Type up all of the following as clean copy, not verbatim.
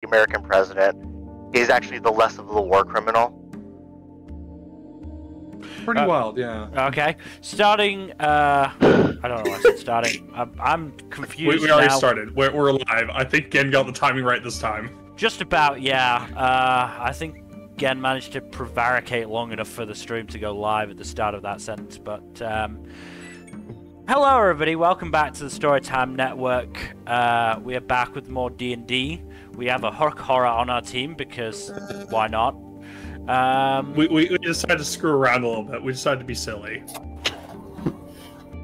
American president is actually the less of the war criminal. Pretty wild, yeah. Okay, starting. I don't know why I said starting. I'm confused. We already now. started. We're live. I think Gen got the timing right this time. Just about, yeah. I think Gen managed to prevaricate long enough for the stream to go live at the start of that sentence. But hello, everybody. Welcome back to the Storytime Network. We are back with more D&D. We have a Hook Horror on our team because why not? We decided to screw around a little bit. We decided to be silly.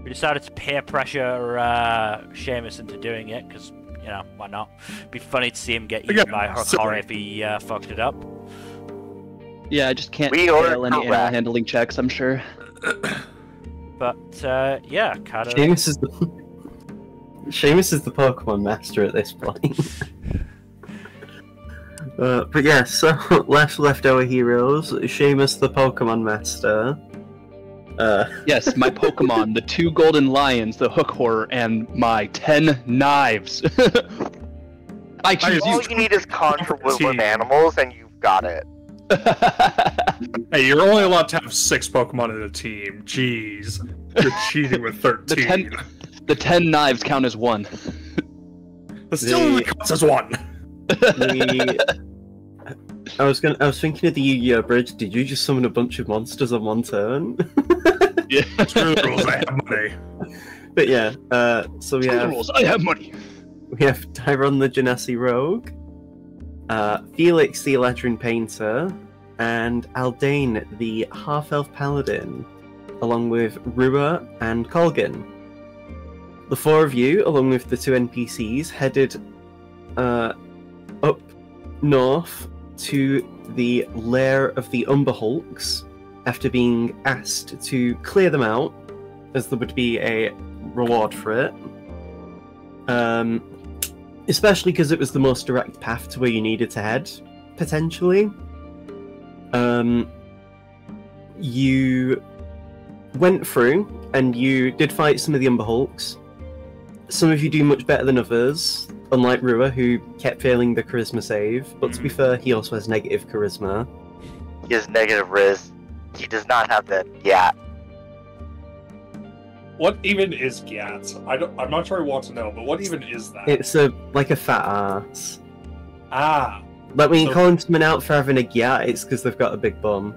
We decided to peer pressure Seamus into doing it because, you know, why not? It'd be funny to see him get eaten by Hook Horror if he fucked it up. Yeah, I just can't fail any animal handling checks, I'm sure. But, yeah, kind of... Seamus is the Pokemon master at this point. But yeah, so left our heroes, Seamus the Pokemon Master. Yes, my Pokemon, the 2 golden lions, the Hook Horror, and my 10 knives. I choose All you need is conjure woodland animals, and you've got it. Hey, you're only allowed to have 6 Pokemon in a team. Jeez. You're cheating with 13. The 10 knives count as 1. That still only counts as 1. I was thinking of the Yu-Gi-Oh bridge. Did you just summon a bunch of monsters on one turn? Yeah. Screw the rules, I have money. But yeah, so we have... rules, I have money. We have Tyron the Genasi Rogue, Felix the Eladrin Painter, and Aldane the Half-Elf Paladin, along with Rua and Colgan. The 4 of you, along with the 2 NPCs, headed up north to the lair of the Umber Hulks after being asked to clear them out, as there would be a reward for it. Especially because it was the most direct path to where you needed to head, potentially. You went through, and you did fight some of the Umber Hulks. Some of you do much better than others, unlike Rua, who kept failing the charisma save. But to be fair, he also has negative charisma. He has negative Riz. He does not have the Gat. What even is Gat? I'm not sure I want to know, but what even is that? It's like a fat ass. Ah. Like when you call someone out for having a Gat, it's because they've got a big bum.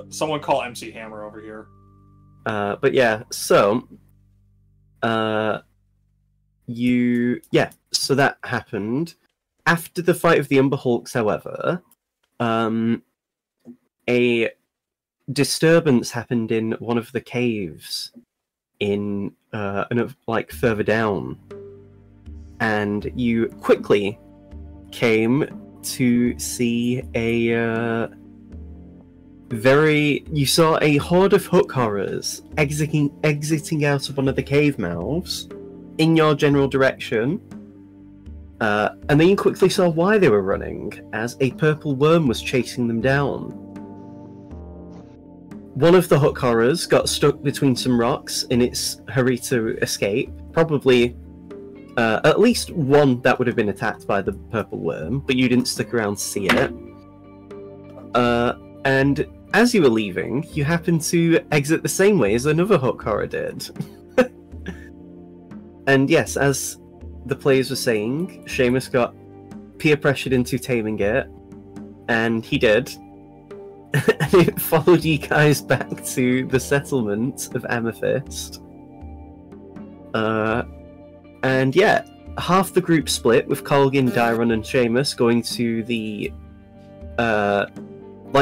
Someone call MC Hammer over here. But yeah, so... so that happened. After the fight of the Umber Hulks, however, a disturbance happened in one of the caves in like further down, and you quickly came to see you saw a horde of Hook Horrors exiting out of one of the cave mouths in your general direction, and then you quickly saw why they were running, as a purple worm was chasing them down. One of the Hook Horrors got stuck between some rocks in its hurry to escape. Probably at least one that would have been attacked by the purple worm, but you didn't stick around to see it. And as you were leaving, you happened to exit the same way as another Hook Horror did. And yes, as the players were saying, Seamus got peer pressured into taming it, and he did. And it followed you guys back to the settlement of Amethyst. And yeah, half the group split, with Colgan, Dyron, and Seamus going to the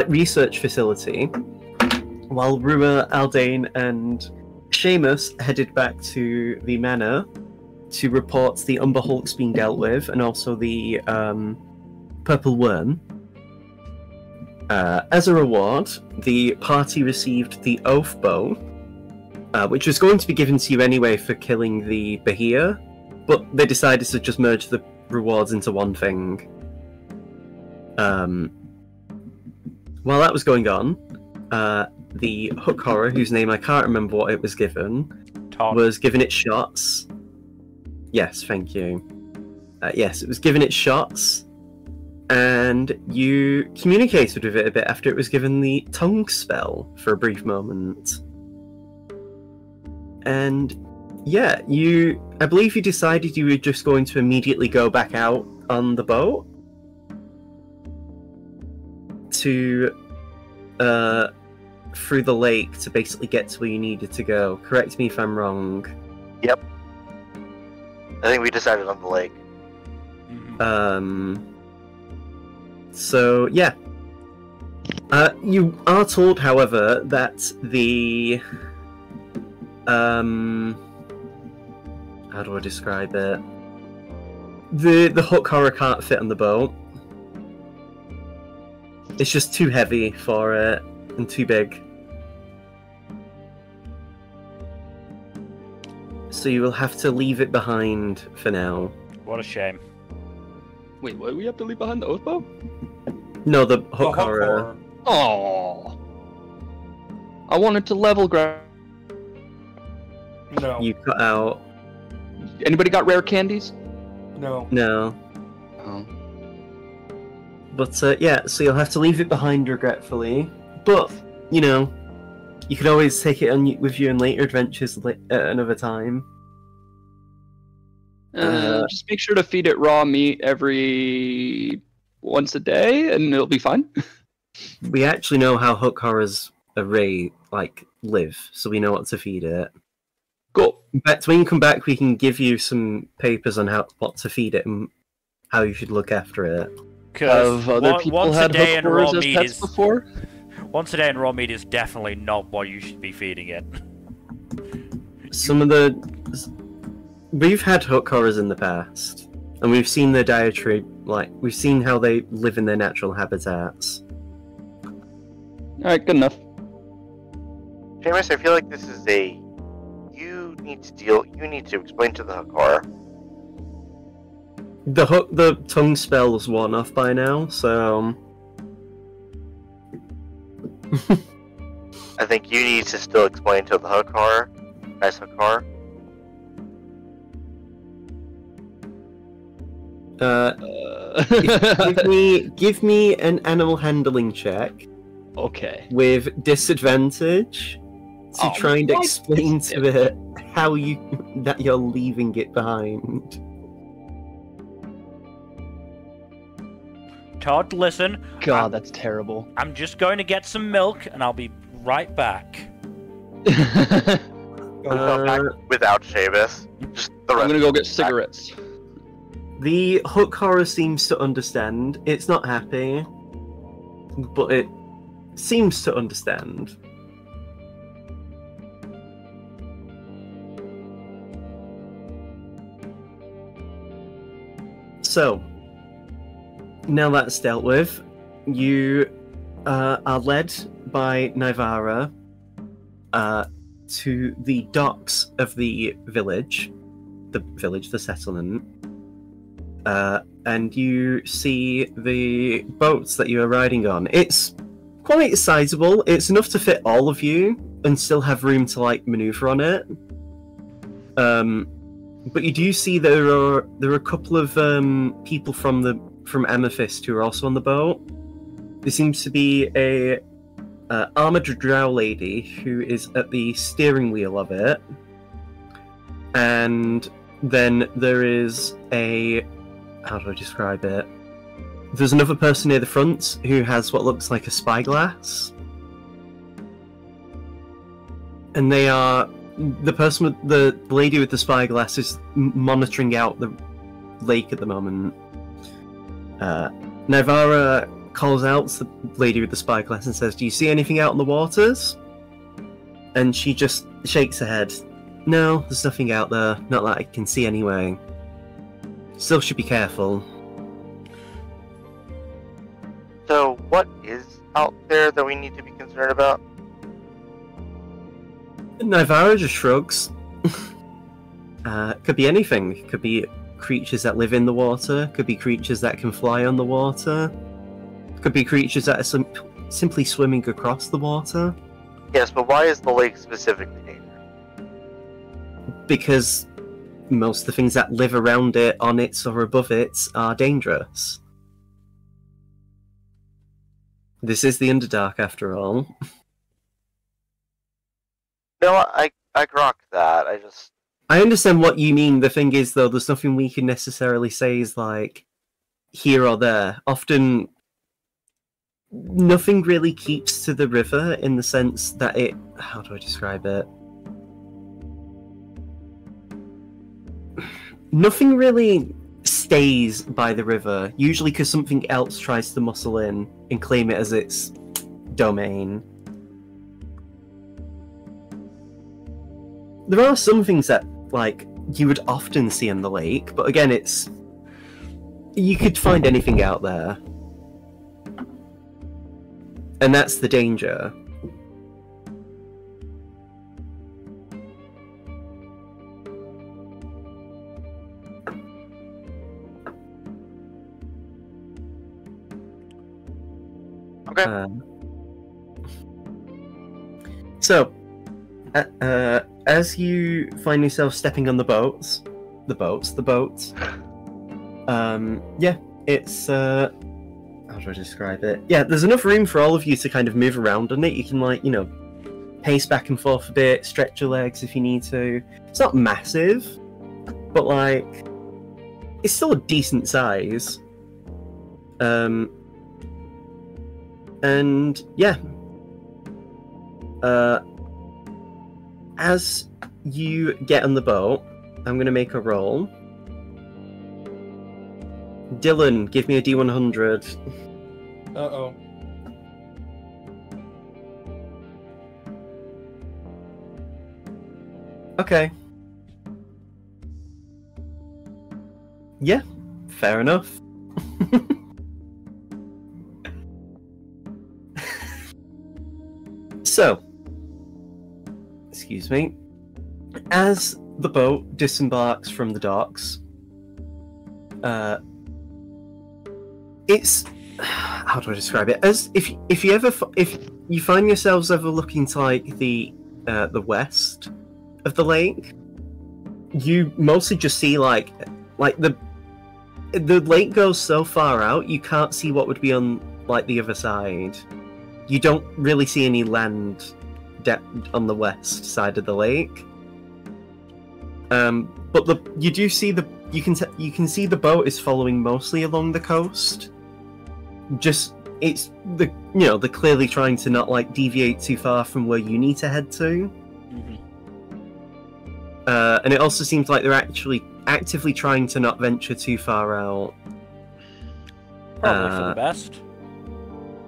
research facility, while Rua, Aldane, and Seamus headed back to the manor to report the Umber Hulks being dealt with, and also the purple worm. As a reward, the party received the Oath Bow, which was going to be given to you anyway for killing the Bahia, but they decided to just merge the rewards into one thing. While that was going on, the Hook Horror, whose name I can't remember what it was given, was given its shots. Yes, thank you. Yes, it was given its shots, and you communicated with it a bit after it was given the tongue spell for a brief moment. And yeah, I believe you decided you were just going to immediately go back out on the boat to through the lake to basically get to where you needed to go. Correct me if I'm wrong. Yep. I think we decided on the lake. So yeah. You are told, however, that the how do I describe it? The hook horror can't fit on the boat. It's just too heavy for it and too big. So you will have to leave it behind for now. What a shame. Wait, what do we have to leave behind, the oath bow? No, the hook horror. Oh, I wanted to level ground. No. You cut out. Anybody got rare candies? No. No. Oh. But yeah, so you'll have to leave it behind regretfully. But, you know, you could always take it on with you in later adventures at another time. Just make sure to feed it raw meat every once a day, and it'll be fine. We actually know how hook horrors live, so we know what to feed it. Cool. But when you come back, we can give you some papers on what to feed it and how you should look after it. Have other people had hook horrors as pets before? Once a day in raw meat is definitely not what you should be feeding it. We've had hook horrors in the past, and we've seen their dietary, we've seen how they live in their natural habitats. Alright, good enough. Seamus, I feel like this is you need to explain to the hook horror. The tongue spell's worn off by now, so... I think you need to still explain to the hook horror. Nice hook horror. Give me an animal handling check. Okay. With disadvantage to try and explain to it how that you're leaving it behind. Todd, listen. God, that's terrible. I'm just going to get some milk, and I'll be right back. Go back without Seamus. I'm gonna go get cigarettes. The hook horror seems to understand. It's not happy, but it seems to understand. So, now that's dealt with, you are led by Naivara to the docks of the settlement, and you see the boats that you are riding on. It's quite sizable. It's enough to fit all of you and still have room to maneuver on it. But you do see there are a couple of people from Amethyst who are also on the boat. There seems to be a armored drow lady who is at the steering wheel of it, and then there is how do I describe it? There's another person near the front who has what looks like a spyglass, and they are the lady with the spyglass is monitoring out the lake at the moment. Naivara calls out to the lady with the spyglass and says, "Do you see anything out in the waters?" And she just shakes her head. "No, there's nothing out there. Not that I can see anyway. Still should be careful." So, what is out there that we need to be concerned about? Naivara just shrugs. Could be anything. Could be creatures that live in the water. Could be creatures that can fly on the water. Could be creatures that are simply swimming across the water. Yes, but why is the lake specifically dangerous? Because most of the things that live around it, on it, or above it are dangerous. This is the Underdark, after all. No, I grok that. I understand what you mean. The thing is, though, there's nothing we can necessarily say is like here or there. Often, nothing really keeps to the river in the sense that it... How do I describe it? Nothing really stays by the river, usually because something else tries to muscle in and claim it as its domain. There are some things that, like, you would often see in the lake, but again, it's... You could find anything out there. And that's the danger. Okay. So, as you find yourself stepping on the boats, yeah, it's, how do I describe it? Yeah, there's enough room for all of you to kind of move around on it. You can, like, you know, pace back and forth a bit, stretch your legs if you need to. It's not massive, but, like, it's still a decent size. And yeah, as you get on the boat, I'm going to make a roll. Dylan, give me a D100. Uh-oh. Okay. Yeah, fair enough. So, excuse me, as the boat disembarks from the docks, it's, how do I describe it? As if you find yourselves ever looking to like the west of the lake, you mostly just see like the lake goes so far out you can't see what would be on like the other side. You don't really see any land on the west side of the lake, but you do see you can see the boat is following mostly along the coast. Just they're clearly trying to not like deviate too far from where you need to head to. Mm-hmm. And it also seems like they're actually actively trying to not venture too far out. Probably for the best.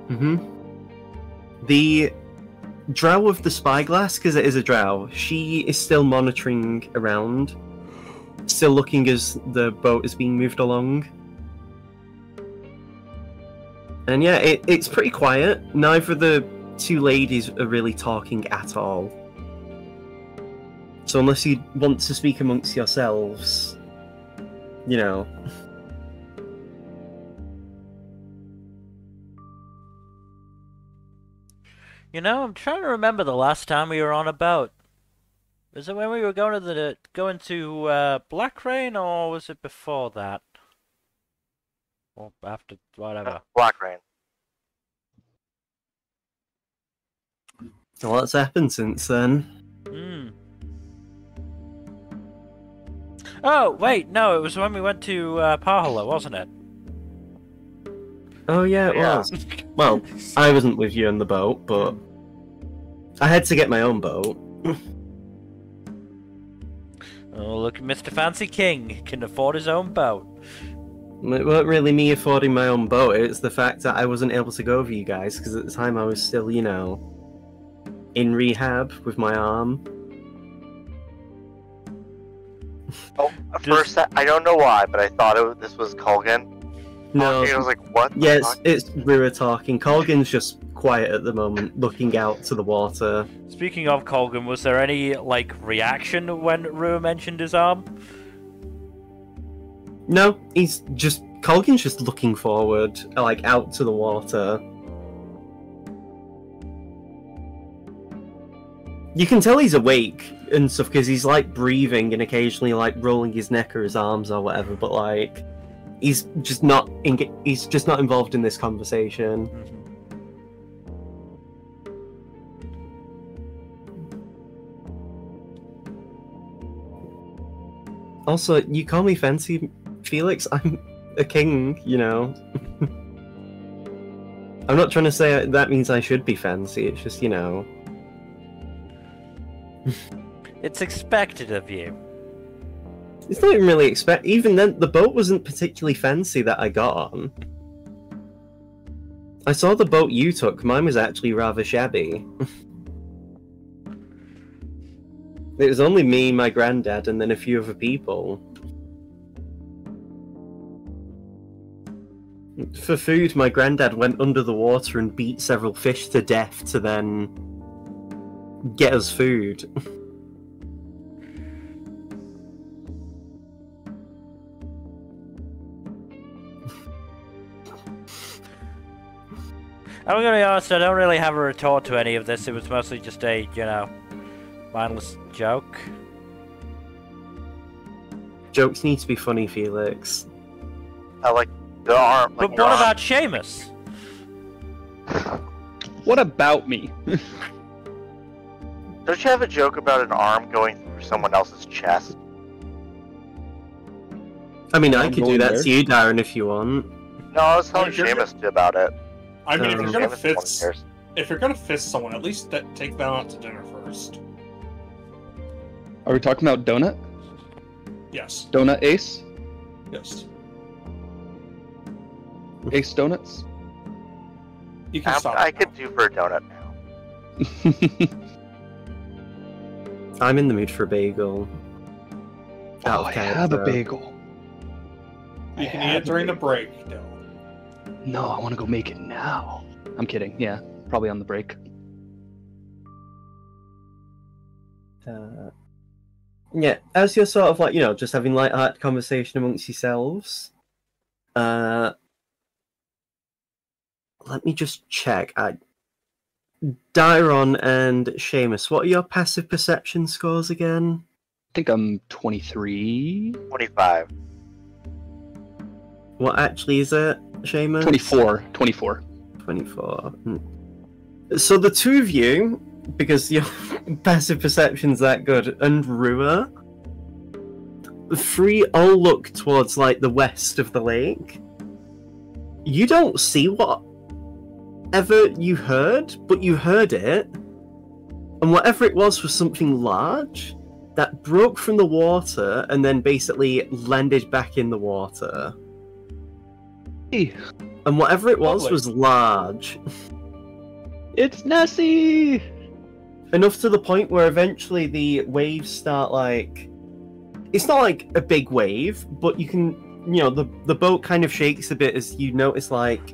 Mm-hmm. The drow of the spyglass, because it is a drow, she is still monitoring around, still looking as the boat is being moved along. And yeah, it's pretty quiet. Neither of the two ladies are really talking at all. So unless you want to speak amongst yourselves, you know... You know, I'm trying to remember the last time we were on a boat. Was it when we were going to Black Rain, or was it before that? Or after, whatever. Black Rain. So what's happened since then? Hmm. Oh, wait, no, it was when we went to Pahala, wasn't it? Oh yeah, it was. Well, I wasn't with you on the boat, but I had to get my own boat. Oh, look at Mr. Fancy King. Can afford his own boat. It wasn't really me affording my own boat, it's the fact that I wasn't able to go with you guys, because at the time I was still, you know, in rehab with my arm. Oh, at first, I don't know why, but I thought this was Colgan. No, I was like, what? Yes, it's Rua talking. Colgan's just quiet at the moment, looking out to the water. Speaking of Colgan, was there any, like, reaction when Rua mentioned his arm? No, Colgan's just looking forward, like, out to the water. You can tell he's awake and stuff because he's like breathing and occasionally like rolling his neck or his arms or whatever. But like, he's just not involved in this conversation. Mhm. Also, you call me fancy, Felix. I'm a king, you know. I'm not trying to say that means I should be fancy. It's just, you know. It's expected of you. It's not even really even then, the boat wasn't particularly fancy that I got on. I saw the boat you took. Mine was actually rather shabby. It was only me, my granddad, and then a few other people. For food, my granddad went under the water and beat several fish to death to then get us food. I'm gonna be honest, I don't really have a retort to any of this. It was mostly just a, you know, mindless joke. Jokes need to be funny, Felix. I like the arm. But what about Seamus? What about me? Don't you have a joke about an arm going through someone else's chest? I mean, I I'm could do going that there. to you, Darren, if you want. No, I was telling You're Seamus about it. I mean, if you're gonna Seamus is one of fist, theirs. if you're gonna fist someone, at least take them out to dinner first. Are we talking about donut? Yes. Donut Ace? Yes. Ace Donuts? You can stop. I could do for a donut now. I'm in the mood for a bagel. Oh, I have a bagel. You can eat it during the break, Dylan. No, I want to go make it now. I'm kidding. Yeah, probably on the break. Yeah, as you're sort of like, you know, just having light-hearted conversation amongst yourselves, let me just check. Dairon and Seamus, what are your passive perception scores again? I think I'm 23. 25. What actually is it, Seamus? 24. 24. 24. So the two of you, because your passive perception's that good, and Rua, the three all look towards like the west of the lake. You don't see whatever you heard, but you heard it, and whatever it was something large that broke from the water and then basically landed back in the water. Hey, And whatever it was Lovely. large. it's Nessie! Enough to the point where eventually the waves start like... It's not like a big wave, but you can... You know, the boat kind of shakes a bit as you notice like...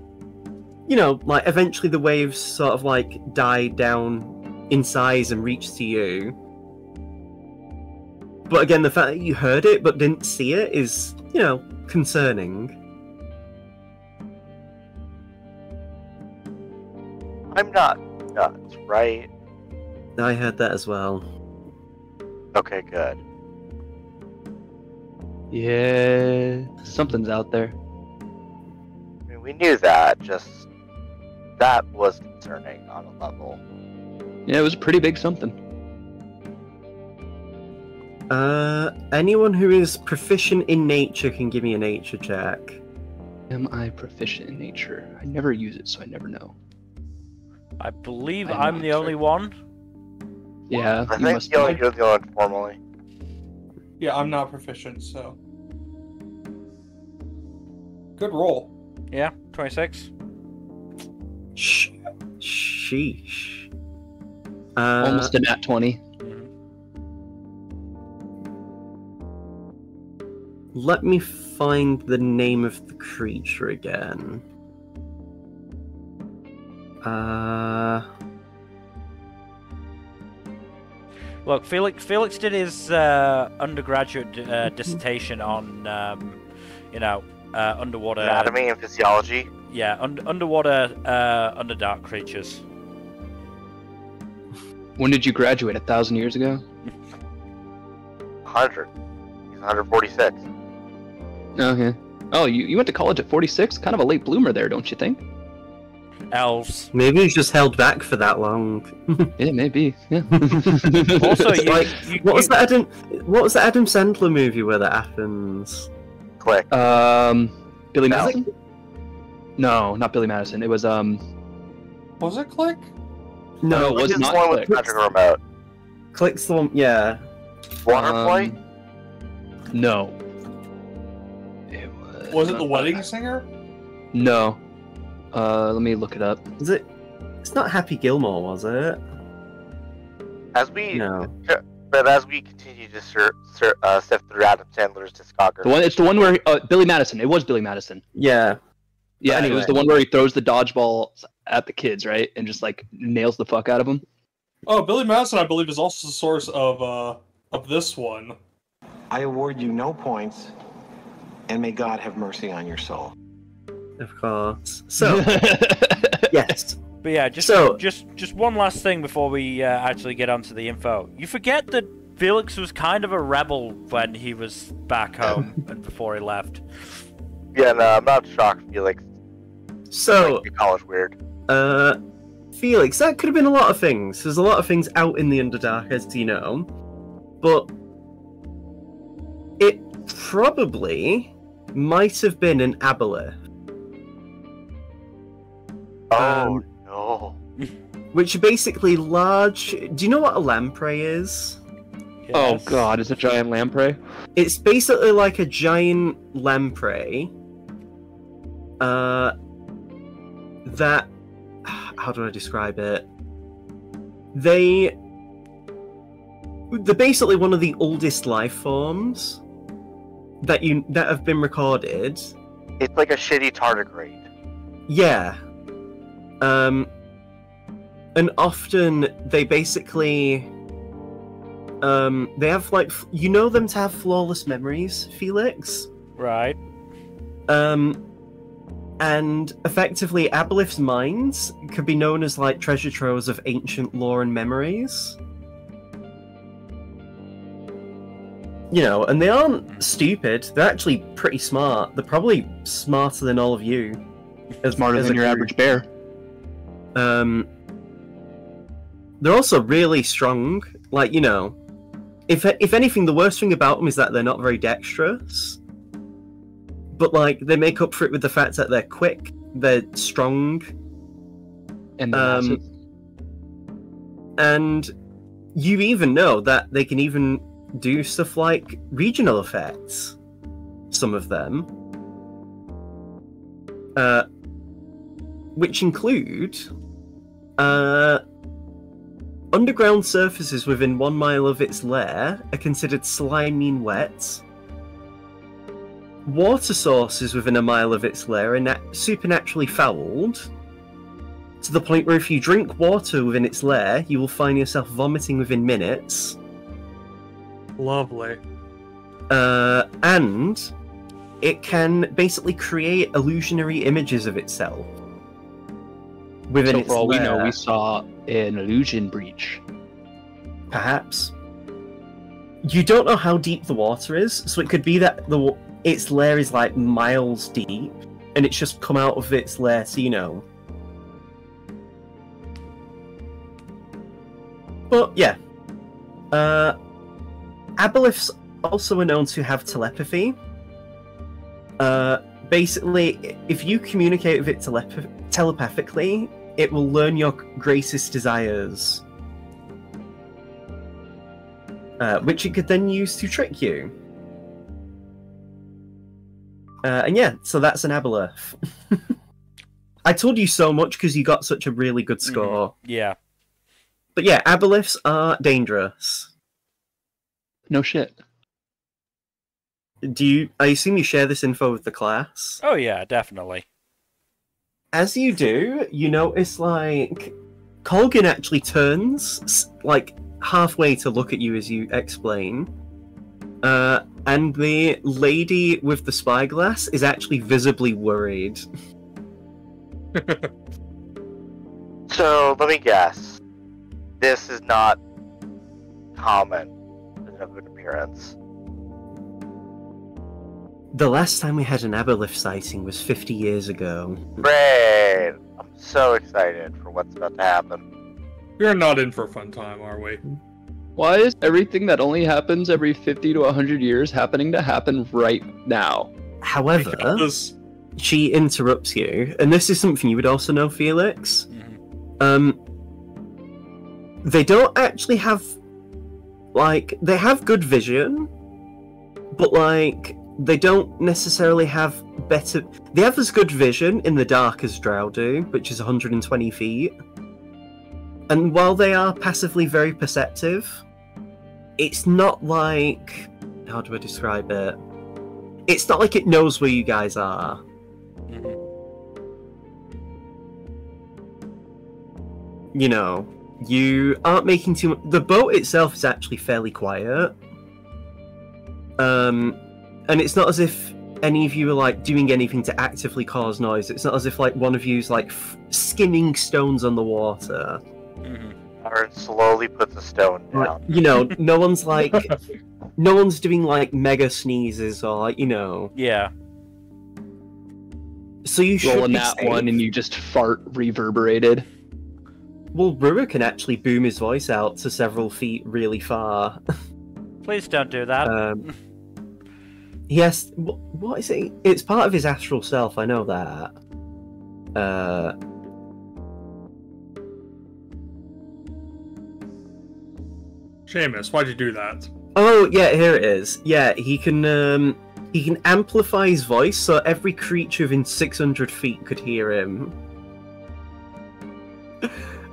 You know, like eventually the waves sort of like die down in size and reach to you. But again, the fact that you heard it but didn't see it is, you know, concerning. I'm not nuts, right? I heard that as well. Okay, good. Yeah, something's out there. I mean, we knew that, just... That was concerning on a level. Yeah, it was a pretty big something. Anyone who is proficient in nature can give me a nature check. Am I proficient in nature? I never use it, so I never know. I believe I'm I'm not the only sure. one. Yeah, I you think must you're be. the one formally. Yeah, I'm not proficient, so. Good roll. Yeah, 26. Sheesh. Almost a nat 20. Let me find the name of the creature again. Look, Felix did his undergraduate dissertation on, you know, underwater. Anatomy and physiology. Yeah, underwater, underdark creatures. When did you graduate? 1,000 years ago? 100. He's 146. Okay. Oh, you went to college at 46? Kind of a late bloomer there, don't you think? Elves. Maybe he's just held back for that long. Yeah, maybe. Yeah. Also, what was that Adam Sandler movie where that happens? Click. Billy Madison? No, not Billy Madison. It was Was it Click? No, it was Click's not the one with Click. Patrick Remote. Click's the one, yeah. Waterfly? No. Was it The Wedding Singer? No. Let me look it up. Is it? It's not Happy Gilmore, was it? No. But as we continue to sift through Adam Sandler's discography, It's the one where Billy Madison. It was Billy Madison. Yeah. Yeah, Anyway. it was the one where he throws the dodgeball at the kids, right, and just like nails the fuck out of them. Oh, Billy Madison, I believe, is also the source of this one. I award you no points, and may God have mercy on your soul. Of course. So, yes. But yeah, just one last thing before we actually get onto the info. You forget that Felix was kind of a rebel when he was back home and before he left. yeah, no, I'm not shocked. Felix. So, College weird. Felix, that could have been a lot of things. There's a lot of things out in the Underdark, as you know. But it probably might have been an aboleth. Oh, no. Which are basically large... Do you know what a lamprey is? Oh Yes. god, it's a giant lamprey. It's basically like a giant lamprey. That... How do I describe it? They're basically one of the oldest life forms that have been recorded. It's like a shitty tardigrade. Yeah. And often they basically... they have, like... You know them to have flawless memories, Felix? Right. And effectively, aboleth's minds could be known as, like, treasure troves of ancient lore and memories. You know, and they aren't stupid. They're actually pretty smart. They're probably smarter than all of you. Smarter than your average bear. They're also really strong. Like, you know, if anything, the worst thing about them is that they're not very dexterous. But, like, they make up for it with the fact that they're quick, they're strong, And they're massive. and you even know that they can even do stuff like regional effects. Some of them. Which include underground surfaces within 1 mile of its lair are considered slimy and wet. Water sources within 1 mile of its lair are supernaturally fouled, to the point where if you drink water within its lair, you will find yourself vomiting within minutes. Lovely. And it can basically create illusionary images of itself within So its for all we know, lair. we saw an illusion breach. Perhaps. You don't know how deep the water is, so it could be that its lair is like miles deep, and it's just come out of its lair, so you know. But yeah, aboleths also are known to have telepathy. Basically, if you communicate with it telepathically, it will learn your greatest desires. Which it could then use to trick you. And yeah, so that's an aboleth. I told you so much because you got such a really good score. Yeah. But yeah, aboleths are dangerous. No shit. I assume you share this info with the class? Oh yeah, definitely. As you do, you notice, like, Colgan actually turns, like, halfway to look at you as you explain. And the lady with the spyglass is actually visibly worried. So, let me guess. this is not common of an appearance. The last time we had an aboleth sighting was 50 years ago. Great! I'm so excited for what's about to happen. We're not in for a fun time, are we? Why is everything that only happens every 50 to 100 years happening to happen right now? However, Because... she interrupts you, and this is something you would also know, Felix. They don't actually have, like, they have good vision, but, like, they don't necessarily have better... They have as good vision in the dark as Drow do, which is 120 feet. And while they are passively very perceptive, it's not like... How do I describe it? It's not like it knows where you guys are. You know, you aren't making too much... The boat itself is actually fairly quiet. And it's not as if any of you are, like, doing anything to actively cause noise. It's not as if, like, one of you's, like, skimming stones on the water. Or slowly puts a stone down. You know, no one's, like... no one's doing, like, mega sneezes or, like, you know... Yeah. So you should Rolling be that safe. one and you just fart reverberated. Well, Rua can actually boom his voice out to several feet really far. Please don't do that. Yes, what is it? It's part of his astral self, I know that. Seamus, why'd you do that? Oh, yeah, here it is. Yeah, he can amplify his voice so every creature within 600 feet could hear him.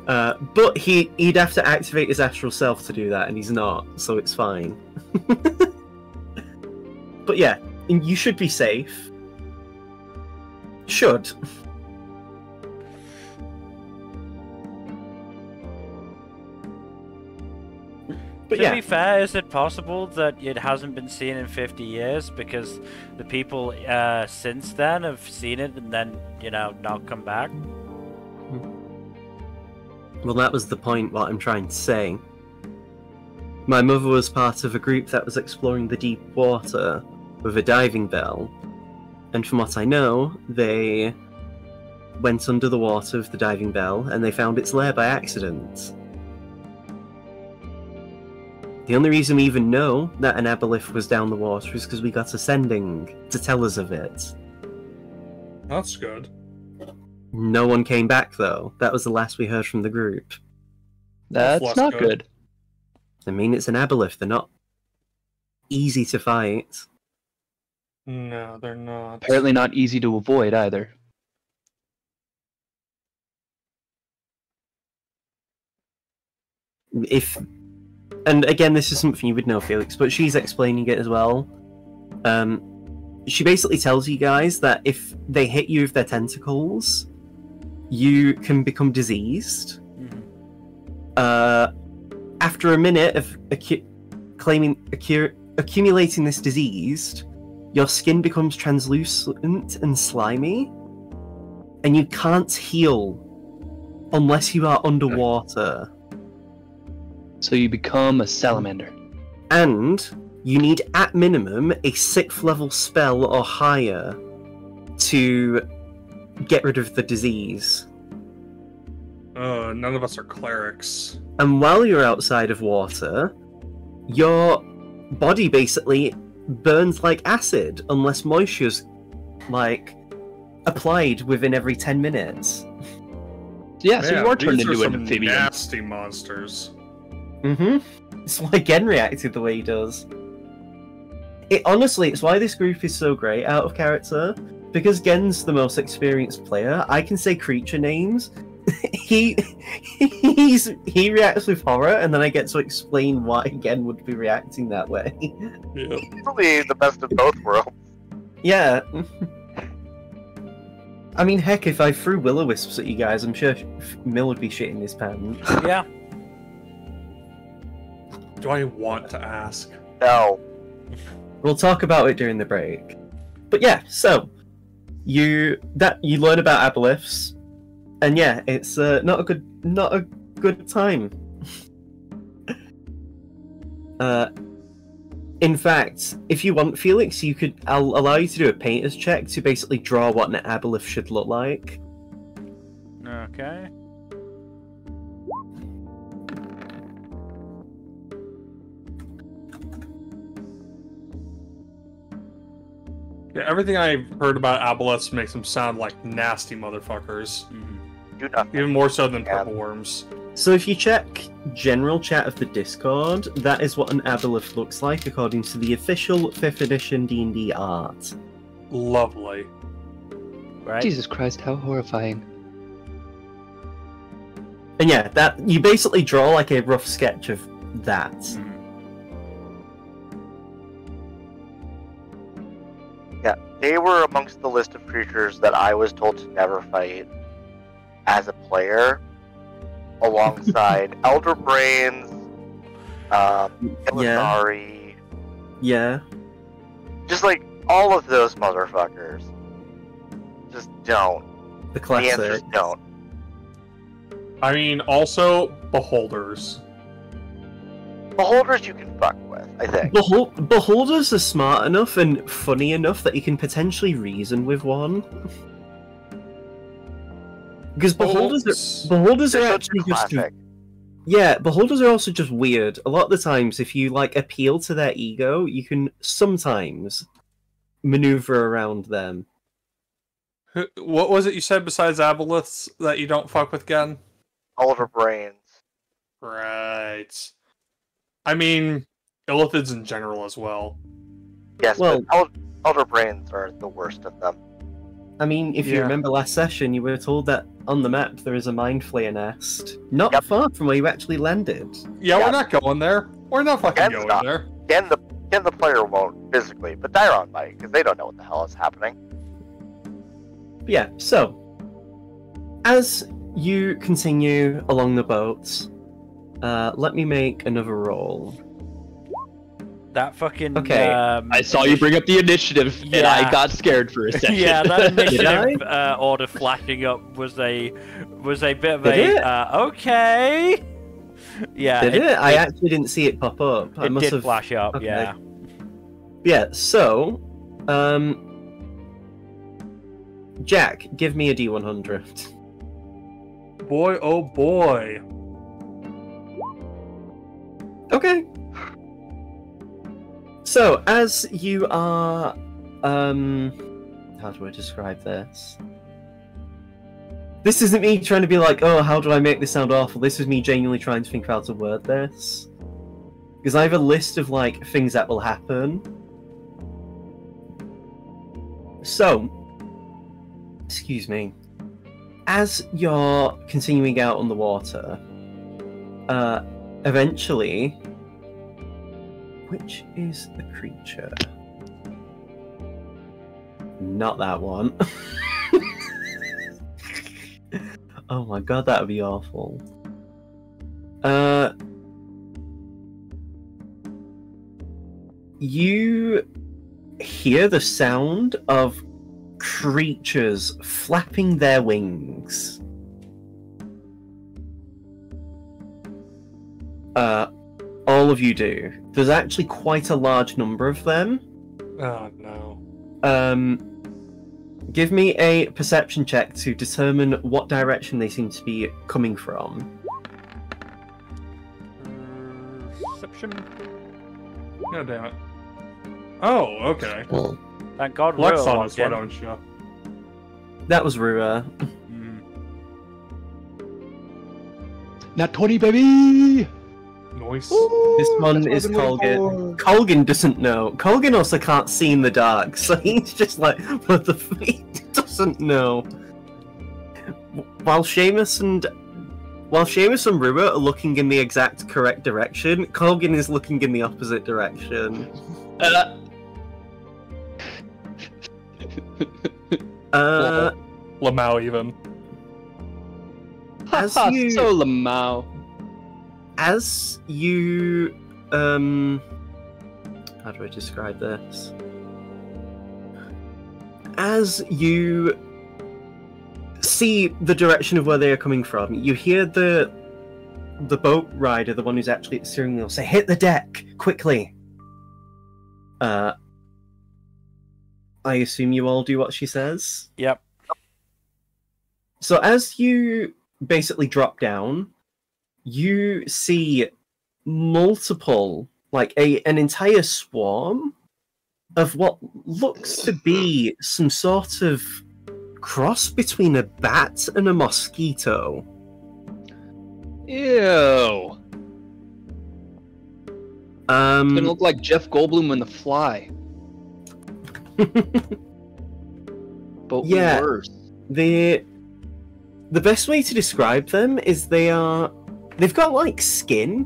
But he'd have to activate his astral self to do that, and he's not, so it's fine. But yeah, you should be safe. Should. But To yeah, be fair, is it possible that it hasn't been seen in 50 years because the people since then have seen it and then, you know, not come back? well, that was the point, what I'm trying to say. My mother was part of a group that was exploring the deep water with a diving bell, and from what I know, they went under the water with the diving bell and they found its lair by accident. The only reason we even know that an aboleth was down the water is because we got a sending to tell us of it. That's good. No one came back, though. That was the last we heard from the group. That's less not good. good. I mean, it's an aboleth. They're not easy to fight. No, they're not. Apparently not easy to avoid either. And again, this is something you would know, Felix, but she's explaining it as well. She basically tells you guys that if they hit you with their tentacles, you can become diseased. After a minute of accumulating this disease, your skin becomes translucent and slimy, and you can't heal unless you are underwater. So you become a salamander. And you need, at minimum, a 6th level spell or higher to get rid of the disease. None of us are clerics. And while you're outside of water, your body basically burns like acid unless moisture's, like, applied within every 10 minutes. Yeah, so you are turned these into are an some amphibian. nasty monsters. It's why Gen reacted the way he does. Honestly, it's why this group is so great out of character. Because Gen's the most experienced player, I can say creature names. he reacts with horror, and then I get to explain why Gen would be reacting that way. Yeah. Probably the best of both worlds. Yeah. I mean, heck, if I threw will-o-wisps at you guys, I'm sure Mill would be shitting his pants. Yeah. Do I want to ask? No. We'll talk about it during the break. But yeah, so you learn about aboleths, and yeah, it's not a good time. In fact, if you want, Felix, I'll allow you to do a painter's check to basically draw what an aboleth should look like. Okay. Yeah, everything I've heard about aboleths makes them sound like nasty motherfuckers. Do nothing. Even more so than purple worms. So if you check general chat of the Discord, that is what an aboleth looks like according to the official 5th edition D&D art. Lovely. Right. Jesus Christ, how horrifying. And yeah, that you basically draw like a rough sketch of that. Yeah, they were amongst the list of creatures that I was told to never fight as a player, alongside Elder Brains, Ilithari, Yeah. just like all of those motherfuckers. Just don't. The The classic. answers don't. I mean, also, beholders. Beholders you can fuck with, I think. Beholders are smart enough and funny enough that you can potentially reason with one. Because beholders are They're actually such a just classic. yeah, beholders are also just weird. A lot of the times, if you like appeal to their ego, you can sometimes maneuver around them. What was it you said besides aboleths that you don't fuck with, Gen? Elder Brains. Right. I mean, illithids in general as well. Yes, Well- but Elder Brains are the worst of them. I mean, if you Yeah. remember last session, you were told that on the map there is a mind flayer nest, not Yep. far from where you actually landed. Yeah, Yeah. we're not going there. We're not fucking Gen's going not. there. Again, the player won't physically, but Dairon might, because they don't know what the hell is happening. But yeah, so as you continue along the boat, let me make another roll. That fucking. Okay. I saw you bring up the initiative, and Yeah. I got scared for a second. Yeah, that Did initiative order flashing up was a bit of Did it? okay. Yeah, Did it? I actually didn't see it pop up. I it must did have. flash up. okay. Yeah. Yeah. So, Jack, give me a D100. Boy, oh boy. Okay. So, as you are, how do I describe this? This isn't me trying to be like, oh, how do I make this sound awful? This is me genuinely trying to think of how to word this. Because I have a list of, like, things that will happen. So, excuse me. As you're continuing out on the water, eventually... Which is the creature? Not that one. Oh my god, that would be awful. You hear the sound of creatures flapping their wings. All of you do. There's actually quite a large number of them. Oh no. Give me a perception check to determine what direction they seem to be coming from. Perception. God damn it. Oh, okay. Thank God. Flex Rua on logged us, why in. don't you? That was Rua. Not 20, baby! Noise. This one That's is what I've been waiting Colgan. Colgan doesn't know. Colgan also can't see in the dark, so he's just like, what the f-? He doesn't know. While Seamus and Rua are looking in the exact correct direction, Colgan is looking in the opposite direction. Lamau even. As Haha, you- so Lamau. As you, how do I describe this? As you see the direction of where they are coming from, you hear the the boat rider, the one who's actually at the steering wheel, say, "Hit the deck quickly." I assume you all do what she says. Yep. So as you basically drop down, you see multiple, like an entire swarm of what looks to be some sort of cross between a bat and a mosquito. Ew. It's gonna Um, look like Jeff Goldblum in The Fly. But Yeah. worse. the best way to describe them is they've got like skin,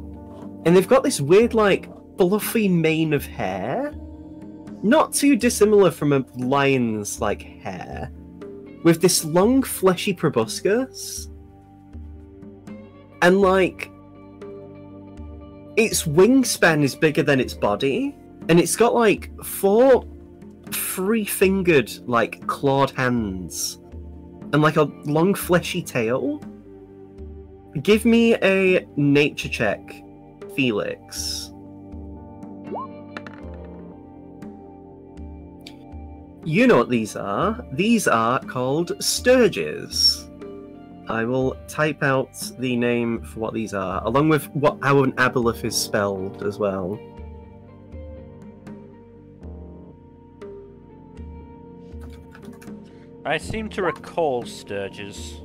and they've got this weird like fluffy mane of hair, not too dissimilar from a lion's like hair, with this long fleshy proboscis, and like its wingspan is bigger than its body, and it's got like 4 3-fingered like clawed hands and like a long fleshy tail. Give me a nature check, Felix. You know what these are. These are called sturges. I will type out the name for what these are, along with how an aboleth is spelled as well. I seem to recall sturges.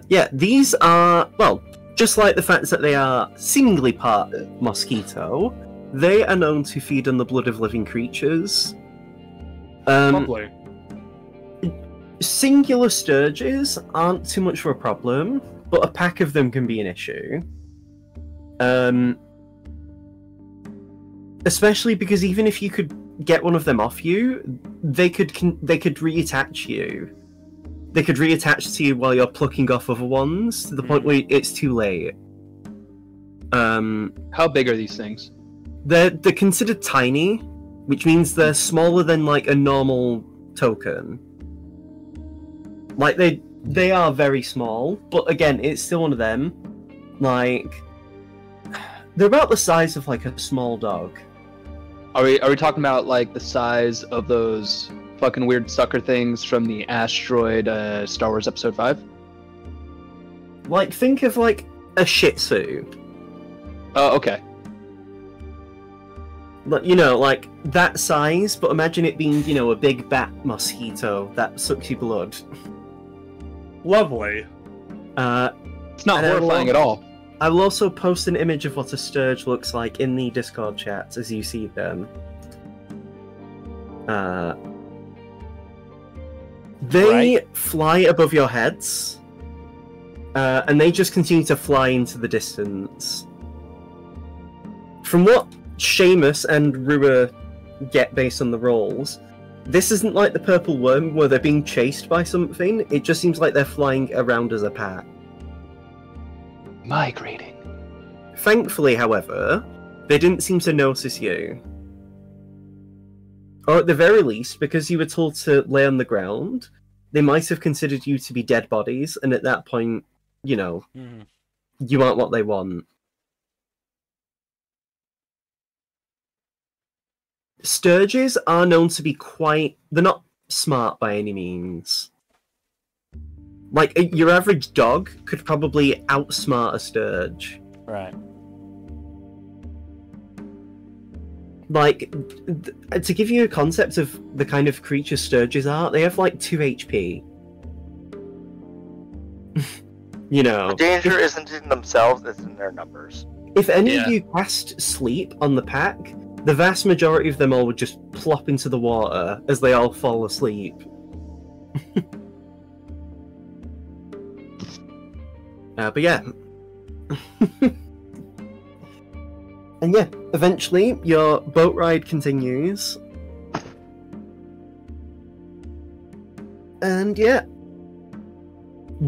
Yeah, these are, well, just like the fact that they are seemingly part mosquito, they are known to feed on the blood of living creatures. Lovely. Singular sturges aren't too much of a problem, but a pack of them can be an issue. Especially because even if you could get one of them off you, they could reattach you. They could reattach to you while you're plucking off other ones, to the point where it's too late. How big are these things? They're considered tiny, which means they're smaller than like a normal token. Like they are very small, but again, it's still one of them. Like they're about the size of like a small dog. Are we talking about like the size of those fucking weird sucker things from the asteroid Star Wars Episode 5? Like think of like a Shih Tzu. Oh, okay. Like, you know, like that size, but imagine it being, you know, a big bat mosquito that sucks your blood. Lovely. It's not And I horrifying will- at all. I will also post an image of what a sturge looks like in the Discord chat as you see them. They fly above your heads, and they just continue to fly into the distance. From what Seamus and Rua get based on the rolls, this isn't like the purple worm where they're being chased by something. It just seems like they're flying around as a pack. Migrating. Thankfully, however, they didn't seem to notice you. Or at the very least, because you were told to lay on the ground, they might have considered you to be dead bodies, and at that point, you know, you aren't what they want. Sturges are known to be they're not smart by any means. Like, your average dog could probably outsmart a sturge. Right. Like, to give you a concept of the kind of creature sturges are, they have like 2 HP. You know. The danger isn't in themselves, it's in their numbers. If any Yeah. of you cast sleep on the pack, the vast majority of them all would just plop into the water as they all fall asleep. But yeah. And yeah, eventually your boat ride continues. And yeah.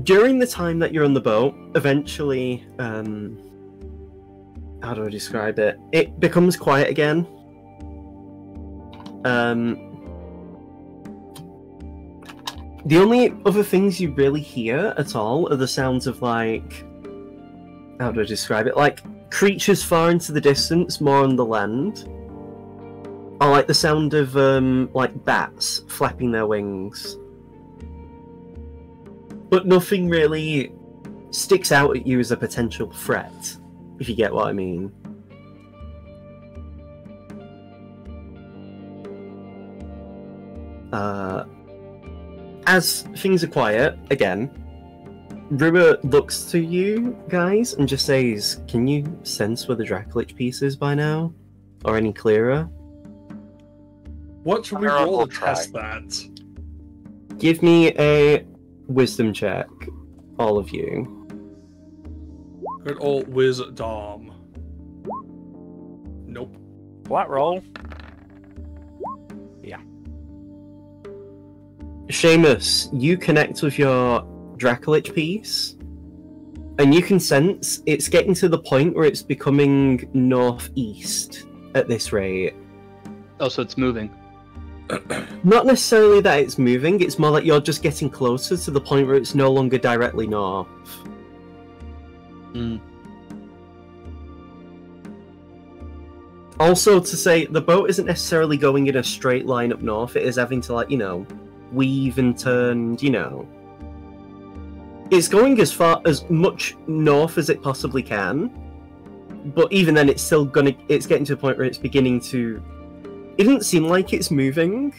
During the time that you're on the boat, eventually, how do I describe it? It becomes quiet again. The only other things you really hear at all are the sounds of like how do I describe it? Like creatures far into the distance, more on the land. Or like the sound of like bats flapping their wings. But nothing really sticks out at you as a potential threat, if you get what I mean. As things are quiet, again, Rua looks to you guys and just says, can you sense where the Dracolich piece is by now? Or any clearer? What should we roll to test that? Give me a wisdom check, all of you. Good old wisdom. Nope. What roll? Yeah. Seamus, you connect with your Dracolich piece, and you can sense it's getting to the point where it's becoming northeast at this rate. Oh, so it's moving. Not necessarily that it's moving, it's more like you're just getting closer to the point where it's no longer directly north. Mm. Also, to say, the boat isn't necessarily going in a straight line up north, it is having to, like, you know, weave and turn, you know. It's going as much north as it possibly can, but even then it's getting to a point where it's beginning to... It doesn't seem like it's moving,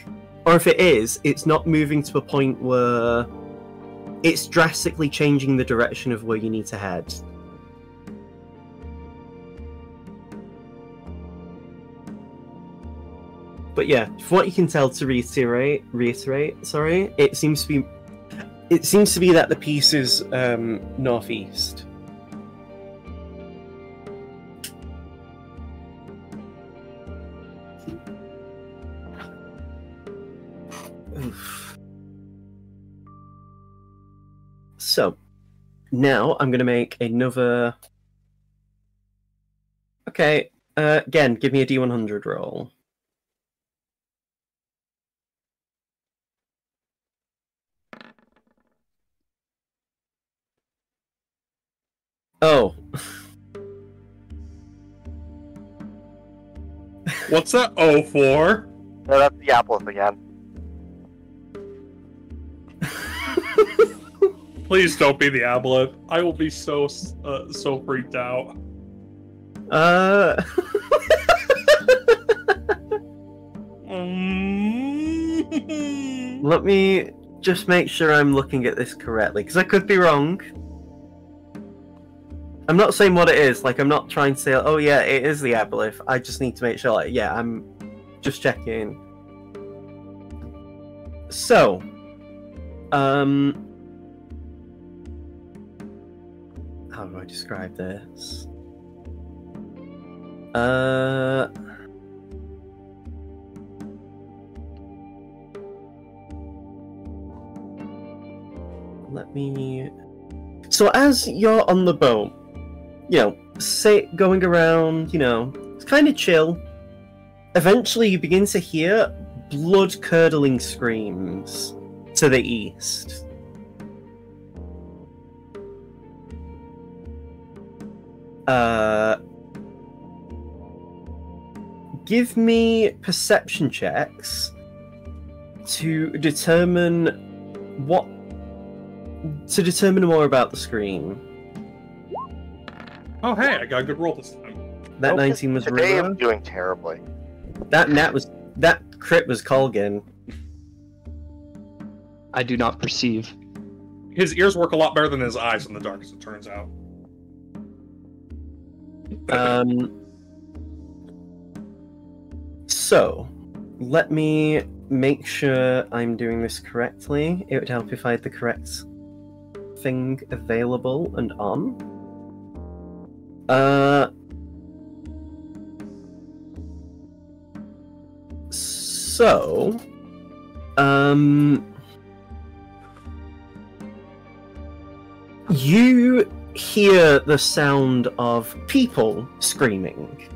or if it is, it's not moving to a point where it's drastically changing the direction of where you need to head. But yeah, from what you can tell, to reiterate, sorry, it seems to be that the piece is northeast. Oof. So, now I'm going to make another... Okay, again, give me a D100 roll. Oh. What's that O for? No, that's the Diablos again. Please don't be the Aboleth. I will be so freaked out. Let me just make sure I'm looking at this correctly, because I could be wrong. I'm not saying what it is, like, I'm not trying to say, oh yeah, it is the Aboleth. I just need to make sure, like, yeah, I'm just checking. So, how do I describe this? Let me... So as you're on the boat, you know, going around, you know, it's kind of chill. Eventually you begin to hear blood-curdling screams to the east. Give me perception checks to determine more about the scream. Oh hey, I got a good roll this time. That 19 was Today Rua. I'm doing terribly. That crit was Colgan. I do not perceive. His ears work a lot better than his eyes in the dark, as it turns out. So, let me make sure I'm doing this correctly. It would help if I had the correct thing available and on. So, you hear the sound of people screaming.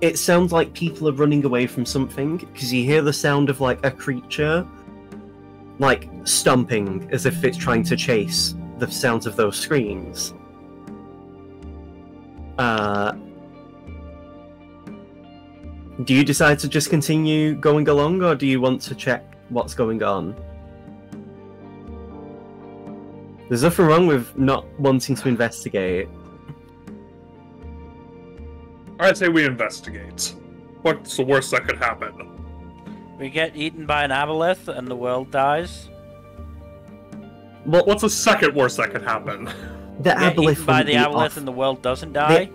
It sounds like people are running away from something, because you hear the sound of, like, a creature like stomping as if it's trying to chase the sounds of those screams. Do you decide to just continue going along, or do you want to check what's going on? There's nothing wrong with not wanting to investigate. I'd say we investigate. What's the worst that could happen? We get eaten by an aboleth and the world dies. Well, What's the second worst that could happen? the We get aboleth eaten by wouldn't the be aboleth off. and the world doesn't die.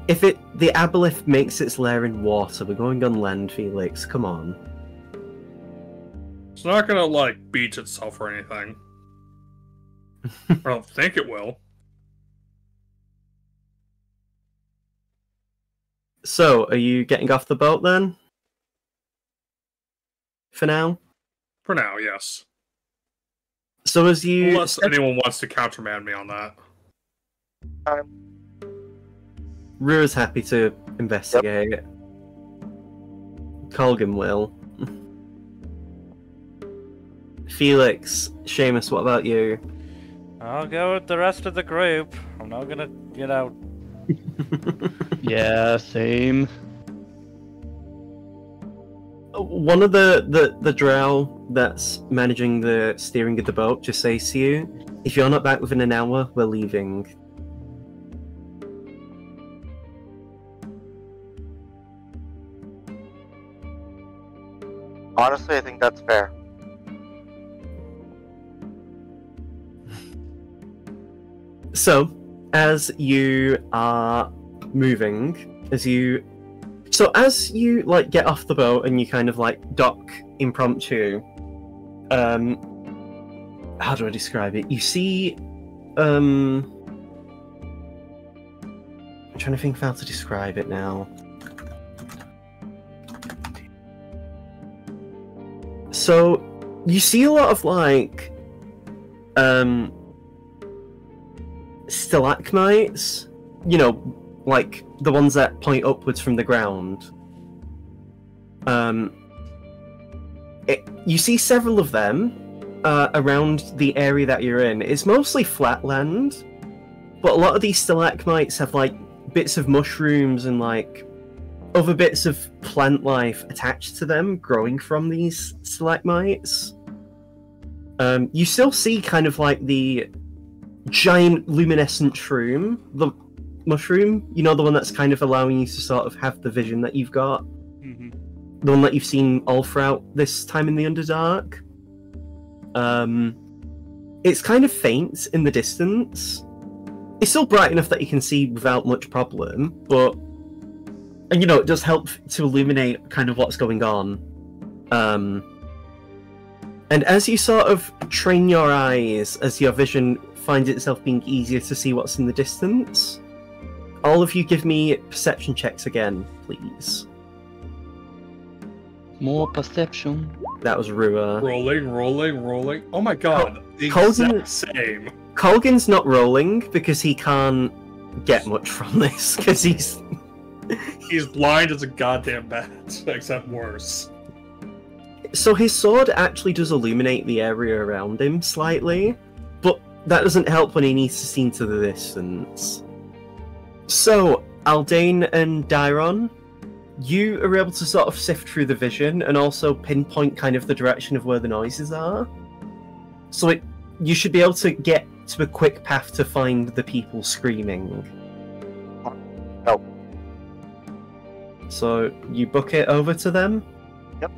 If the aboleth makes its lair in water, we're going on land, Felix. Come on. It's not gonna, like, beach itself or anything. I don't think it will. So, are you getting off the boat then? For now? For now, yes. So as you... Unless anyone wants to countermand me on that. Rua's happy to investigate. Colgan will. Felix, Seamus, what about you? I'll go with the rest of the group. I'm not gonna, you know... Yeah, same. One of the drow that's managing the steering of the boat just says to you, if you're not back within an hour, we're leaving. Honestly, I think that's fair. So, as you are moving, as you like get off the boat and you kind of like dock impromptu, how do I describe it? You see, I'm trying to think of how to describe it now. So, you see a lot of like, stalagmites, you know, like the ones that point upwards from the ground. You see several of them around the area that you're in. It's mostly flat land, but a lot of these stalagmites have like bits of mushrooms and like other bits of plant life attached to them growing from these stalagmites. You still see kind of like the giant luminescent shroom, the mushroom, you know, the one that's kind of allowing you to sort of have the vision that you've got. Mm-hmm. The one that you've seen all throughout this time in the Underdark. It's kind of faint in the distance. It's still bright enough that you can see without much problem, but you know, it does help to illuminate kind of what's going on. And as you sort of train your eyes, as your vision finds itself being easier to see what's in the distance, all of you give me perception checks again, please. More perception. That was Rua. Rolling. Oh my god. The Colgan- exact same. Colgan's not rolling because he can't get much from this, because he's... He's blind as a goddamn bat, except worse. So his sword actually does illuminate the area around him slightly, but that doesn't help when he needs to see into the distance. So, Aldane and Dairon, you are able to sort of sift through the vision and also pinpoint kind of the direction of where the noises are. So you should be able to get to a quick path to find the people screaming. Oh. So you book it over to them? Yep.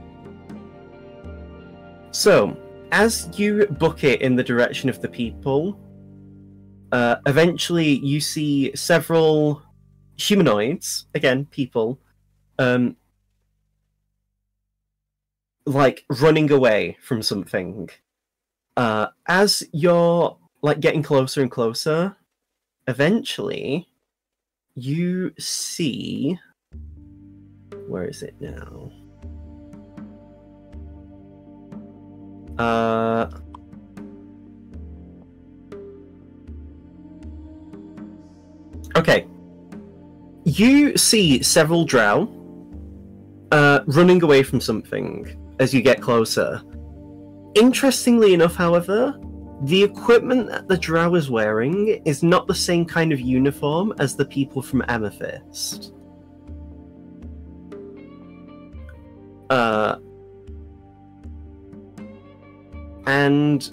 So, as you book it in the direction of the people, eventually you see several humanoids, again, people, like running away from something. As you're like getting closer and closer, eventually you see... Where is it now? Okay. You see several drow running away from something as you get closer. Interestingly enough, however, the equipment that the drow is wearing is not the same kind of uniform as the people from Amethyst. And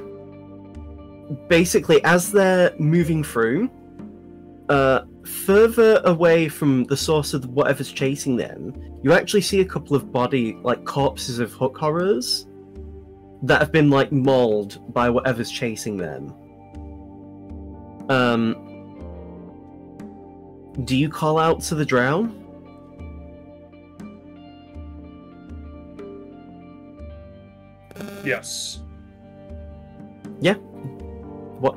basically, as they're moving through, further away from the source of whatever's chasing them, you actually see a couple of corpses of hook horrors that have been mauled by whatever's chasing them. Do you call out to the drow? Yes. Yeah. What?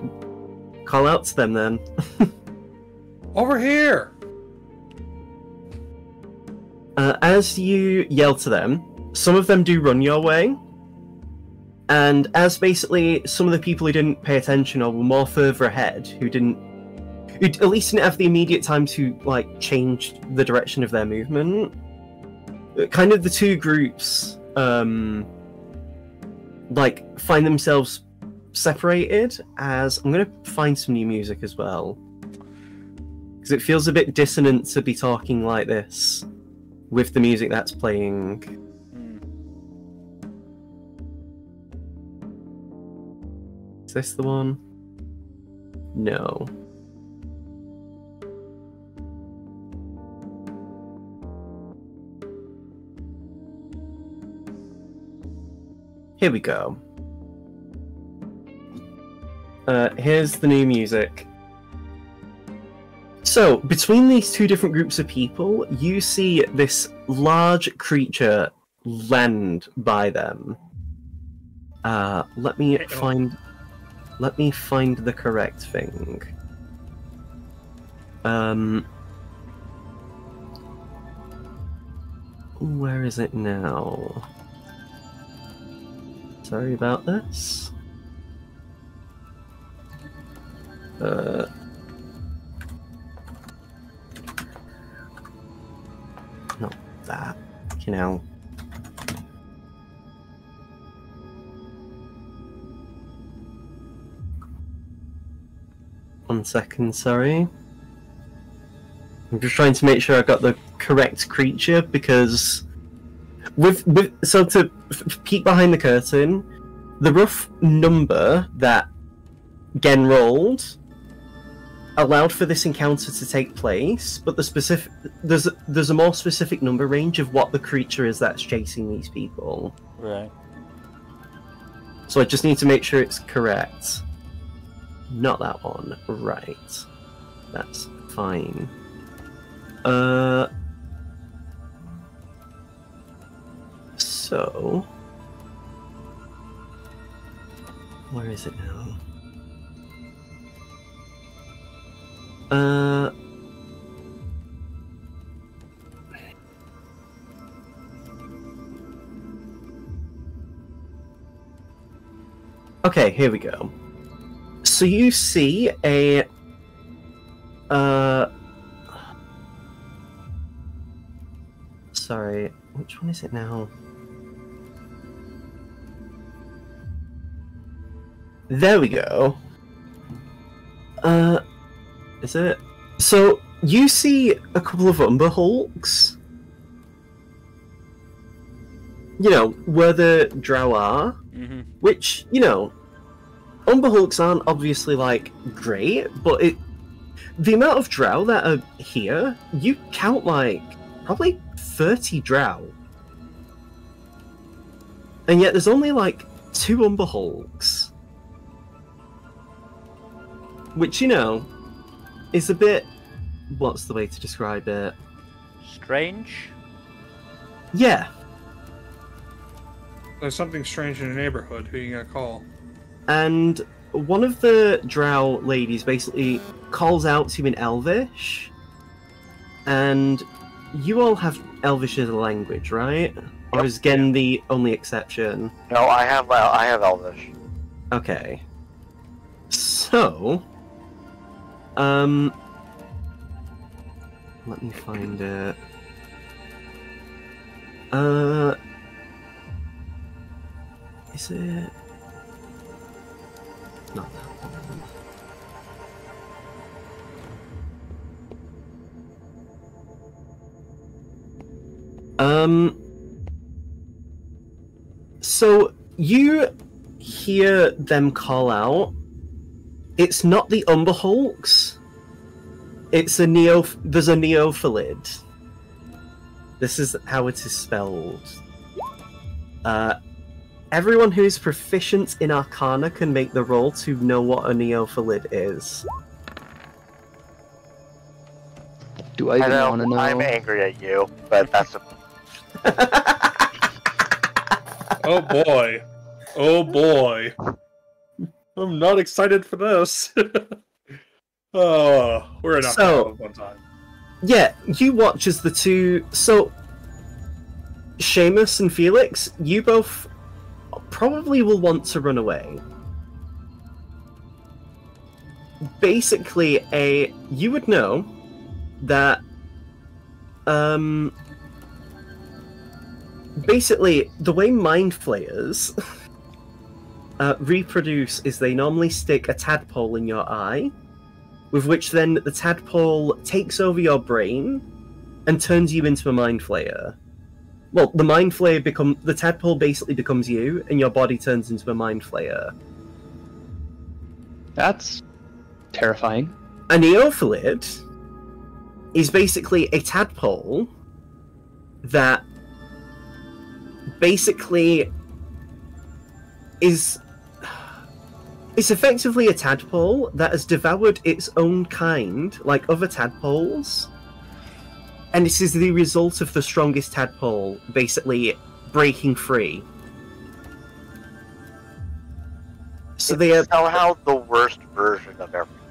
Call out to them then. Over here! As you yell to them, some of them do run your way. And as basically some of the people who didn't pay attention or were more further ahead, who at least didn't have the immediate time to change the direction of their movement, kind of the two groups find themselves separated. As I'm going to find some new music as well, because it feels a bit dissonant to be talking like this with the music that's playing. Is this the one? No. Here we go. Here's the new music. So, between these two different groups of people, you see this large creature land by them. Let me find the correct thing. Where is it now? Sorry about this. Not that, you know. One second, sorry. I'm just trying to make sure I got the correct creature, because so to peek behind the curtain, the rough number that Gen rolled allowed for this encounter to take place, but there's a more specific number range of what the creature is that's chasing these people. Right. So I just need to make sure it's correct. Not that one. Right. That's fine. So... where is it now? Okay, here we go. So you see a... sorry, which one is it now? There we go. Is it? So, you see a couple of Umber Hulks. You know, where the drow are. Mm-hmm. Which, you know, Umber Hulks aren't obviously, great, but the amount of drow that are here, you count, probably 30 drow. And yet there's only, 2 Umber Hulks. Which, you know, is a bit... what's the way to describe it? Strange? Yeah. There's something strange in the neighborhood. Who are you gonna call? And one of the drow ladies basically calls out to you in Elvish. And you all have Elvish as a language, right? Or is Gen the only exception? No, I have Elvish. Okay. So... let me find it. Is it... not that. So you hear them call out. It's not the Umber Hulks. It's a there's a Neophyllid. This is how it is spelled. Everyone who is proficient in Arcana can make the roll to know what a Neophyllid is. Do I even want to know? I'm angry at you, but that's a... Oh boy. Oh boy. I'm not excited for this. Oh, we're enough to have one time. Yeah, you watch as the two... So, Seamus and Felix, you both probably will want to run away. Basically, you would know that... basically, the way Mind Flayers reproduce is they normally stick a tadpole in your eye, with which then the tadpole takes over your brain and turns you into a Mind Flayer. Well, the Mind Flayer the tadpole basically becomes you, and your body turns into a Mind Flayer. That's terrifying. A Neophyllid is basically a tadpole that basically is... It's effectively a tadpole that has devoured its own kind, like other tadpoles. And this is the result of the strongest tadpole basically breaking free. So they are somehow the worst version of everything.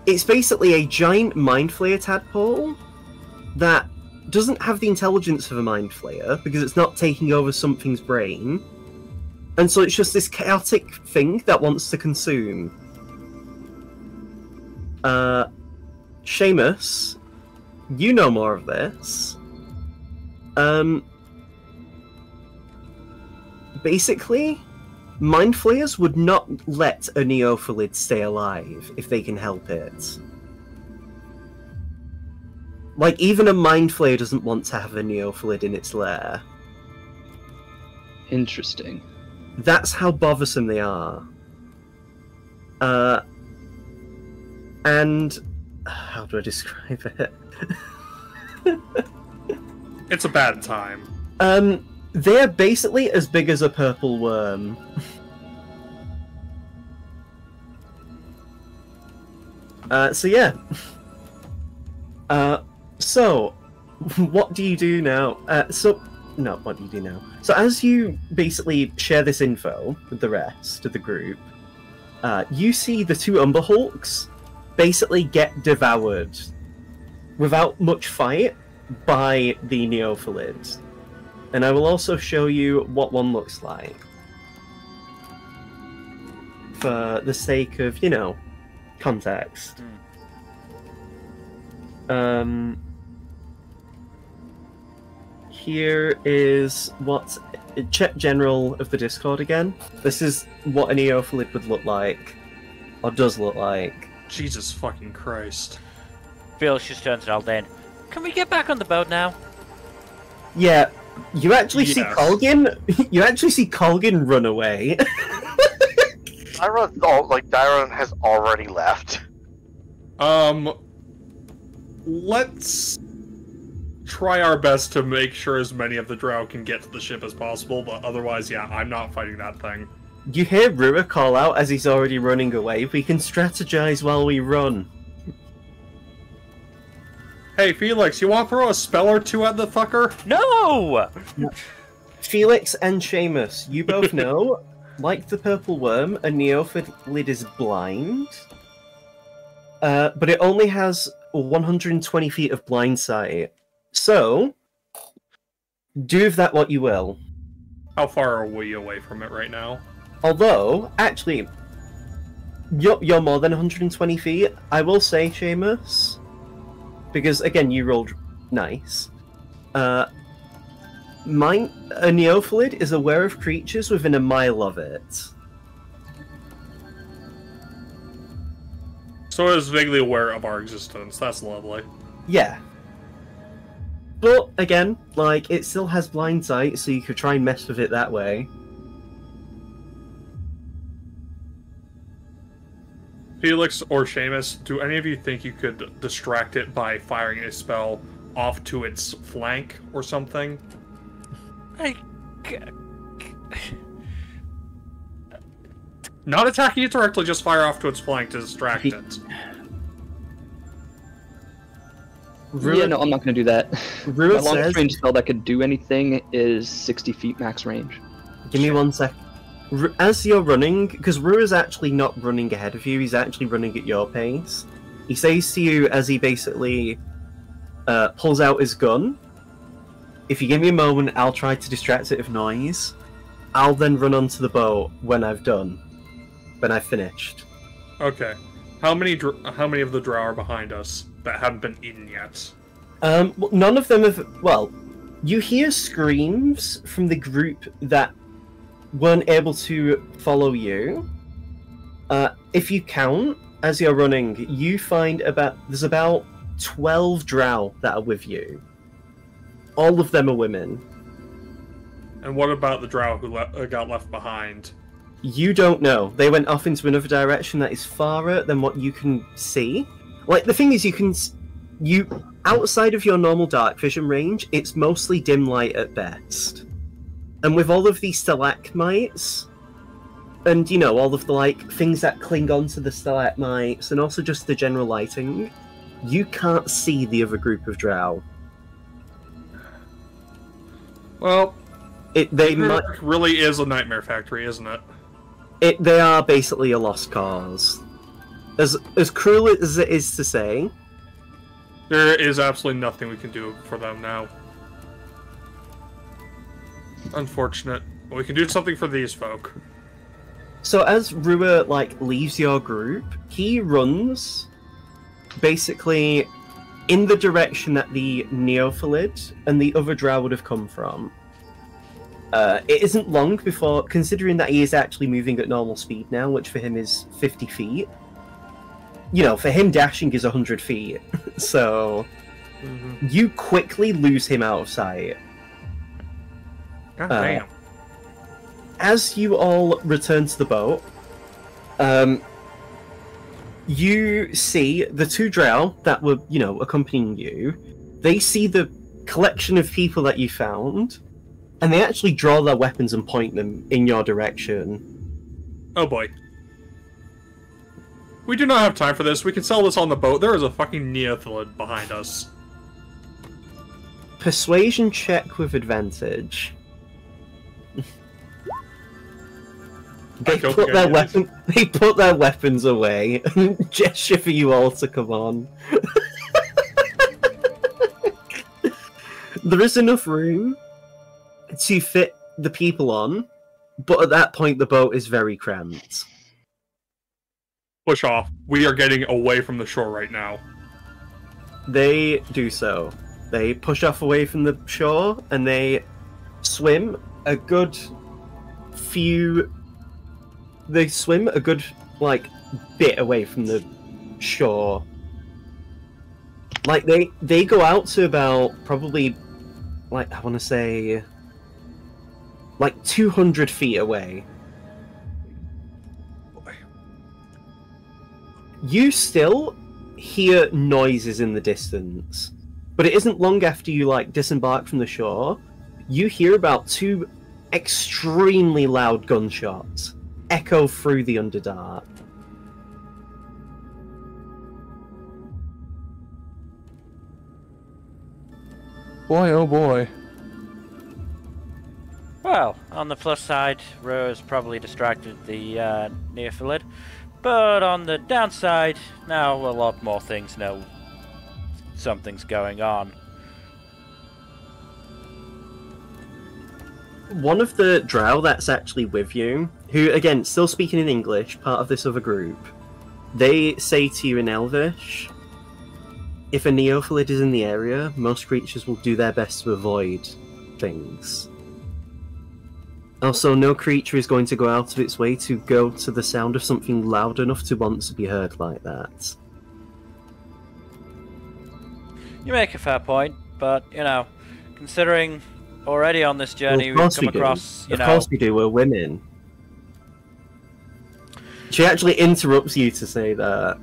It's basically a giant Mind Flayer tadpole that doesn't have the intelligence of a Mind Flayer because it's not taking over something's brain. And so it's just this chaotic thing that wants to consume. Seamus, you know more of this. Basically, Mind Flayers would not let a Neophyllid stay alive if they can help it. Like, even a Mind Flayer doesn't want to have a Neophyllid in its lair. Interesting. That's how bothersome they are. And... how do I describe it? It's a bad time. They're basically as big as a purple worm. So yeah. So, what do you do now? No, what do you do now? So as you basically share this info with the rest of the group, you see the two Umber Hulks basically get devoured without much fight by the Neophyllid. And I will also show you what one looks like. For the sake of, you know, context. Here is what... Check general of the Discord again. This is what a Neophyllid would look like. Or does look like. Jesus fucking Christ. Felix just turns to Aldane. Can we get back on the boat now? Yeah, you actually see Colgan. You actually see Colgan run away. Dyron has already left. Let's try our best to make sure as many of the drow can get to the ship as possible, but otherwise, yeah, I'm not fighting that thing. You hear Rua call out as he's already running away. We can strategize while we run. Hey, Felix, you want to throw a spell or two at the fucker? No! Felix and Seamus, you both know, like the purple worm, a Neophyllid is blind. But it only has 120 feet of blind sight. So, do with that what you will. How far are we away from it right now? Although, actually, you're more than 120 feet. I will say, Seamus, because, again, you rolled nice. A Neophyllid is aware of creatures within a mile of it. So it's vaguely aware of our existence. That's lovely. Yeah. But, again, like, it still has blind sight, so you could try and mess with it that way. Felix or Seamus, do any of you think you could distract it by firing a spell off to its flank or something? Not attacking it directly, just fire off to its flank to distract it. Yeah, no, I'm not going to do that. My Ruud longest says... range spell that could do anything is 60 feet max range. Give me 1 sec. As you're running, because Ruud is actually not running ahead of you, he's actually running at your pace. He says to you as he basically pulls out his gun, if you give me a moment, I'll try to distract it with noise. I'll then run onto the boat when I've done. When I've finished. Okay. How many of the drow are behind us that haven't been eaten yet? Well, none of them have... Well, you hear screams from the group that weren't able to follow you. If you count, as you're running, you find there's about 12 drow that are with you. All of them are women. And what about the drow who got left behind? You don't know. They went off into another direction that is farther than what you can see. Like, the thing is, outside of your normal dark vision range, it's mostly dim light at best. And with all of these stalagmites, and, you know, all of the, like, things that cling onto the stalagmites, and also just the general lighting, you can't see the other group of drow. Well, They really is a nightmare factory, isn't it? They are basically a lost cause. As cruel as it is to say, there is absolutely nothing we can do for them now. Unfortunate. But we can do something for these folk. So as Rua, like, leaves your group, he runs basically in the direction that the Neophyllid and the other drow would have come from. It isn't long before, considering that he is actually moving at normal speed now, which for him is 50 feet. You know, for him dashing is 100 feet, so you quickly lose him out of sight. God damn. As you all return to the boat, you see the two drow that were, you know, accompanying you. They see the collection of people that you found, and they actually draw their weapons and point them in your direction. Oh boy. We do not have time for this. We can sell this on the boat. There is a fucking Neophyllid behind us. Persuasion check with advantage. They put their weapons away and gesture for you all to come on. There is enough room to fit the people on, but at that point the boat is very cramped. Push off. We are getting away from the shore right now. They do so. They push off away from the shore and they swim a good few... They swim a good, like, bit away from the shore. Like, they go out to about, probably, like, I want to say, like, 200 feet away. You still hear noises in the distance, but it isn't long after you, like, disembark from the shore, you hear about 2 extremely loud gunshots echo through the Underdark. Boy, oh boy. Well, on the plus side, Rose probably distracted the Neophyllid, but on the downside, now a lot more things know something's going on. One of the drow that's actually with you, who, again, still speaking in English, part of this other group, they say to you in Elvish, if a Neophyllid is in the area, most creatures will do their best to avoid things. Also, no creature is going to go out of its way to go to the sound of something loud enough to want to be heard like that. You make a fair point, but, you know, considering already on this journey Well, we've come across, of course we do, we're women. She actually interrupts you to say that.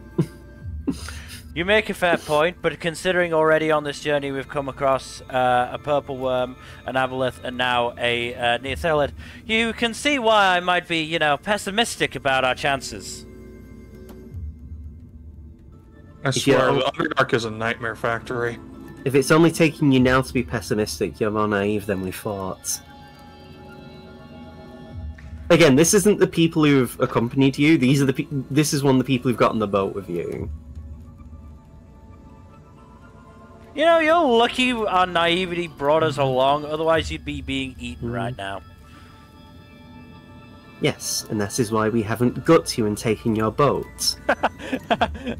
You make a fair point, but considering already on this journey we've come across a purple worm, an aboleth, and now a neothelid, you can see why I might be, you know, pessimistic about our chances. I swear, the Underdark is a nightmare factory. If it's only taking you now to be pessimistic, you're more naive than we thought. Again, this isn't the people who've accompanied you. These are the this is one of the people who've got on the boat with you. You know, you're lucky our naivety brought us along, otherwise you'd be being eaten right now. Yes, and that is why we haven't got you and taken your boat.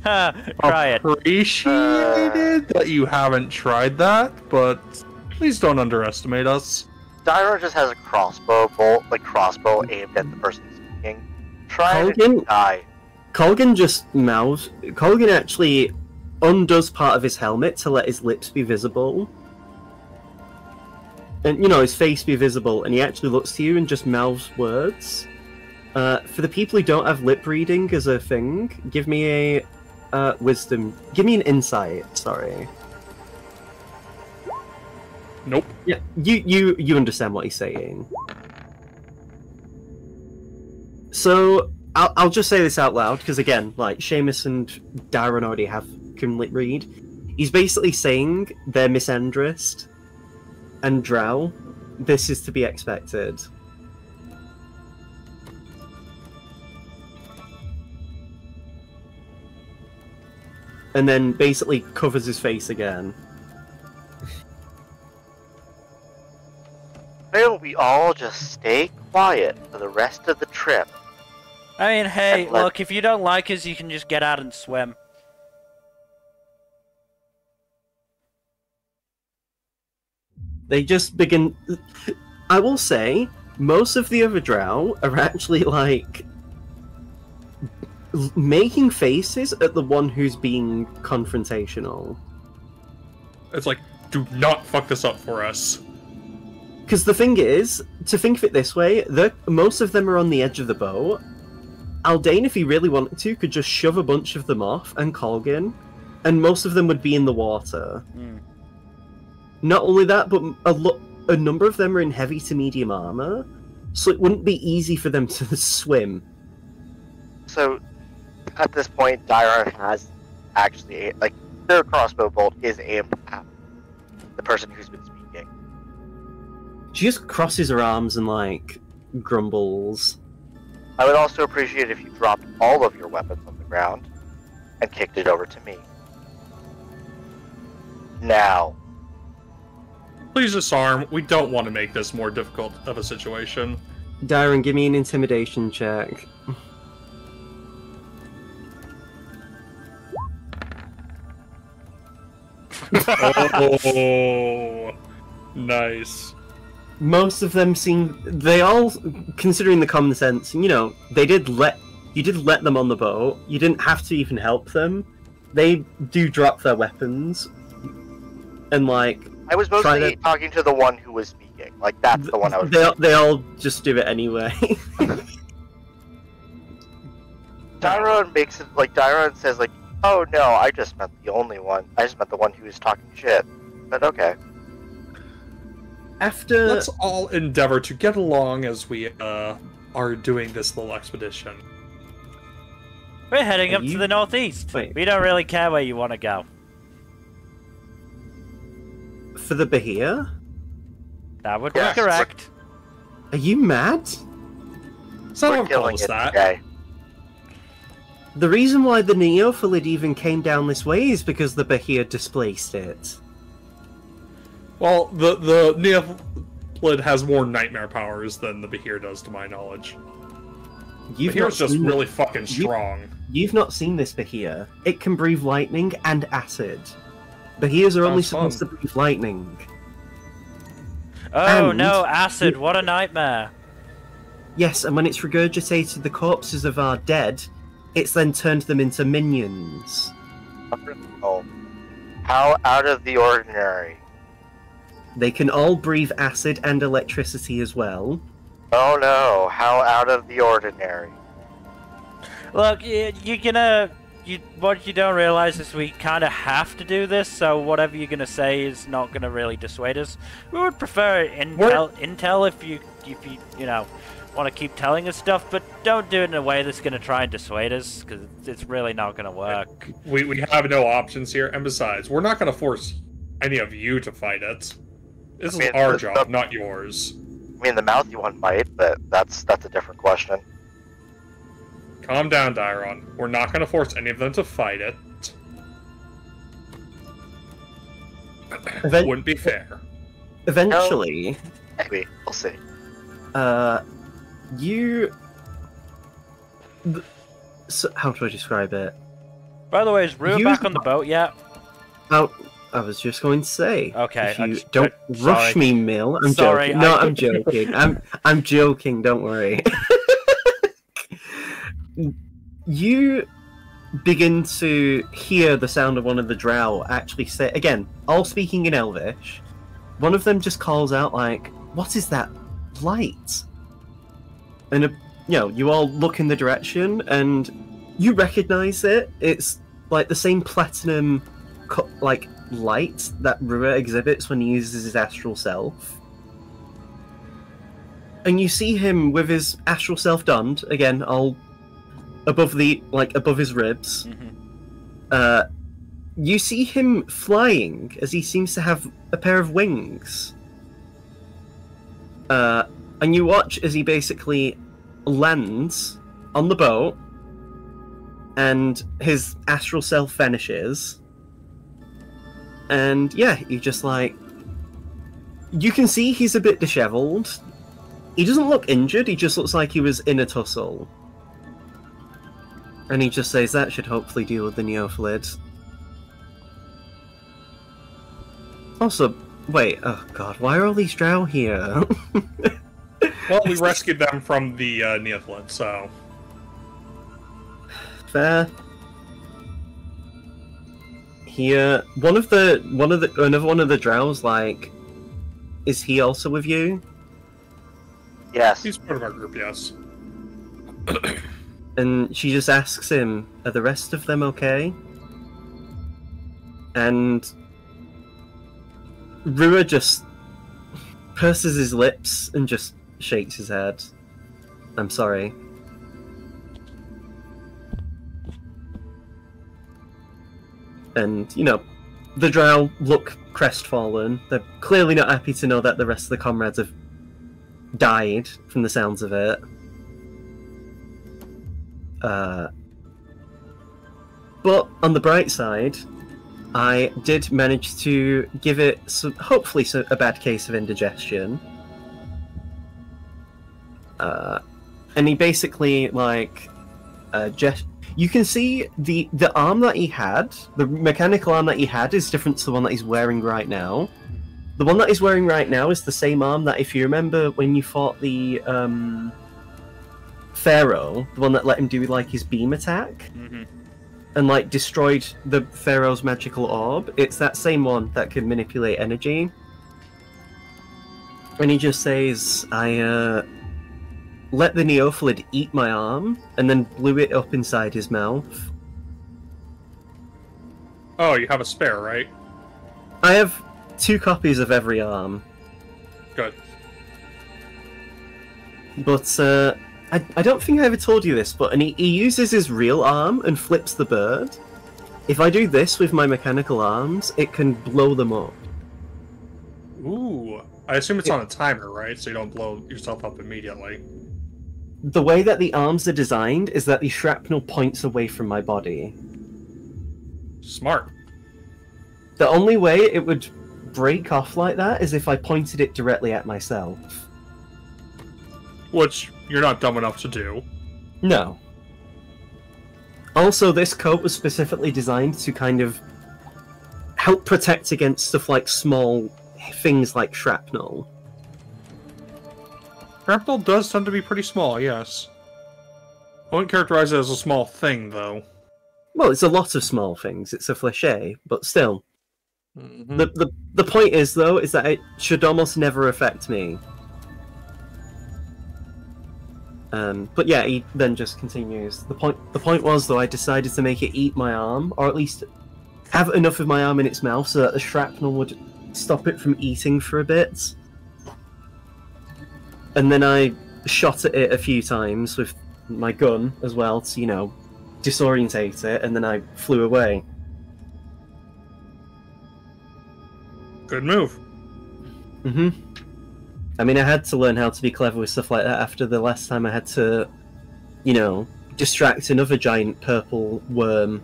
Try it. Appreciated that you haven't tried that, but please don't underestimate us. Dyra just has a crossbow aimed at the person speaking. Try to Colgan? die. Colgan just mouths. Colgan actually undoes part of his helmet to let his lips be visible. And, you know, his face be visible, and he actually looks to you and just mouths words. For the people who don't have lip reading as a thing, give me a wisdom. Give me an insight, sorry. Nope. Yeah, you understand what he's saying. So, I'll just say this out loud, because again, like, Seamus and Darren already can lip read. He's basically saying they're misandrist and drow. This is to be expected. And then basically covers his face again. Why don't we all just stay quiet for the rest of the trip? I mean, hey, look, if you don't like us, you can just get out and swim. They just begin... I will say, most of the other drow are actually, like, making faces at the one who's being confrontational. It's like, do not fuck this up for us. Because the thing is, to think of it this way, most of them are on the edge of the boat. Aldane, if he really wanted to, could just shove a bunch of them off, and Colgan, and most of them would be in the water. Mm. Not only that, but a number of them are in heavy to medium armor, so it wouldn't be easy for them to swim. So, at this point, Dyra has actually, like, their crossbow bolt is aimed at the person who's been speaking. She just crosses her arms and, like, grumbles. I would also appreciate if you dropped all of your weapons on the ground and kicked it over to me. Now. Please disarm. We don't want to make this more difficult of a situation. Darren, give me an intimidation check. Oh, nice. Most of them seem... They all, considering the common sense, you know, you did let them on the boat. You didn't have to even help them. They do drop their weapons. And, like... I was mostly talking to the one who was speaking. Like, that's the one I was... They all just do it anyway. Dyron makes it... Like, Dyron says, like, oh no, I just meant the only one. I just meant the one who was talking shit. But okay. After... Let's all endeavor to get along as we are doing this little expedition. We're heading up to the northeast. Wait. We don't really care where you want to go. For the Bahia? That would be Yes, correct. Are you mad? Someone We're told killing us it that. today. The reason why the Neophyllid even came down this way is because the Bahia displaced it. Well, the Neophyllid has more nightmare powers than the Behir does, to my knowledge. Behir's just really fucking strong. You've not seen this Bahia. It can breathe lightning and acid. Bahirs are only supposed to breathe lightning. Oh And- no, acid, what a nightmare. Yes, and when it's regurgitated the corpses of our dead, it's then turned them into minions. Oh. How out of the ordinary? They can all breathe acid and electricity as well. Oh no, how out of the ordinary? Look, what you don't realize is we kind of have to do this, so whatever you're gonna say is not gonna really dissuade us. We would prefer intel if you want to keep telling us stuff, but don't do it in a way that's gonna try and dissuade us, because it's really not gonna work. We have no options here, and besides, we're not gonna force any of you to fight it. This is our job, not yours. I mean, the mouthy one might, but that's a different question. Calm down, Dairon. We're not going to force any of them to fight it. Wouldn't be fair. Eventually... Maybe. We'll see. So, how do I describe it? By the way, is Rue back on the boat yet? Oh, I was just going to say. Okay. Don't rush me, Mill. I'm joking. No, I'm joking. I'm joking. Don't worry. You begin to hear the sound of one of the drow actually say, again, all speaking in Elvish. One of them just calls out like, "What is that light?" And you all look in the direction and you recognize it. It's like the same platinum like light that Rua exhibits when he uses his astral self. And you see him with his astral self donned, again, all above his ribs. Mm-hmm. You see him flying as he seems to have a pair of wings. And you watch as he basically lands on the boat and his astral self vanishes. And yeah, you just like... You can see he's a bit disheveled. He doesn't look injured, he just looks like he was in a tussle. And he just says that should hopefully deal with the Neophlid. Also, wait, oh god, why are all these drow here? Well, we rescued them from the Neophlid, so... Fair. Here, another one of the drows, like, is he also with you? Yes. He's part of our group, yes. And she just asks him, "Are the rest of them okay?" And Rua just purses his lips and just shakes his head. "I'm sorry." And, the drow look crestfallen. They're clearly not happy to know that the rest of the comrades have died, from the sounds of it. But on the bright side, I did manage to give it hopefully a bad case of indigestion. And he basically, like, you can see the arm that he had, the mechanical arm that he had, is different to the one that he's wearing right now. The one that he's wearing right now is the same arm that, if you remember when you fought the Pharaoh, the one that let him do like his beam attack, and like destroyed the Pharaoh's magical orb. It's that same one that can manipulate energy. And he just says, "I let the Neophlid eat my arm, and then blew it up inside his mouth." Oh, you have a spare, right? I have 2 copies of every arm. Good. But, I don't think I ever told you this, but he uses his real arm and flips the bird. If I do this with my mechanical arms, it can blow them up. Ooh. I assume it's on a timer, right? So you don't blow yourself up immediately. The way that the arms are designed is that the shrapnel points away from my body. Smart. The only way it would break off like that is if I pointed it directly at myself. Which you're not dumb enough to do. No. Also, this coat was specifically designed to kind of help protect against stuff like small things like shrapnel. Shrapnel does tend to be pretty small, yes. I wouldn't characterize it as a small thing, though. Well, it's a lot of small things. It's a cliché, but still. Mm-hmm. The point is, though, is that it should almost never affect me. But yeah, he then just continues. The point was, though, I decided to make it eat my arm, or at least have enough of my arm in its mouth so that the shrapnel would stop it from eating for a bit. And then I shot at it a few times with my gun as well to, you know, disorientate it, and then I flew away. Good move. Mm-hmm. I mean, I had to learn how to be clever with stuff like that after the last time I had to, you know, distract another giant purple worm.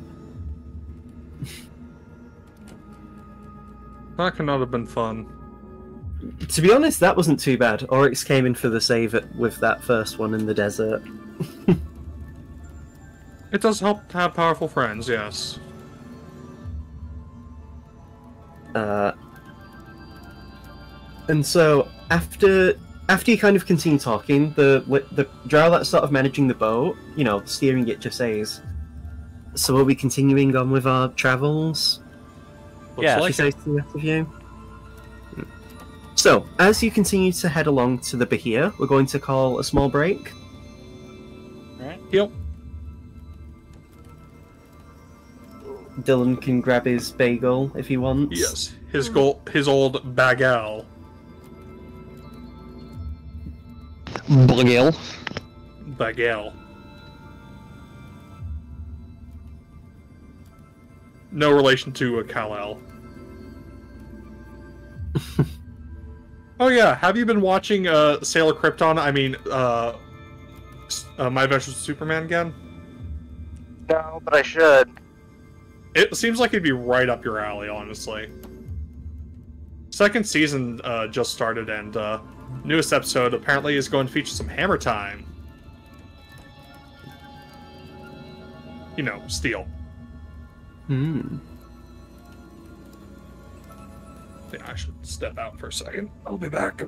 That could not have been fun. To be honest, that wasn't too bad. Oryx came in for the save with that first one in the desert. It does help to have powerful friends, yes. And so after you kind of continue talking, the drow that's sort of managing the boat, you know, steering it, just says, "So are we continuing on with our travels?" Yeah, She says to the rest of you. So, as you continue to head along to the Bahia, we're going to call a small break. Right. Yep. Dylan can grab his bagel if he wants. Yes. His old bagel. Bagel. Bagel. No relation to a Kal-El. Oh yeah, have you been watching Sailor Krypton? I mean, My Adventures with Superman again? No, but I should. It seems like it'd be right up your alley, honestly. Second season just started, and newest episode apparently is going to feature some hammer time. You know, steel. Hmm. Yeah, I should step out for a second. I'll be back.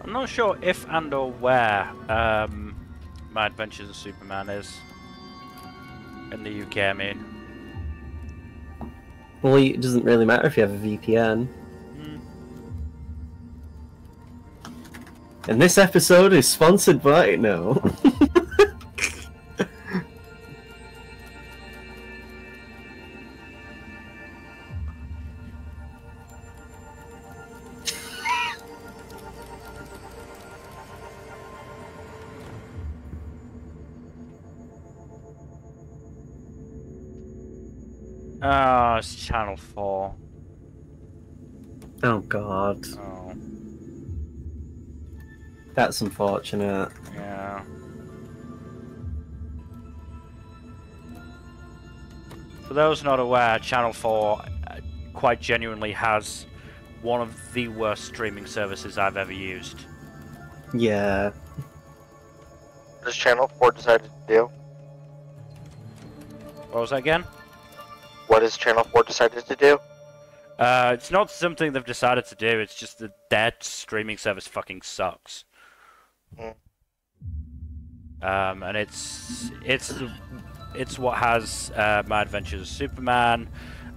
I'm not sure if and or where My Adventures of Superman is. In the UK, I mean. Well, it doesn't really matter if you have a VPN. And this episode is sponsored by no. Oh, it's Channel 4. Oh god. Oh, That's unfortunate. yeah. For those not aware, Channel 4 quite genuinely has one of the worst streaming services I've ever used. Yeah. What does Channel 4 decided to do? What was that again? What has Channel 4 decided to do? It's not something they've decided to do, it's just that their streaming service fucking sucks. And it's what has My Adventures of Superman.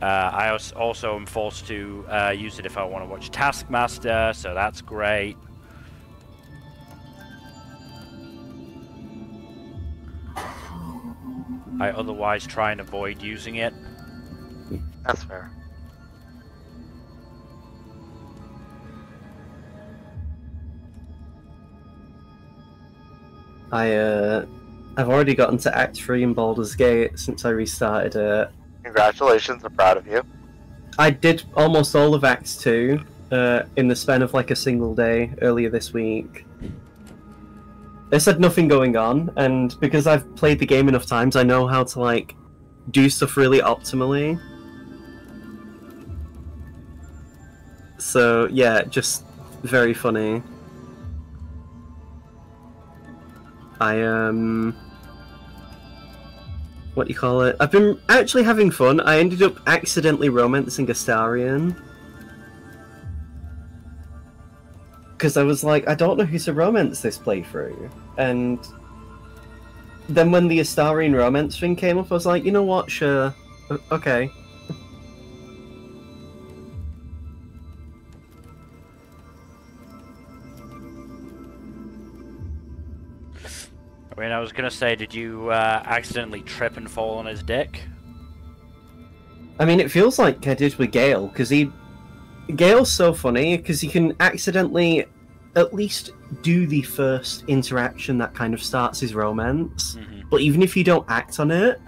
I also am forced to use it if I want to watch Taskmaster, so that's great. I otherwise try and avoid using it. That's fair. I've already gotten to Act 3 in Baldur's Gate since I restarted it. Congratulations, I'm proud of you. I did almost all of Act 2 in the span of like a single day earlier this week. There's had nothing going on, and because I've played the game enough times, I know how to like do stuff really optimally. So yeah, just very funny. what do you call it? I've been actually having fun. I ended up accidentally romancing Astarion. Because I was like, I don't know who to romance this playthrough. And then when the Astarion romance thing came up, I was like, you know what, sure. Okay. I mean, I was gonna say, did you accidentally trip and fall on his dick? I mean, it feels like I did with Gale, because Gale's so funny, because he can accidentally at least do the first interaction that kind of starts his romance, but even if you don't act on it,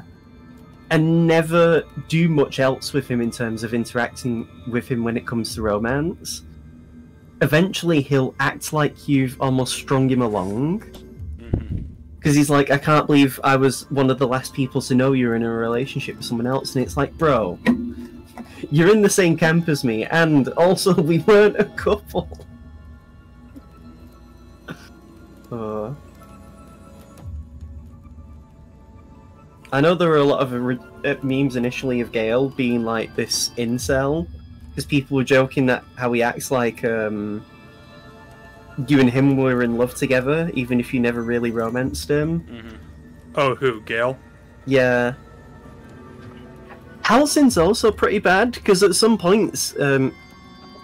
and never do much else with him in terms of interacting with him when it comes to romance, eventually he'll act like you've almost strung him along. Because he's like, I can't believe I was one of the last people to know you're in a relationship with someone else. And it's like, bro, you're in the same camp as me, and also we weren't a couple. I know there were a lot of memes initially of Gale being like this incel, because people were joking that how he acts like you and him were in love together, even if you never really romanced him. Oh, who? Gale? Yeah. Halsin's also pretty bad, because at some points,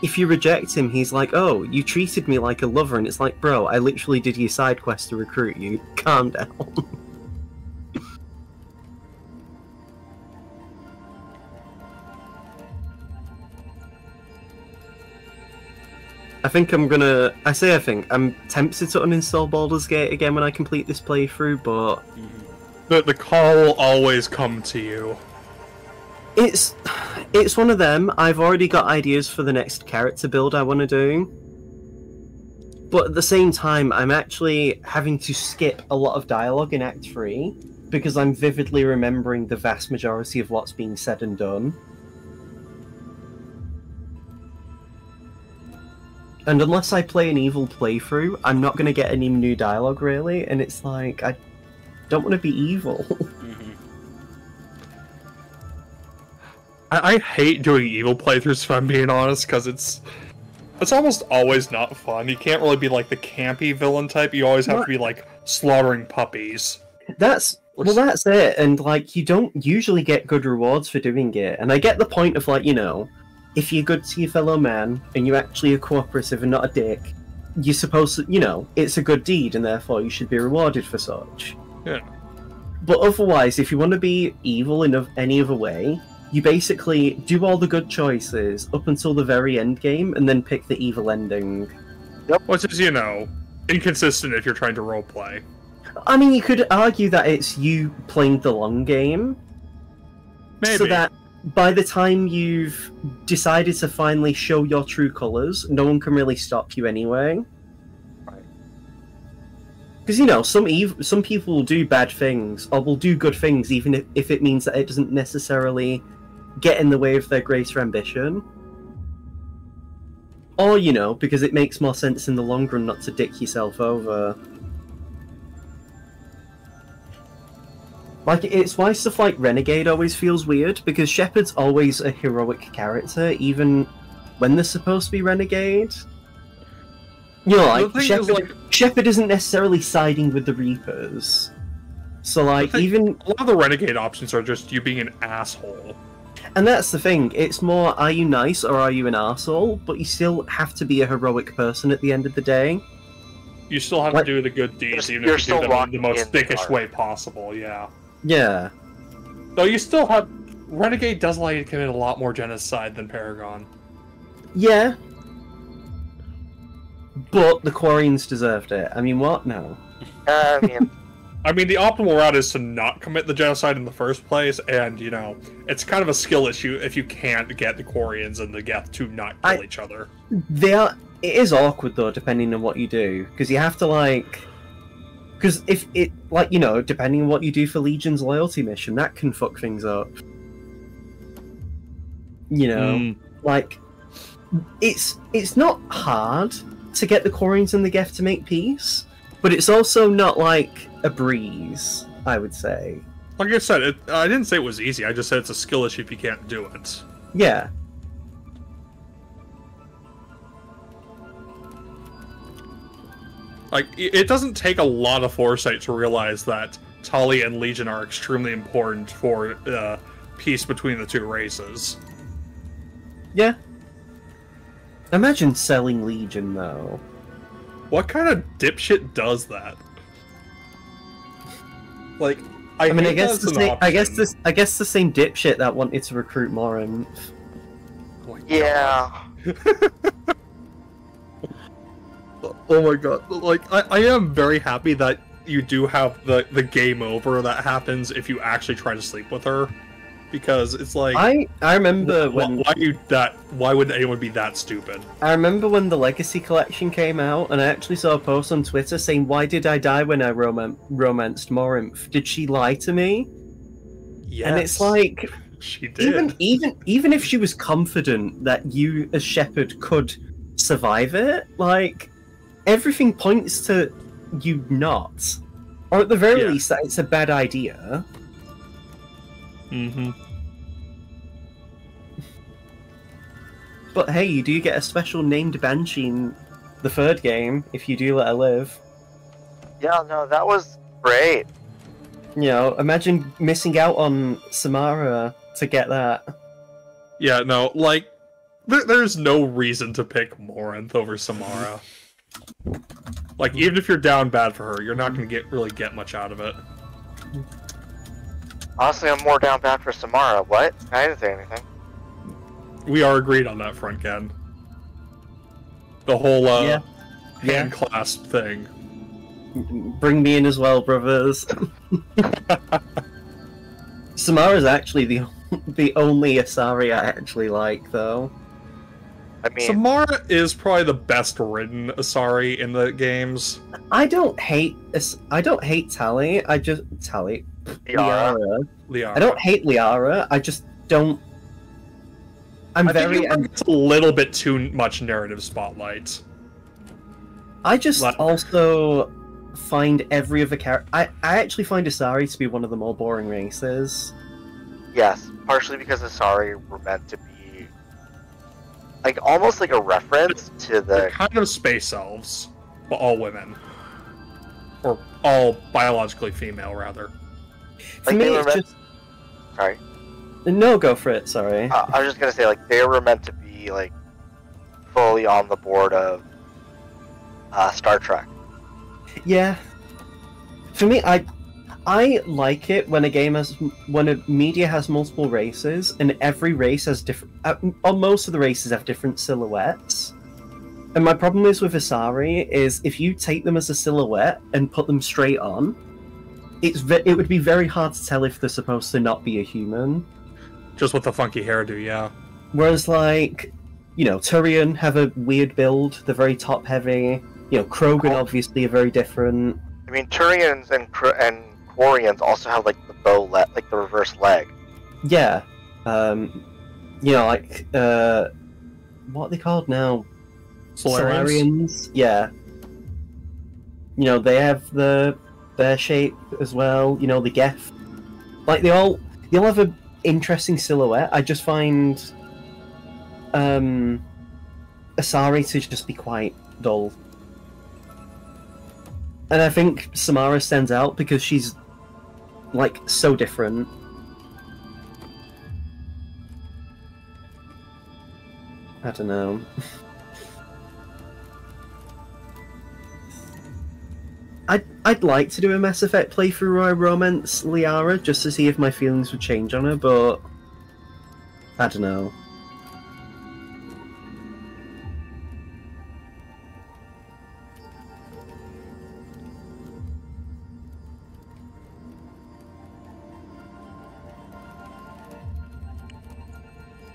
if you reject him, he's like, oh, you treated me like a lover, and it's like, bro, I literally did your side quest to recruit you. Calm down. I think I'm gonna... I think. I'm tempted to uninstall Baldur's Gate again when I complete this playthrough, but... The call will always come to you. It's one of them. I've already got ideas for the next character build I want to do. But at the same time, I'm actually having to skip a lot of dialogue in Act 3, because I'm vividly remembering the vast majority of what's being said and done. And unless I play an evil playthrough, I'm not going to get any new dialogue, really, and it's like, I don't want to be evil. I hate doing evil playthroughs, if I'm being honest, because it's almost always not fun. You can't really be like the campy villain type, you always have to be like slaughtering puppies. That's it, and like, you don't usually get good rewards for doing it, and I get the point of like, you know, if you're good to your fellow man, and you actually are cooperative and not a dick, you're supposed to, you know, it's a good deed, and therefore you should be rewarded for such. Yeah. But otherwise, if you want to be evil in any other way, you basically do all the good choices up until the very end game, and then pick the evil ending. Yep. Which is, you know, inconsistent if you're trying to roleplay. I mean, you could argue that it's you playing the long game. Maybe. So that by the time you've decided to finally show your true colours, no one can really stop you anyway. Right. Because, you know, some people will do bad things, or will do good things, even if it means that it doesn't necessarily get in the way of their greater ambition. Or, you know, because it makes more sense in the long run not to dick yourself over. Like, it's why stuff like Renegade always feels weird, because Shepard's always a heroic character, even when they're supposed to be Renegade. You know, like, Shepard isn't necessarily siding with the Reapers. So, like, even... A lot of the Renegade options are just you being an asshole. And that's the thing, it's more, are you nice or are you an arsehole? But you still have to be a heroic person at the end of the day. You still have to do the good deeds, even if you do them in the most thickish way possible, yeah. Yeah. Though you still have... Renegade does allow you to commit a lot more genocide than Paragon. Yeah. But the Quarians deserved it. I mean, what? No. I mean, the optimal route is to not commit the genocide in the first place, and, you know, it's kind of a skill issue if you can't get the Quarians and the Geth to not kill each other. It is awkward, though, depending on what you do, because you have to, like... Because if it, like, you know, depending on what you do for Legion's loyalty mission, that can fuck things up. You know, like, it's not hard to get the Quarians and the Geth to make peace, but it's also not, like, a breeze, I would say. Like I said, I didn't say it was easy. I just said it's a skill issue if you can't do it. Yeah. Like, it doesn't take a lot of foresight to realize that Tali and Legion are extremely important for peace between the two races. Yeah. Imagine selling Legion, though. What kind of dipshit does that? Like, I guess the same dipshit that wanted to recruit Morinth. Oh Yeah. Oh my god. Like, I am very happy that you do have the game over that happens if you actually try to sleep with her. Because it's like... I remember when... Why would anyone be that stupid? I remember when the Legacy Collection came out, and I actually saw a post on Twitter saying, "Why did I die when I romanced Morinth? Did she lie to me?" Yes. And it's like... She did. Even if she was confident that you, as Shepard, could survive it, like... Everything points to you not. Or at the very least, that it's a bad idea. Mm-hmm. But hey, you do get a special named Banshee in the third game, if you do let her live. Yeah, no, that was great. You know, imagine missing out on Samara to get that. Yeah, no, like, there's no reason to pick Morinth over Samara. Like, even if you're down bad for her, you're not going to really get much out of it. Honestly, I'm more down bad for Samara. What? I didn't say anything. We are agreed on that front, Ken. The whole, hand clasp thing. Bring me in as well, brothers. Samara's actually the only Asari I actually like, though. I mean, Samara is probably the best written Asari in the games. I don't hate Tali. Liara. I don't hate Liara. I just don't. I think it's a little bit too much narrative spotlight. I just also find every other character. I actually find Asari to be one of the more boring races. Yes, partially because Asari were meant to be like almost like a reference to the They're kind of space elves, but all women, or all biologically female, rather. For me, it's just. Sorry. No, go for it. Sorry. I was just gonna say, like, they were meant to be like fully on the board of Star Trek. Yeah. For me, I like it when a media has multiple races, and every race has different. Or most of the races have different silhouettes. And my problem is with Asari is if you take them as a silhouette and put them straight on, it would be very hard to tell if they're supposed to not be a human. Just with the funky hairdo, yeah. Whereas, like, you know, Turian have a weird build. They're very top heavy. You know, Krogan obviously are very different. I mean, Turians and Quarians also have like the like the reverse leg. Yeah. You know, like what are they called now? Solarians? Yeah. You know, they have the bear shape as well. You know, the Geth. Like they all have an interesting silhouette. I just find Asari to just be quite dull. And I think Samara stands out because she's, like, so different. I don't know. I'd like to do a Mass Effect playthrough where I romance Liara, just to see if my feelings would change on her, but... I don't know.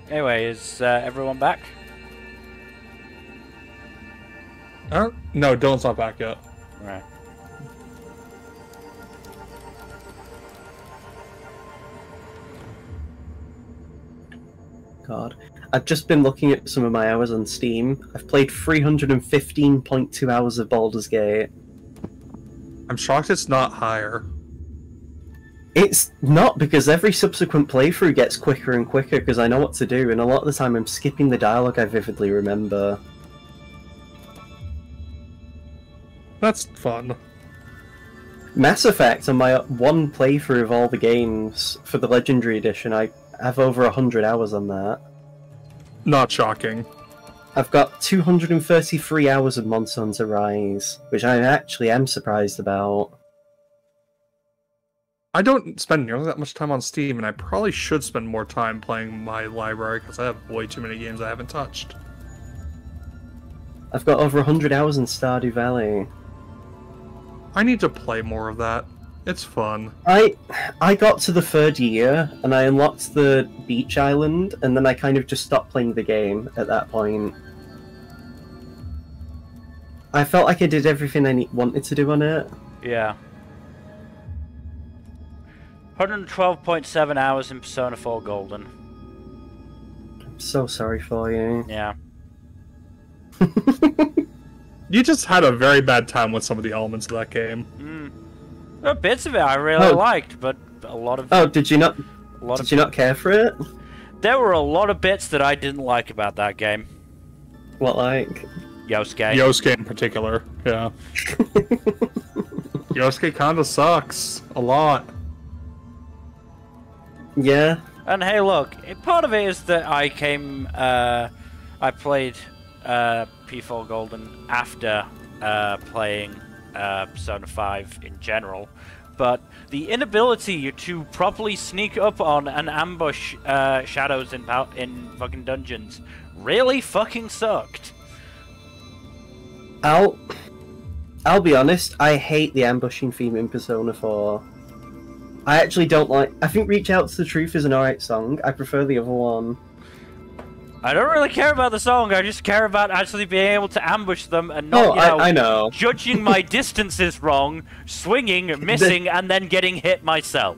Anyway, is everyone back? No, Dylan's not back yet. Right. God. I've just been looking at some of my hours on Steam. I've played 315.2 hours of Baldur's Gate. I'm shocked it's not higher. It's not, because every subsequent playthrough gets quicker and quicker because I know what to do, and a lot of the time I'm skipping the dialogue I vividly remember. That's fun. Mass Effect, on my one playthrough of all the games for the Legendary Edition, I have over 100 hours on that. Not shocking. I've got 233 hours of Monster Hunter Rise, which I actually am surprised about. I don't spend nearly that much time on Steam, and I probably should spend more time playing my library because I have way too many games I haven't touched. I've got over 100 hours in Stardew Valley. I need to play more of that. It's fun. I got to the 3rd year, and I unlocked the beach island, and then I kind of just stopped playing the game at that point. I felt like I did everything I wanted to do on it. Yeah. 112.7 hours in Persona 4 Golden. I'm so sorry for you. Yeah. You just had a very bad time with some of the elements of that game. There were bits of it I really liked, but a lot of... Oh, did you not care for it? There were a lot of bits that I didn't like about that game. What, like? Yosuke. Yosuke in particular, yeah. Yosuke kinda sucks. A lot. Yeah. And hey, look, part of it is that I played P4 Golden after playing Persona 5 in general, but the inability to properly sneak up on and ambush shadows in fucking dungeons really fucking sucked. I'll be honest, I hate the ambushing theme in Persona 4. I actually don't like... I think Reach Out to the Truth is an alright song. I prefer the other one. I don't really care about the song, I just care about actually being able to ambush them and not, I know. judging my distances wrong, swinging, missing, and then getting hit myself.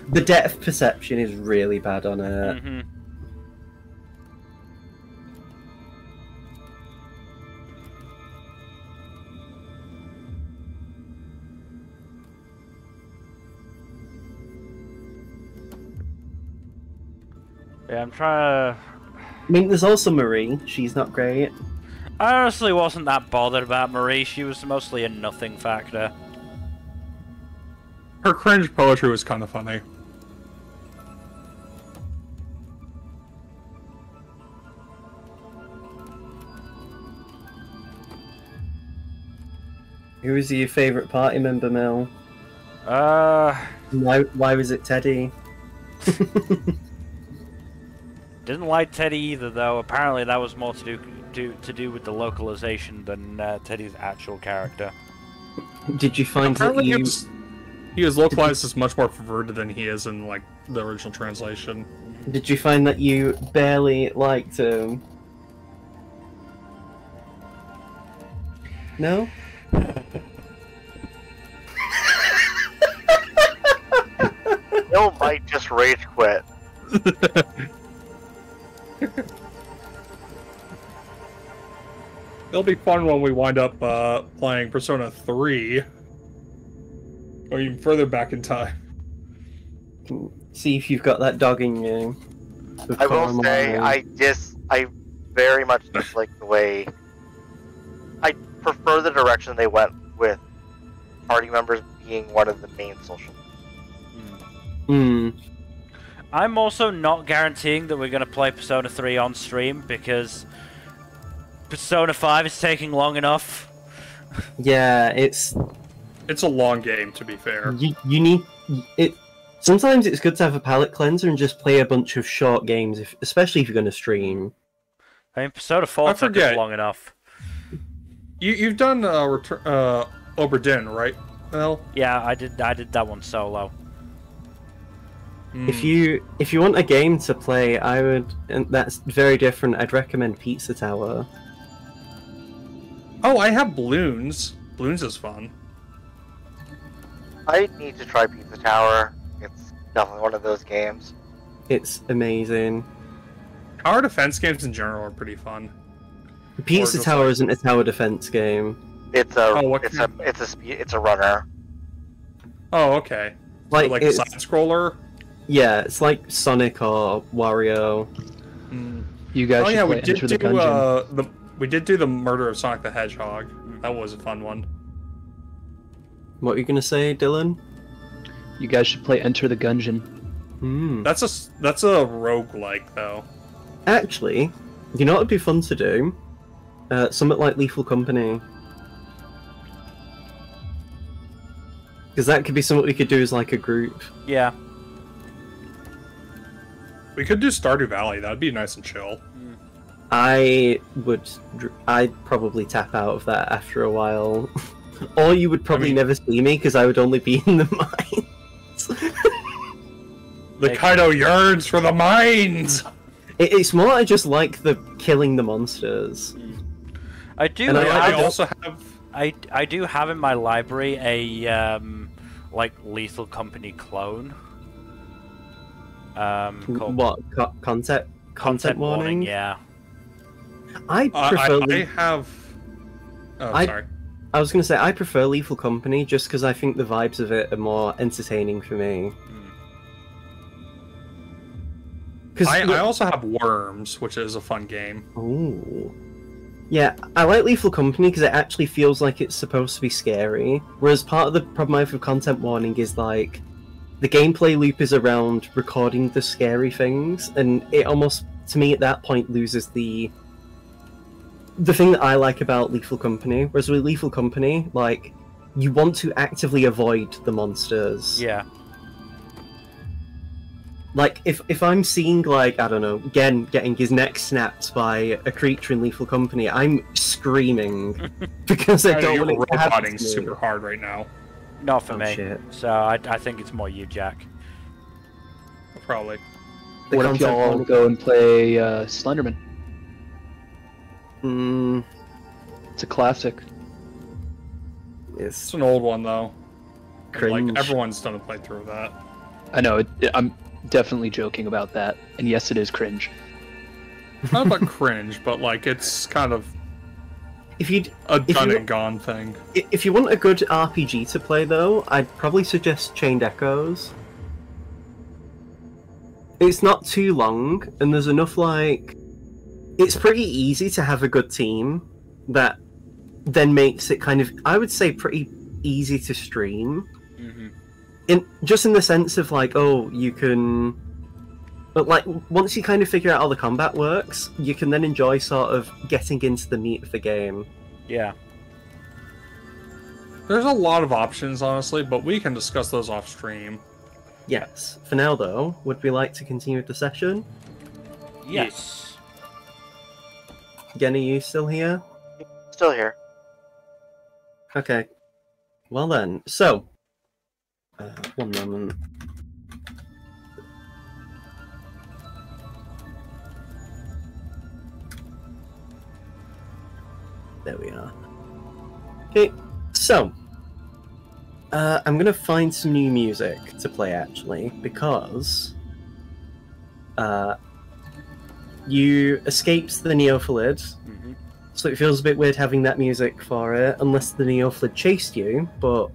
The depth perception is really bad on it. Mm-hmm. Yeah, I'm trying to... I mean, there's also Marie. She's not great. I honestly wasn't that bothered about Marie. She was mostly a nothing factor. Her cringe poetry was kind of funny. Who was your favourite party member, Mel? Why was it Teddy? Didn't like Teddy either, though. Apparently that was more to do with the localization than Teddy's actual character. Did you find that Apparently you... he was localized as much more perverted than he is in, like, the original translation. Did you find that you barely liked him? No? Bill might just rage quit. It'll be fun when we wind up playing Persona 3. Or even further back in time. See if you've got that dog in you. I will say, I very much dislike the way... I prefer the direction they went with party members being one of the main social... I'm also not guaranteeing that we're going to play Persona 3 on stream, because Persona 5 is taking long enough. Yeah, it's a long game, to be fair. You need... Sometimes it's good to have a palate cleanser and just play a bunch of short games, especially if you're going to stream. I mean, Persona 4 took us long enough. You've done Oberdin, right, Mel? Yeah, I did that one solo. If you want a game to play, and that's very different, I'd recommend Pizza Tower. Oh, I have Bloons. Bloons is fun. I need to try Pizza Tower. It's definitely one of those games. It's amazing. Tower defense games in general are pretty fun. Pizza Tower isn't a tower defense game. It's a runner. Oh, okay. like a side scroller. Yeah, it's like Sonic or Wario. You guys should play we did Enter the Gungeon. We did do the Murder of Sonic the Hedgehog. That was a fun one. What are you gonna say, Dylan? You guys should play Enter the Gungeon. That's a roguelike though. Actually, you know what would be fun to do? Something like Lethal Company. Because that could be something we could do as like a group. Yeah. We could do Stardew Valley. That'd be nice and chill. I'd probably tap out of that after a while. Or you would probably never see me because I would only be in the mines. The Kaido yearns for the mines! It's more I just like the killing the monsters. I do. And I also have. I do have in my library a like Lethal Company clone. Called What content warning? Yeah. I prefer. I have. Oh, sorry. I was going to say I prefer Lethal Company just because I think the vibes of it are more entertaining for me. I also have Worms, which is a fun game. Ooh. Yeah, I like Lethal Company because it actually feels like it's supposed to be scary. Whereas part of the problem I have with content warning is like the gameplay loop is around recording the scary things, and it almost, to me, at that point loses the thing that I like about Lethal Company. Whereas with Lethal Company, like, you want to actively avoid the monsters. Yeah. Like, if I'm seeing, like, I don't know, Gen getting his neck snapped by a creature in Lethal Company, I'm screaming because I don't want it to happen to me. Super hard right now. Not for me. Shit. So I think it's more you, Jack. Probably. What if y'all go and play Slenderman? It's a classic. It's an old one though. Cringe. Like everyone's done a playthrough of that. I know. I'm definitely joking about that, and yes, it is cringe. Not about cringe, but like it's kind of a done and gone thing. If you want a good RPG to play, though, I'd probably suggest Chained Echoes. It's not too long, and there's enough, like... It's pretty easy to have a good team that then makes it kind of, I would say, pretty easy to stream. Just in the sense of, like, oh, you can... But, like, once you kind of figure out how the combat works, you can then enjoy sort of getting into the meat of the game. Yeah. There's a lot of options, honestly, but we can discuss those off stream. Yes. For now, though, would we like to continue with the session? Yes. Gen, are you still here? Still here. Okay. Well then, so... one moment. There we are. Okay, so... I'm gonna find some new music to play, actually, because... you escaped the Neophalid, so it feels a bit weird having that music for it, unless the Neophalid chased you, but...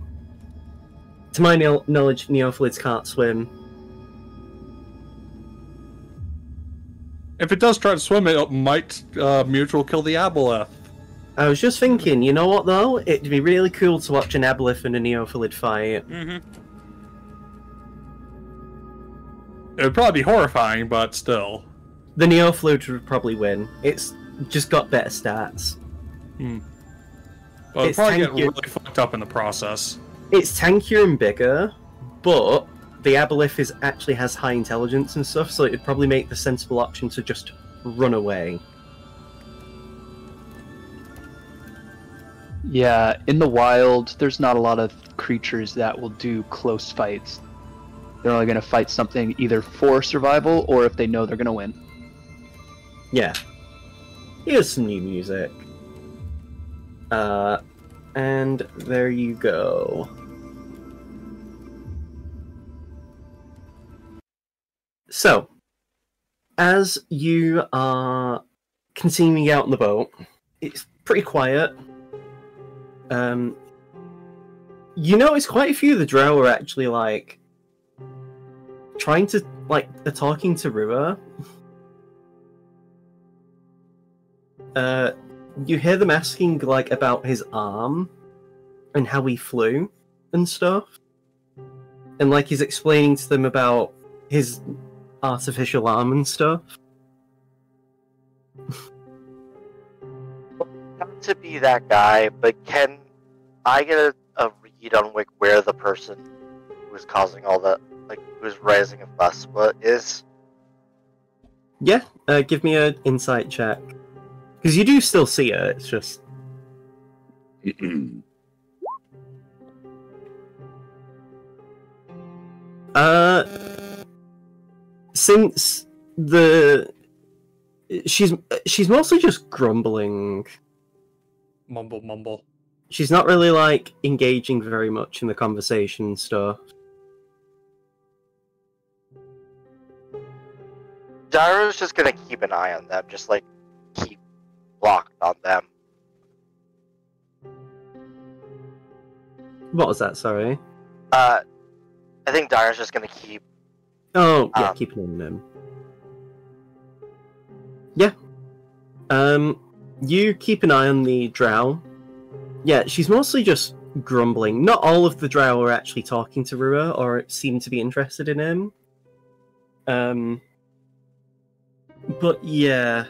To my knowledge, Neophilids can't swim. If it does try to swim, it might mutual kill the aboleth. I was just thinking, you know what though? It'd be really cool to watch an aboleth and a Neophilid fight. It would probably be horrifying, but still. The Neophilid would probably win. It's just got better stats. Well, it'd probably get really fucked up in the process. It's tankier and bigger, but the aboleth actually has high intelligence and stuff, so it'd probably make the sensible option to just run away. Yeah, in the wild, there's not a lot of creatures that will do close fights. They're only going to fight something either for survival or if they know they're going to win. Yeah. Here's some new music. And there you go. So, as you are continuing out on the boat, it's pretty quiet. You notice quite a few of the drow are actually, like, trying to, like, they're talking to Rua. You hear them asking, like, about his arm and how he flew and stuff. And, like, he's explaining to them about his artificial arm and stuff. Not to be that guy, but can I get a read on like where the person who was causing all that, like who's raising a fuss, is? Yeah, give me an insight check. Because you do still see it, it's just... Since she's mostly just grumbling. Mumble, mumble. She's not really, like, engaging very much in the conversation and stuff. Dairo's just gonna keep an eye on them, just like keep locked on them. What was that, sorry? I think Dairo's just gonna keep. Oh, yeah, keep an eye on them. Yeah. You keep an eye on the drow. Yeah, she's mostly just grumbling. Not all of the drow are actually talking to Rua or seem to be interested in him. But yeah.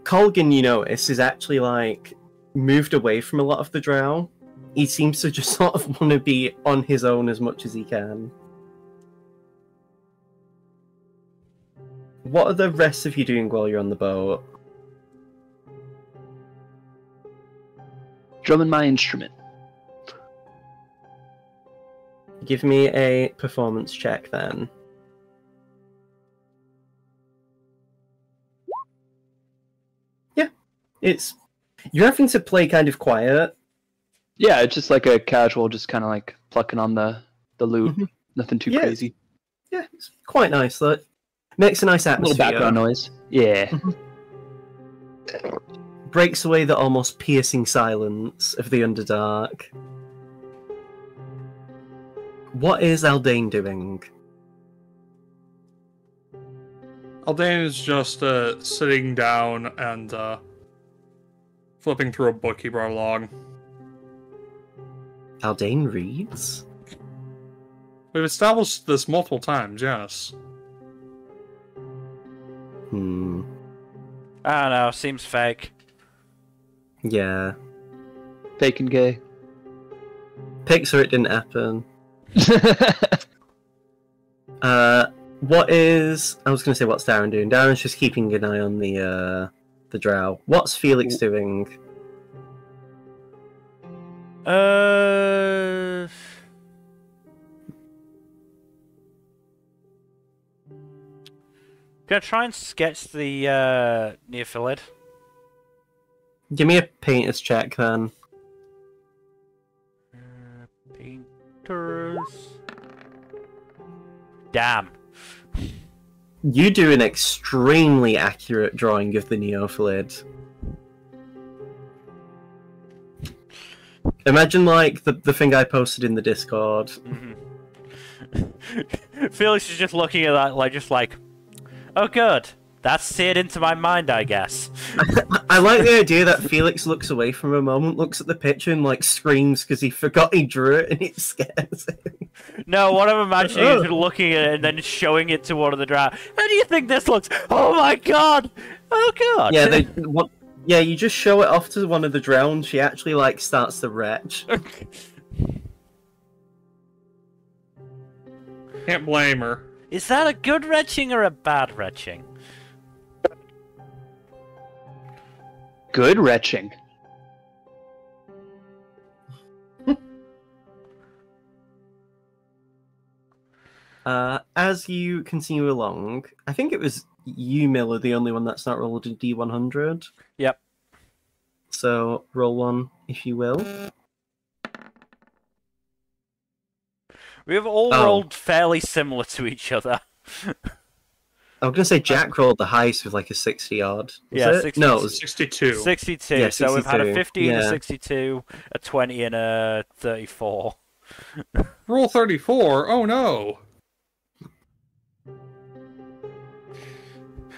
Colgan, you notice, is actually, like, moved away from a lot of the drow. He seems to just sort of want to be on his own as much as he can. What are the rest of you doing while you're on the boat? Drumming my instrument. Give me a performance check then. Yeah, you're having to play kind of quiet. Yeah, it's just like a casual, just kind of like plucking on the loot. Mm-hmm. Nothing too crazy. Yeah, it's quite nice. Though. Makes a nice atmosphere. A little background noise. Yeah. Breaks away the almost piercing silence of the Underdark. What is Aldane doing? Aldane is just sitting down and flipping through a book he brought along. Aldane reads? We've established this multiple times, yes. I don't know, seems fake. Yeah. Fake and gay. Pixar, it didn't happen. What is... I was going to say, what's Darren doing? Darren's just keeping an eye on the drow. What's Felix doing? Gonna try and sketch the Neophyllid. Give me a painter's check then. Painters. Damn. You do an extremely accurate drawing of the Neophyllid. Imagine, like, the thing I posted in the Discord. Mm-hmm. Felix is just looking at that, like, oh good, that's seared into my mind, I guess. I like the idea that Felix looks away from a moment, looks at the picture and, like, screams because he forgot he drew it and it scares him. No, what I'm imagining is looking at it and then showing it to one of the drow. How do you think this looks? Oh my god! Oh god! Yeah, you just show it off to one of the drow and she actually, like, starts to retch. Can't blame her. Is that a good retching or a bad retching? Good retching. As you continue along, I think it was you, Miller, the only one that's not rolled a D100. Yep. So, roll one, if you will. We've all rolled fairly similar to each other. I was going to say Jack rolled the highest with like a 60-odd. Yeah, 60, no, it was 62. 62. Yeah, so we've had a 50 and yeah. a 62, a 20 and a 34. Roll 34? Oh no!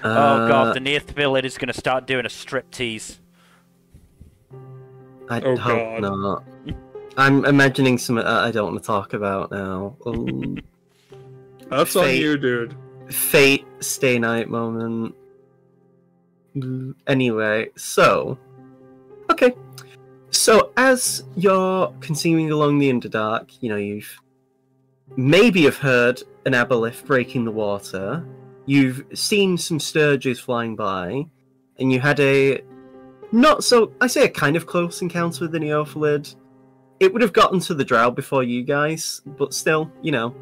Oh god, the Neath village is going to start doing a striptease. I Oh, hope God. not. I'm imagining something I don't want to talk about now. Ooh. That's on Fate. you, dude. Fate stay night moment. Anyway, so okay. So as you're continuing along the Underdark, you know, you've maybe have heard an aboleth breaking the water. You've seen some sturges flying by, and you had a not so I say a kind of close encounter with the Neophalid. It would have gotten to the drow before you guys, but still, you know.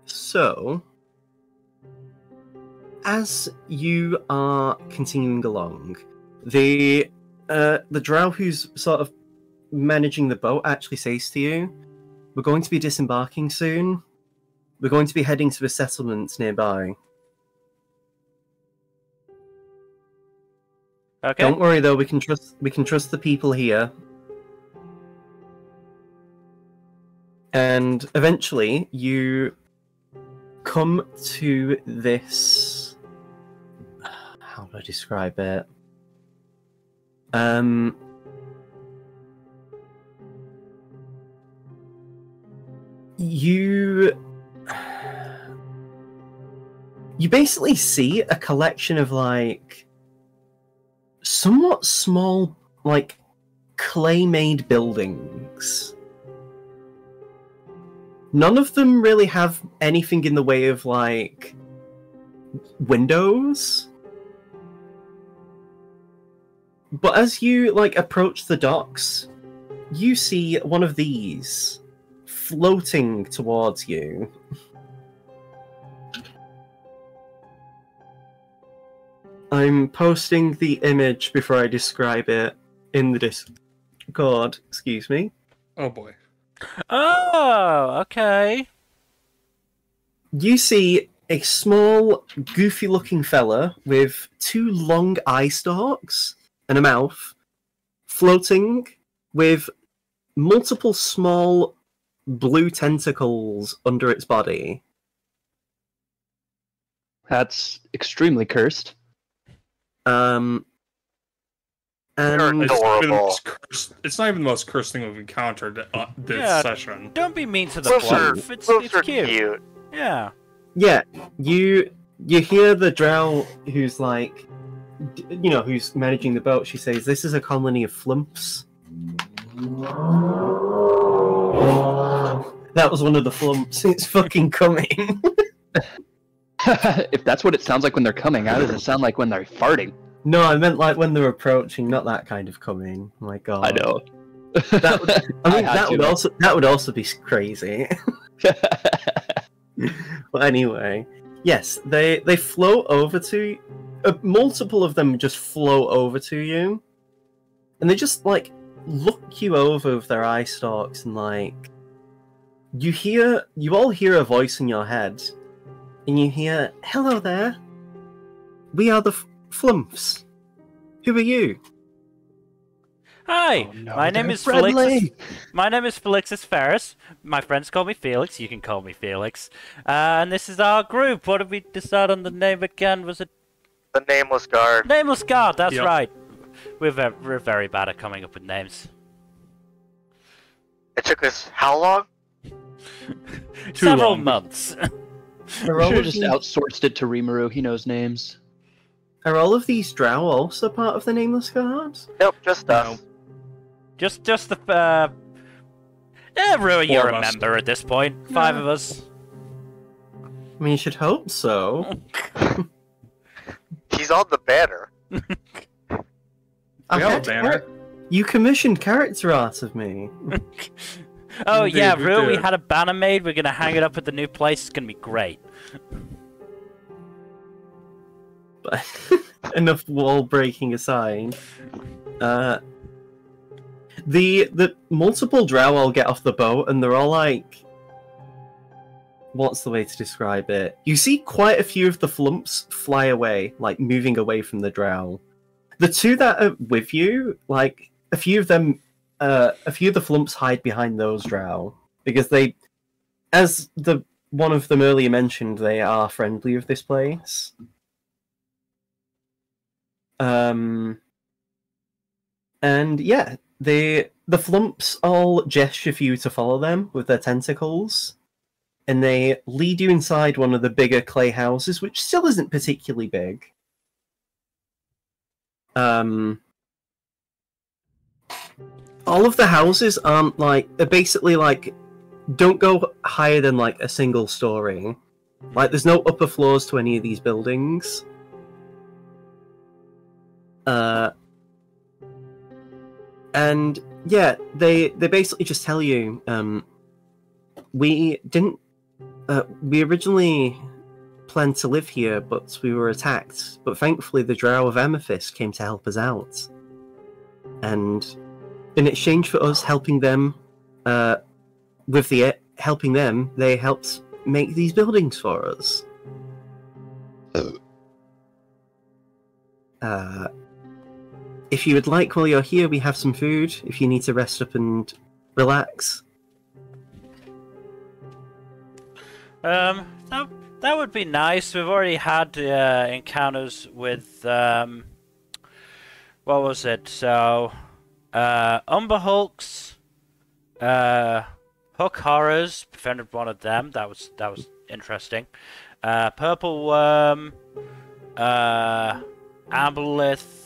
So as you are continuing along, the drow who's sort of managing the boat actually says to you, "We're going to be disembarking soon. We're going to be heading to a settlement nearby. Okay. Don't worry though, we can trust the people here." And eventually you come to this, how do I describe it? You basically see a collection of like somewhat small, like clay-made buildings. None of them really have anything in the way of like windows. But as you like approach the docks, you see one of these floating towards you. I'm posting the image before I describe it in the Discord. Excuse me. Oh boy. Oh, okay. You see a small, goofy-looking fella with two long eye stalks and a mouth, floating with multiple small blue tentacles under its body. That's extremely cursed. And It's Adorable. not even the most cursed thing we've encountered this Yeah. session. Don't be mean to the Those are, dwarf. It's those are cute. cute. Yeah. yeah, you hear the drow who's like, you know, who's managing the boat. She says, "This is a colony of flumps." That was one of the flumps. It's fucking coming. If that's what it sounds like when they're coming, how does it sound like when they're farting? No, I meant like when they're approaching, not that kind of coming. Oh my god. I know. That would, I mean, had that would also be crazy. But anyway, yes, they float over to multiple of them just float over to you, and they just like look you over with their eye stalks, and like you all hear a voice in your head, and you hear, "Hello there, we are the Flumps. Who are you?" Hi, Oh, no, my name they're is friendly. Felix. My name is Felixus Ferris. My friends call me Felix. You can call me Felix. And this is our group. What did we decide on the name again? Was it The Nameless Guard. Nameless Guard? That's Yep. right. We're very bad at coming up with names. It took us how long? Several long. months. Are We all, should have of just these, outsourced it to Rimuru. He knows names. are all of these drow also part of the Nameless Guard? Nope, just us. just the yeah, Rui, you're Four a of us. member at this point. 5 of us. I mean, you should hope so. He's on the banner. We have a banner. You commissioned character art of me. Oh Indeed, yeah, we Rui, we did. had a banner made. We're gonna hang it up at the new place. It's gonna be great. But enough wall breaking aside. The multiple drow all get off the boat and they're all like, what's the way to describe it? You see quite a few of the flumps fly away, like moving away from the drow. The two that are with you, like a few of the flumps hide behind those drow because as the one of them earlier mentioned, they are friendly with this place. And yeah, the flumps all gesture for you to follow them with their tentacles, and they lead you inside one of the bigger clay houses, which still isn't particularly big. All of the houses aren't they're basically don't go higher than a single story. There's no upper floors to any of these buildings. And yeah, they basically just tell you, we originally planned to live here, but we were attacked. But thankfully, the Drow of Amethyst came to help us out, and in exchange for us helping them, they helped make these buildings for us. If you would like, while you're here, we have some food. If you need to rest up and relax. That would be nice. We've already had encounters with what was it? So, Umber Hulks, Hook Horrors, befriended one of them. That was interesting. Purple Worm, Amberlith.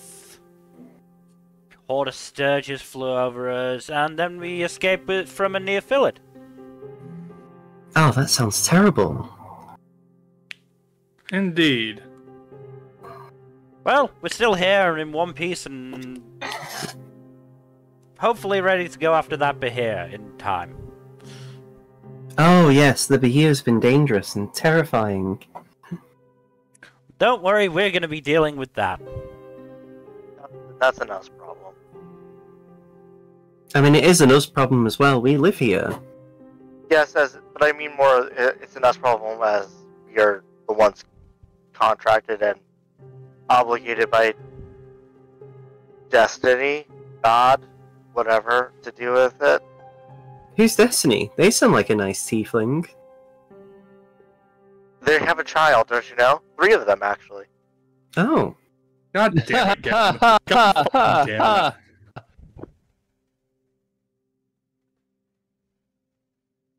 Horde of Sturges flew over us, and then we escaped from a near fillet. Oh, that sounds terrible. Indeed. Well, we're still here and in one piece, and hopefully ready to go after that Behir in time. Oh yes, the Behir's been dangerous and terrifying. Don't worry, we're going to be dealing with that. That's an us problem. I mean, it is an us problem as well. We live here. Yes, but I mean more, it's an us problem as we are the ones contracted and obligated by destiny, God, whatever, to deal with it. Who's Destiny? They sound like a nice tiefling. They have a child, don't you know? 3 of them, actually. Oh. God damn it, Gavin. God fucking damn it.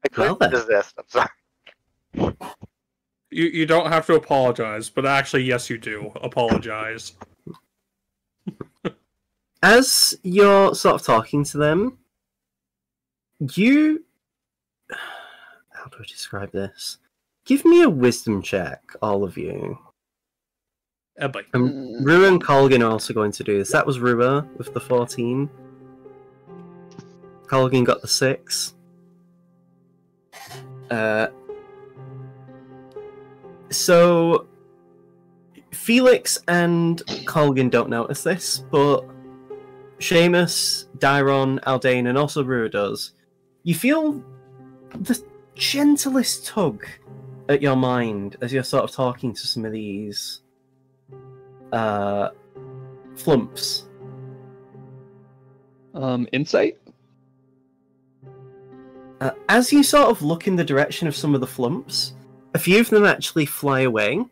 I couldn't resist, I'm sorry. You don't have to apologize, but actually, yes, you do. Apologize. As you're sort of talking to them, you... How do I describe this? Give me a wisdom check, all of you. Rua and Colgan are also going to do this. That was Rua with the 14. Colgan got the 6. So Felix and Colgan don't notice this, but Seamus, Dairon, Aldane, and also Rua does. You feel the gentlest tug at your mind as you're sort of talking to some of these flumps. Insight? As you sort of look in the direction of some of the flumps, a few of them actually fly away.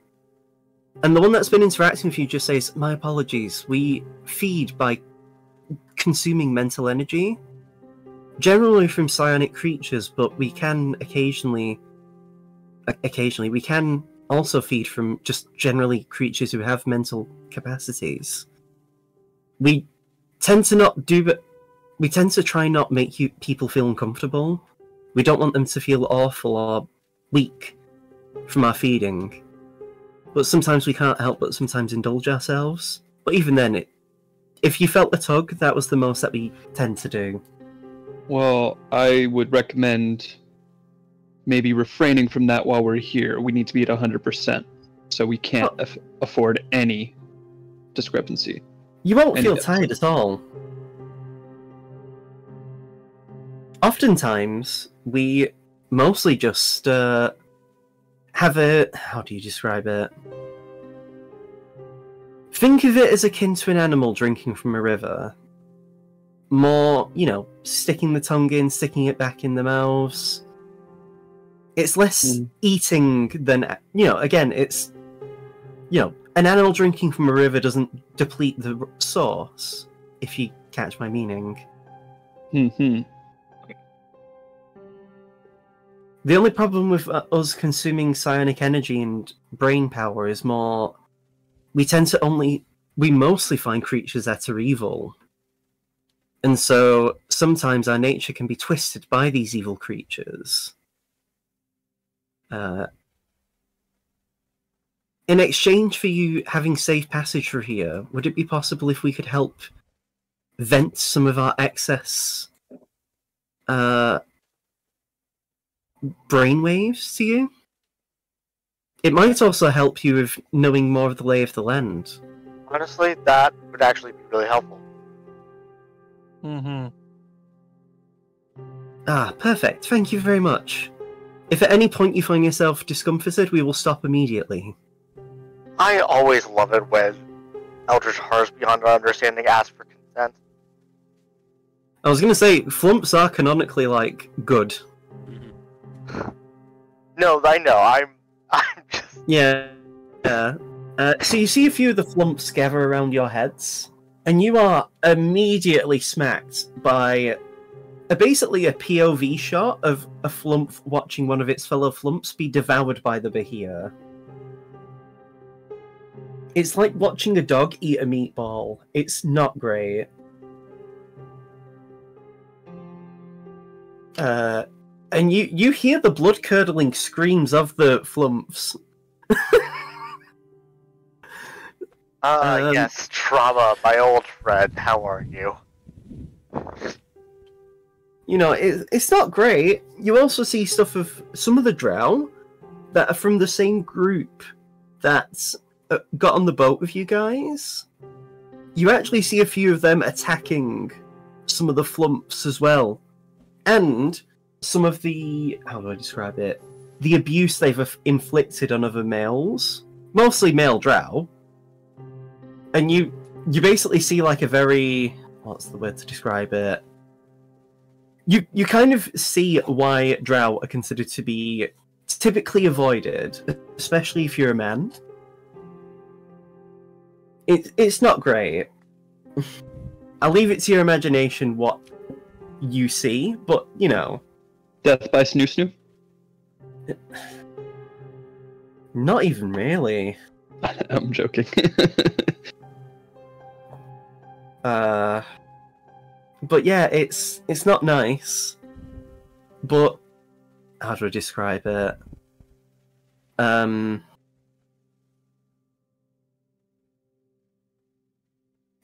And the one that's been interacting with you just says, "My apologies, we feed by consuming mental energy. Generally from psionic creatures, but we can occasionally we can also feed from just generally creatures who have mental capacities. We tend to try not make people feel uncomfortable. We don't want them to feel awful or weak from our feeding. But sometimes we can't help but sometimes indulge ourselves. But even then, if you felt the tug, that was the most that we tend to do." Well, I would recommend maybe refraining from that while we're here. We need to be at 100%, so we can't afford any discrepancy. You won't feel tired at all. Oftentimes, we mostly just have a... How do you describe it? Think of it as akin to an animal drinking from a river. More, sticking the tongue in, sticking it back in the mouths. It's less eating than, again, it's, an animal drinking from a river doesn't deplete the source, if you catch my meaning. Mm-hmm. The only problem with us consuming psionic energy and brain power is more, we mostly find creatures that are evil. And so sometimes our nature can be twisted by these evil creatures. In exchange for you having safe passage through here, would it be possible if we could help vent some of our excess brainwaves to you? It might also help you with knowing more of the lay of the land. Honestly, that would actually be really helpful. Mm-hmm. Ah, perfect. Thank you very much. If at any point you find yourself discomforted, we will stop immediately. I always love it when Eldritch Horrors Beyond Our Understanding ask for consent. I was going to say, flumps are canonically, good. No, I know. I'm just... Yeah. So you see a few of the flumps gather around your heads, and you are immediately smacked by basically a POV shot of a flump watching one of its fellow flumps be devoured by the Bahia. It's like watching a dog eat a meatball. It's not great. And you hear the blood-curdling screams of the flumps. Yes, Trauma, my old friend. How are you? It's not great. You also see stuff of some of the drow that are from the same group that got on the boat with you guys. You actually see a few of them attacking some of the flumps as well. And some of the, how do I describe it? The abuse they've inflicted on other males. Mostly male drow. And you basically see a very, what's the word to describe it? You kind of see why drow are considered to be typically avoided, especially if you're a man. It's not great. I'll leave it to your imagination what you see, but, Death by Snoo Snoo? Not even really. I'm joking. But yeah, it's not nice. But how do I describe it?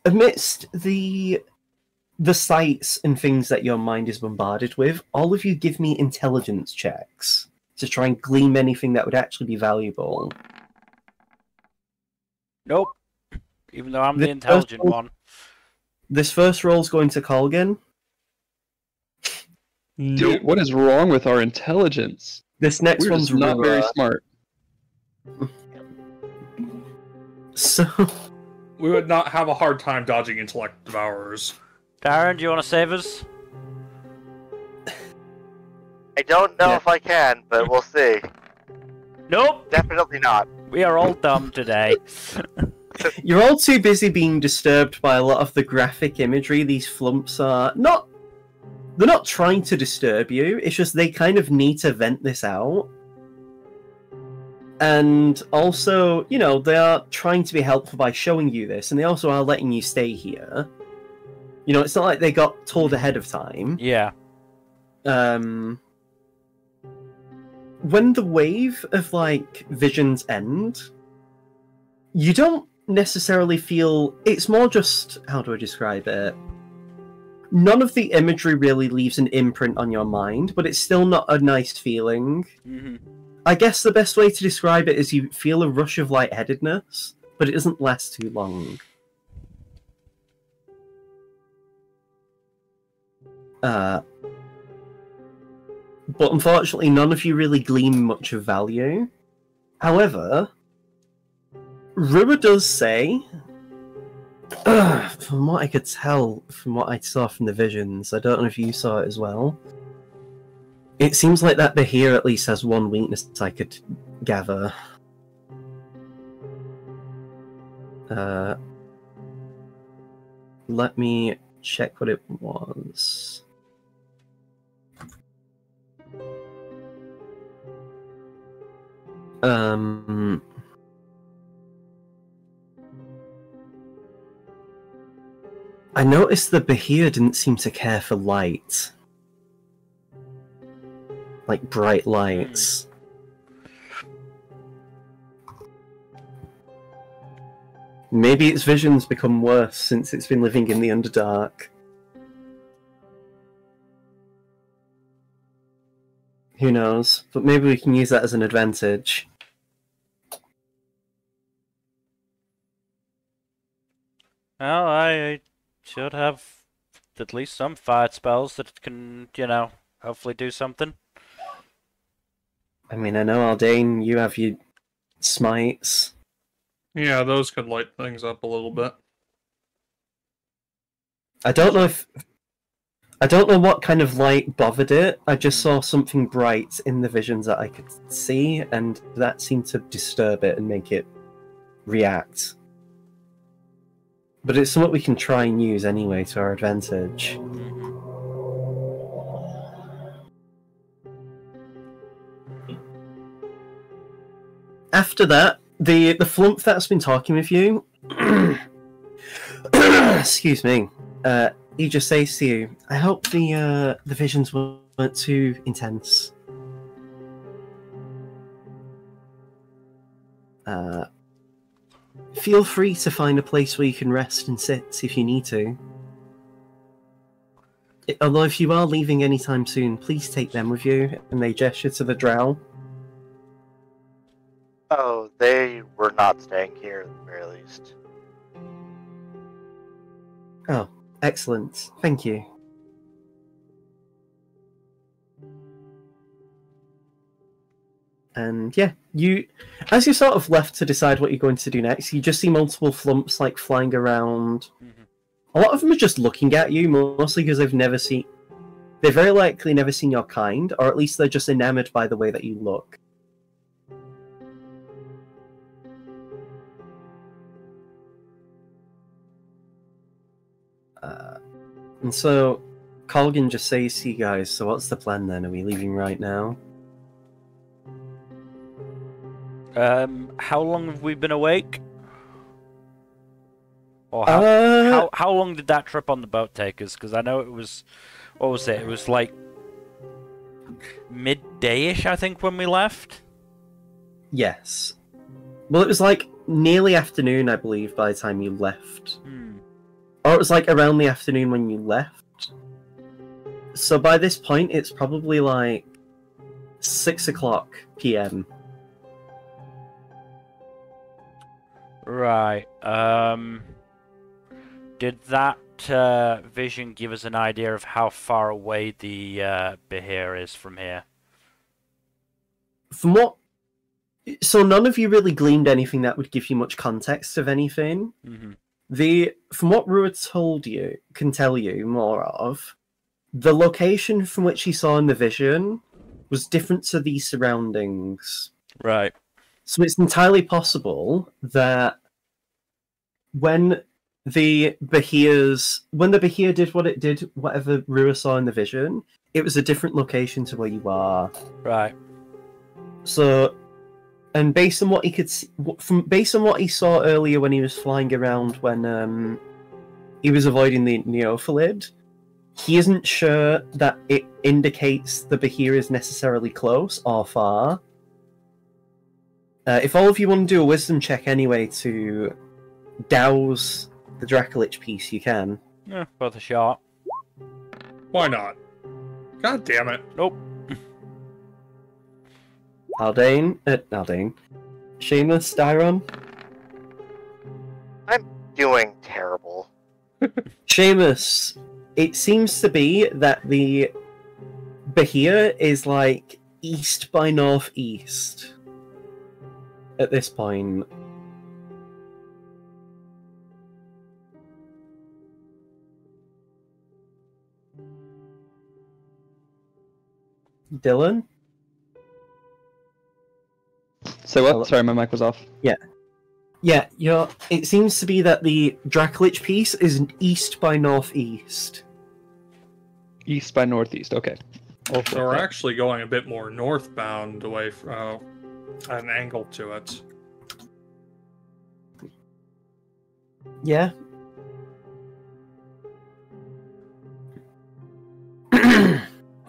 Amidst the sights and things that your mind is bombarded with, all of you give me intelligence checks to try and glean anything that would actually be valuable. Nope. Even though I'm the intelligent one. This first roll's going to Colgan. Dude, what is wrong with our intelligence? This next one's just not very smart. So We would not have a hard time dodging intellect devourers. Darren, do you want to save us? I don't know if I can, but we'll see. Nope. Definitely not. We are all dumb today. you're all too busy being disturbed by a lot of the graphic imagery. These flumps are not... They're not trying to disturb you, it's just they kind of need to vent this out. And also, they are trying to be helpful by showing you this, and they also are letting you stay here. It's not like they got told ahead of time. Yeah. When the wave of, visions end, you don't necessarily feel... It's more just... How do I describe it? None of the imagery really leaves an imprint on your mind, but it's still not a nice feeling. Mm-hmm. I guess the best way to describe it is you feel a rush of lightheadedness, but it doesn't last too long. But unfortunately, none of you really glean much of value. However, Rua does say, from what I could tell, from what I saw from the visions, I don't know if you saw it as well, It seems like that Bahir at least has one weakness I could gather. Let me check what it was. I noticed the Bahir didn't seem to care for light. Like bright lights. Maybe its vision's become worse since it's been living in the Underdark. Who knows? But maybe we can use that as an advantage. Well, I should have at least some fired spells that can, you know, hopefully do something. I mean, I know, Aldane, you have your smites. Yeah, those could light things up a little bit. I don't know what kind of light bothered it. I just saw something bright in the visions that I could see, and that seemed to disturb it and make it react. But it's something we can try and use anyway to our advantage. After that, the flump that's been talking with you, excuse me, he just says to you, "I hope the visions weren't too intense. Feel free to find a place where you can rest and sit if you need to. Although if you are leaving anytime soon, please take them with you." And they gesture to the drow. Oh, they were not staying here at the very least. Oh, excellent. Thank you. And yeah, as you sort of left to decide what you're going to do next, you just see multiple flumps like flying around. A lot of them are just looking at you, mostly because they've very likely never seen your kind, or at least they're just enamored by the way that you look. And so, Colgan just says to you guys, "So what's the plan then? Are we leaving right now?" How long have we been awake? Or how long did that trip on the boat take us? Because I know it was, what was it? It was like midday-ish, I think, when we left. Yes. Well, it was like nearly afternoon, I believe, by the time you left. Or it was like around the afternoon when you left. So by this point, it's probably like 6 o'clock p.m. Right. Did that vision give us an idea of how far away the Bahir is from here? So none of you really gleaned anything that would give you much context of anything. From what Rua can tell you more of, the location from which he saw in the vision was different to the surroundings. Right. So it's entirely possible that when the Bahir did what it did, whatever Rua saw in the vision, it was a different location to where you are. Right. So, and based on what he could see, based on what he saw earlier when he was flying around when he was avoiding the Neophalid, he isn't sure that it indicates the Bahir is necessarily close or far. If all of you want to do a wisdom check anyway to douse the Dracolich piece, you can. Yeah, worth a shot. Why not? God damn it. Nope. Aldane. Seamus, Styron? I'm doing terrible. Seamus, it seems to be that the Bahir is like east by northeast at this point. Dylan? So what? Hello? Sorry, my mic was off. Yeah, it seems to be that the Dracolich piece is east by northeast. East by northeast. Okay. So we're actually going a bit more northbound away from an angle to it. Yeah.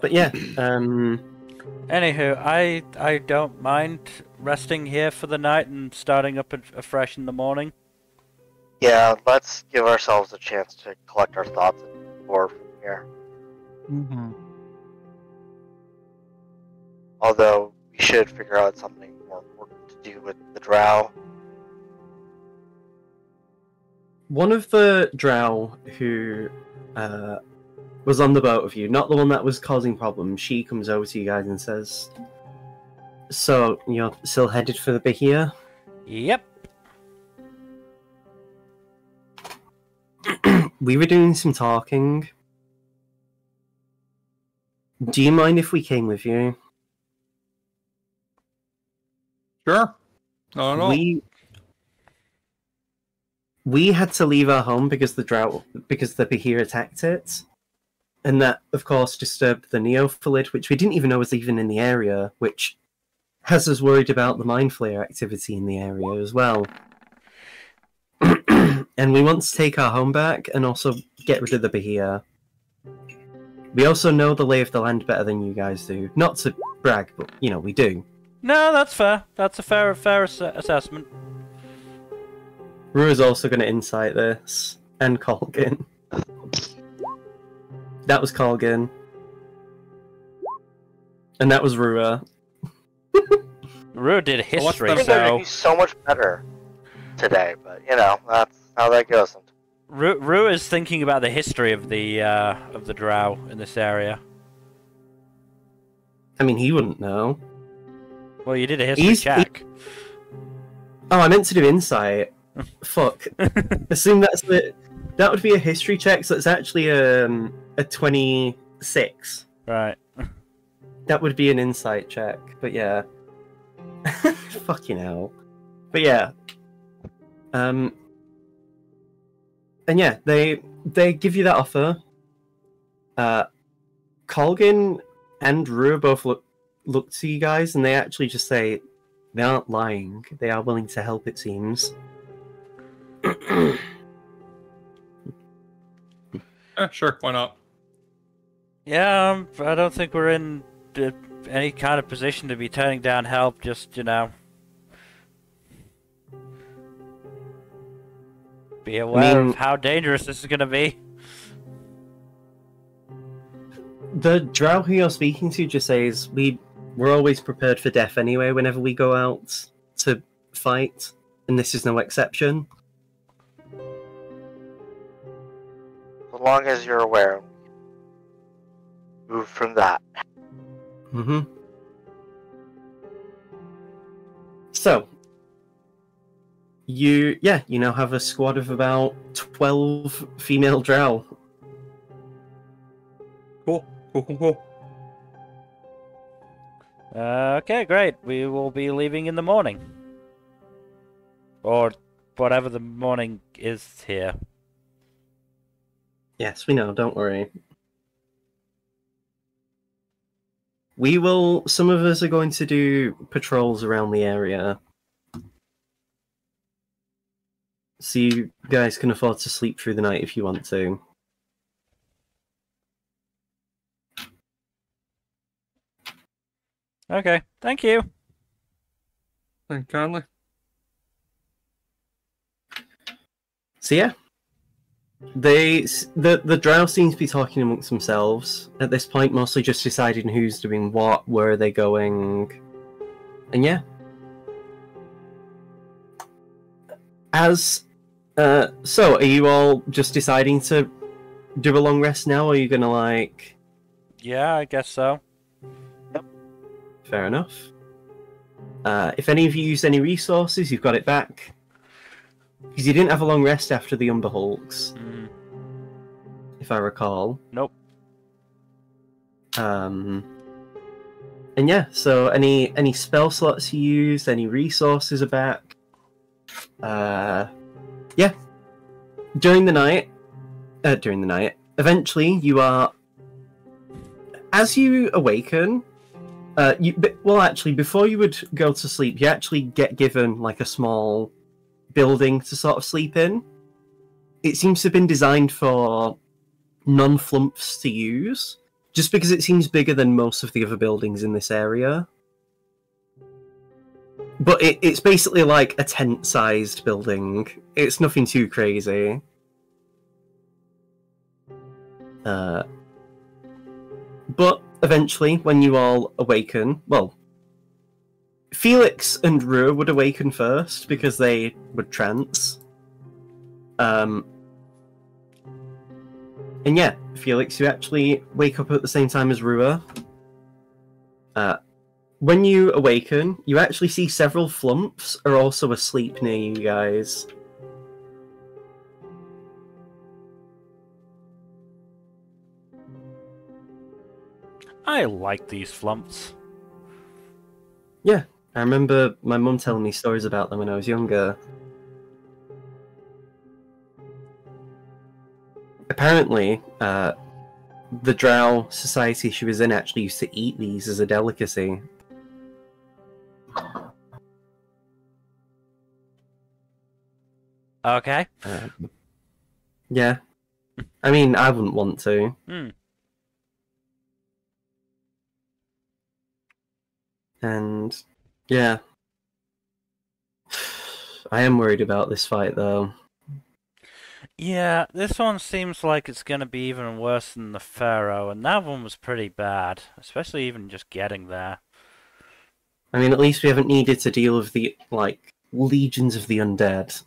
But yeah, Anywho, I don't mind resting here for the night and starting up afresh in the morning. Yeah, let's give ourselves a chance to collect our thoughts and move forward from here. Mm-hmm. Although we should figure out something more important to do with the drow. one of the drow who was on the boat with you, not the one that was causing problems, she comes over to you guys and says, "So, you're still headed for the Bahia?" Yep. We were doing some talking. Do you mind if we came with you? Sure. No. We had to leave our home because the Bahia attacked it. And that, of course, disturbed the neophyllid, which we didn't even know was even in the area, which has us worried about the mind flayer activity in the area as well. And we want to take our home back and also get rid of the Bahia. We also know the lay of the land better than you guys do. Not to brag, but, we do. No, that's fair. That's a fair assessment. Rua's also going to insight this. And Colgan. That was Colgan. And that was Rua. Rua did history, I think so... be so much better today, but, that's how that goes. Rua is thinking about the history of the drow in this area. I mean, he wouldn't know. Well, you did a history check. Oh, I meant to do insight. Fuck. Assume that would be a history check, so it's actually a 26. Right. That would be an insight check, but yeah. Fucking hell. But yeah. And yeah, they give you that offer. Colgan and Rua both look to you guys, and they actually just say they aren't lying. They are willing to help, it seems. Sure, why not? Yeah, I don't think we're in any kind of position to be turning down help, just, be aware of how dangerous this is going to be. The drow who you're speaking to just says, we're always prepared for death anyway whenever we go out to fight, and this is no exception. As long as you're aware, move from that. Mm-hmm. So, you now have a squad of about 12 female drow. Cool. Okay, great. We will be leaving in the morning. Or whatever the morning is here. Yes, we know, don't worry. Some of us are going to do patrols around the area. So you guys can afford to sleep through the night if you want to. Okay, thank you. Thank you kindly. So yeah. The drow seem to be talking amongst themselves at this point, mostly just deciding who's doing what, where are they going, and yeah. So are you all just deciding to do a long rest now, or are you gonna Yeah, I guess so. Fair enough. If any of you used any resources, you've got it back. Because you didn't have a long rest after the Umber Hulks, if I recall. Nope. And yeah, so any spell slots you used, any resources are back. Yeah. During the night, eventually you are, as you awaken, well, actually, before you would go to sleep, you actually get given like a small building to sort of sleep in. It seems to have been designed for non-flumps to use, just because it seems bigger than most of the other buildings in this area. But it's basically like a tent-sized building. It's nothing too crazy. But eventually, when you all awaken, well, Felix and Rua would awaken first because they would trance. And yeah, Felix, you actually wake up at the same time as Rua. When you awaken, you actually see several flumps are also asleep near you guys. I like these flumps. Yeah, I remember my mum telling me stories about them when I was younger. Apparently, the Drow society she was in actually used to eat these as a delicacy. Okay. Yeah. I mean, I wouldn't want to. And, yeah. I am worried about this fight, though. Yeah, this one seems like it's gonna be even worse than the Pharaoh, and that one was pretty bad, especially even just getting there. I mean, at least we haven't needed to deal with the, like, legions of the undead.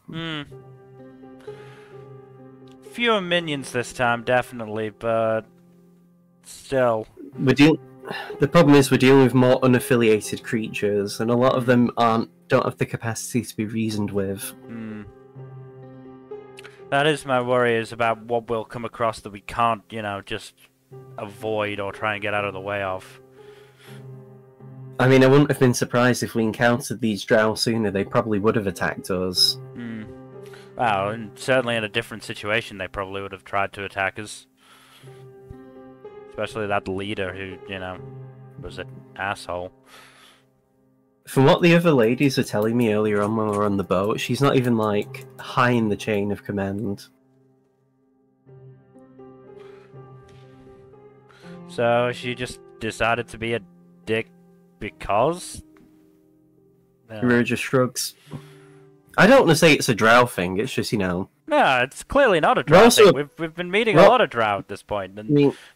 Fewer minions this time, definitely, but still. The problem is we're dealing with more unaffiliated creatures, and a lot of them don't have the capacity to be reasoned with. That is my worry, is about what we'll come across that we can't, you know, just avoid or try and get out of the way of. I mean, I wouldn't have been surprised if we encountered these drow sooner. They probably would have attacked us. Well, and certainly in a different situation, they probably would have tried to attack us. Especially that leader who, you know, was an asshole. From what the other ladies were telling me earlier on when we were on the boat, she's not even, like, high in the chain of command. So she just decided to be a dick because? Rua just shrugs. I don't want to say it's a drow thing, it's just, you know... No, it's clearly not a drow thing. We've been meeting a lot of drow at this point, and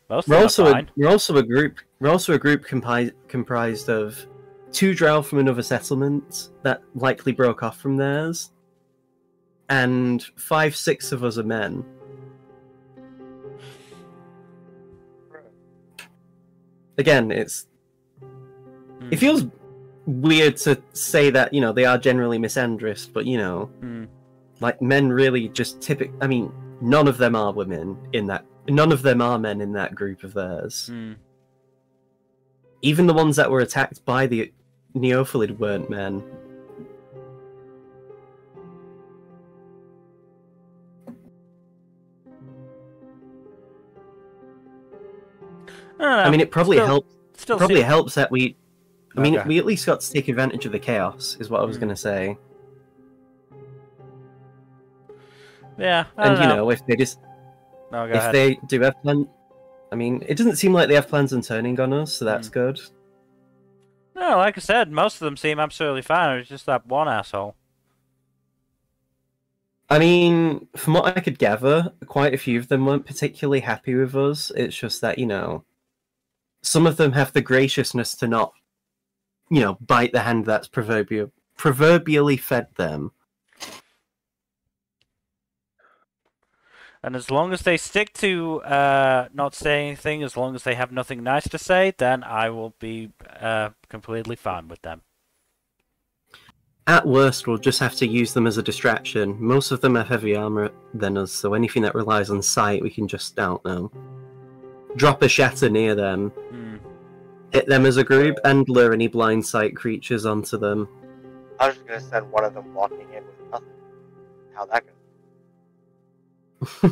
most of them are fine. We're also a group comprised of 2 drow from another settlement that likely broke off from theirs, and 5-6 of us are men. Again, it feels weird to say that, you know, they are generally misandrous, but, you know, like, men really just I mean, none of them are women in that, none of them are men in that group of theirs. Even the ones that were attacked by the Neophyllid weren't men. I mean, it probably helps. Helps that we. I mean, we at least got to take advantage of the chaos, is what I was going to say. Yeah, and you know, if they just, they do have plans, I mean, it doesn't seem like they have plans on turning on us, so that's good. No, like I said, most of them seem absolutely fine. It's just that one asshole. I mean, from what I could gather, quite a few of them weren't particularly happy with us. It's just that, you know, some of them have the graciousness to not, you know, bite the hand that's proverbially fed them. And as long as they stick to not saying anything, as long as they have nothing nice to say, then I will be completely fine with them. At worst, we'll just have to use them as a distraction. Most of them have heavy armor than us, so anything that relies on sight, we can just, I don't know, drop a shatter near them. hit them as a group and lure any blind sight creatures onto them. I was just gonna send one of them walking in with nothing. How that goes?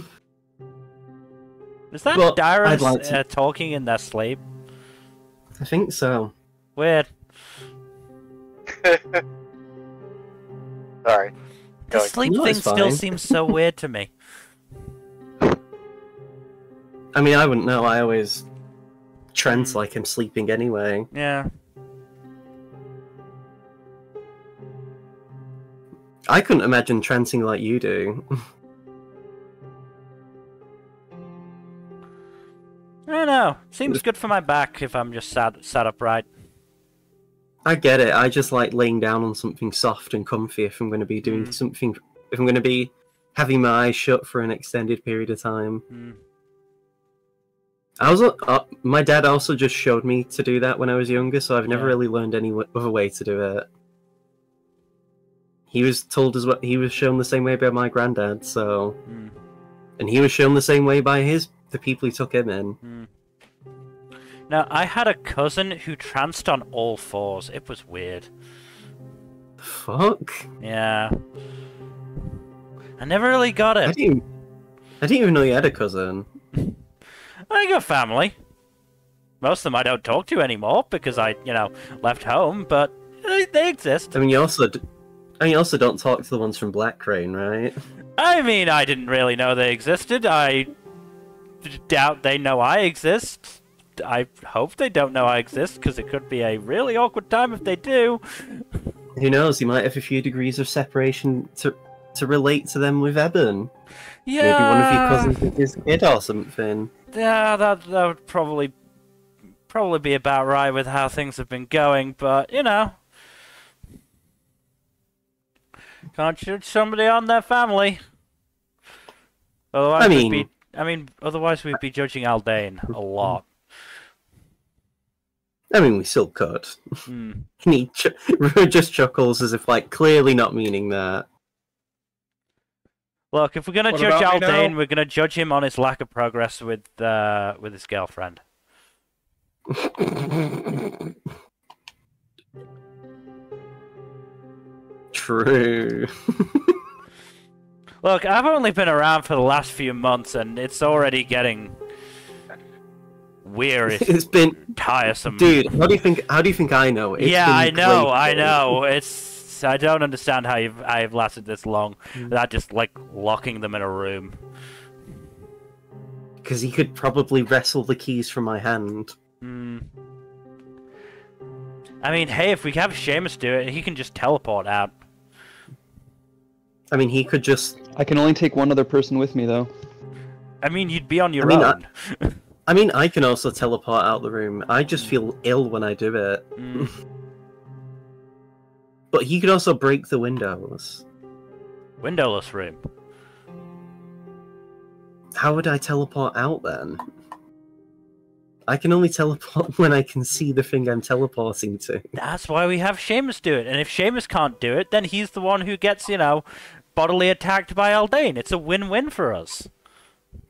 Is that Well, Dyrus I'd like to- talking in their sleep? I think so. Weird. Sorry. The Go. sleep No, thing it's still fine. seems so weird to me. I mean, I wouldn't know. I always trance like I'm sleeping anyway. Yeah. I couldn't imagine trancing like you do. I don't know. Seems good for my back if I'm just sat upright. I get it. I just like laying down on something soft and comfy if I'm going to be doing something. If I'm going to be having my eyes shut for an extended period of time. Mm. I was. My dad also just showed me to do that when I was younger, so I've never Yeah. really learned any other way to do it. He was told as well. He was shown the same way by my granddad. So, Mm. and he was shown the same way by the people who took him in. Mm. Now, I had a cousin who tranced on all fours. It was weird. Fuck. Yeah. I never really got I it. didn't even know you had a cousin. I got family. Most of them I don't talk to anymore because I, left home, but they exist. I mean, you also don't talk to the ones from Black Crane, right? I mean, I didn't really know they existed. I doubt they know I exist. I hope they don't know I exist, because it could be a really awkward time if they do. Who knows? You might have a few degrees of separation to relate to them with Eben. Yeah. Maybe one of your cousins is his kid or something. Yeah, that would probably be about right with how things have been going, but, can't judge somebody on their family. Otherwise, otherwise we'd be judging Aldane a lot. I mean, we still could. Hmm. And he just chuckles as if, like, clearly not meaning that. Look, if we're gonna What judge about me Aldane, now? we're gonna judge him on his lack of progress with his girlfriend. True. Look, I've only been around for the last few months, and it's already getting weird. It's been, Tiresome. dude. How do you think I know? It's Yeah, I been know, great. I know. I don't understand how I've lasted this long without just like locking them in a room. Because he could probably wrestle the keys from my hand. Hmm. I mean, hey, if we have Seamus do it, he can just teleport out. I mean, he could just. I can only take one other person with me, though. I mean, you'd be on your mean, own. I mean, I can also teleport out the room. I just feel ill when I do it. Hmm. But he could also break the windows. Windowless room. How would I teleport out then? I can only teleport when I can see the thing I'm teleporting to. That's why we have Seamus do it. And if Seamus can't do it, then he's the one who gets, bodily attacked by Aldane. It's a win-win for us.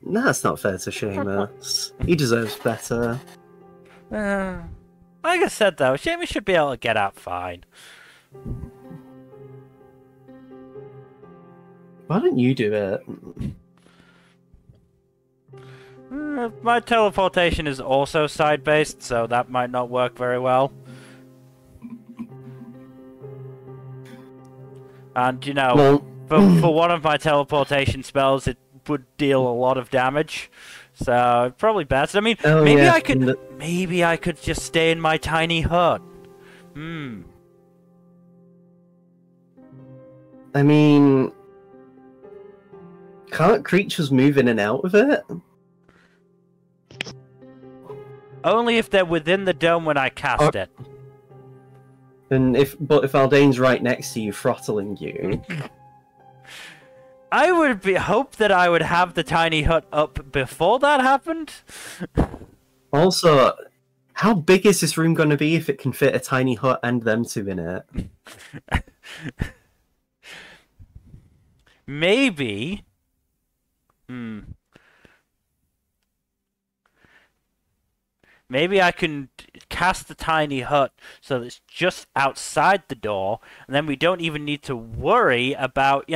Nah, that's not fair to Seamus. He deserves better. Like I said, though, Seamus should be able to get out fine. Why don't you do it? My teleportation is also side-based, so that might not work very well. And, Well, for one of my teleportation spells, it would deal a lot of damage. So, probably best. I mean, oh, maybe yeah, maybe I could just stay in my tiny hut. I mean, can't creatures move in and out of it? Only if they're within the dome when I cast it. And if Aldane's right next to you, throttling you. I would hope that I would have the tiny hut up before that happened. Also, how big is this room going to be if it can fit a tiny hut and them two in it? Maybe. Maybe I can cast the tiny hut so that it's just outside the door, and then we don't even need to worry about,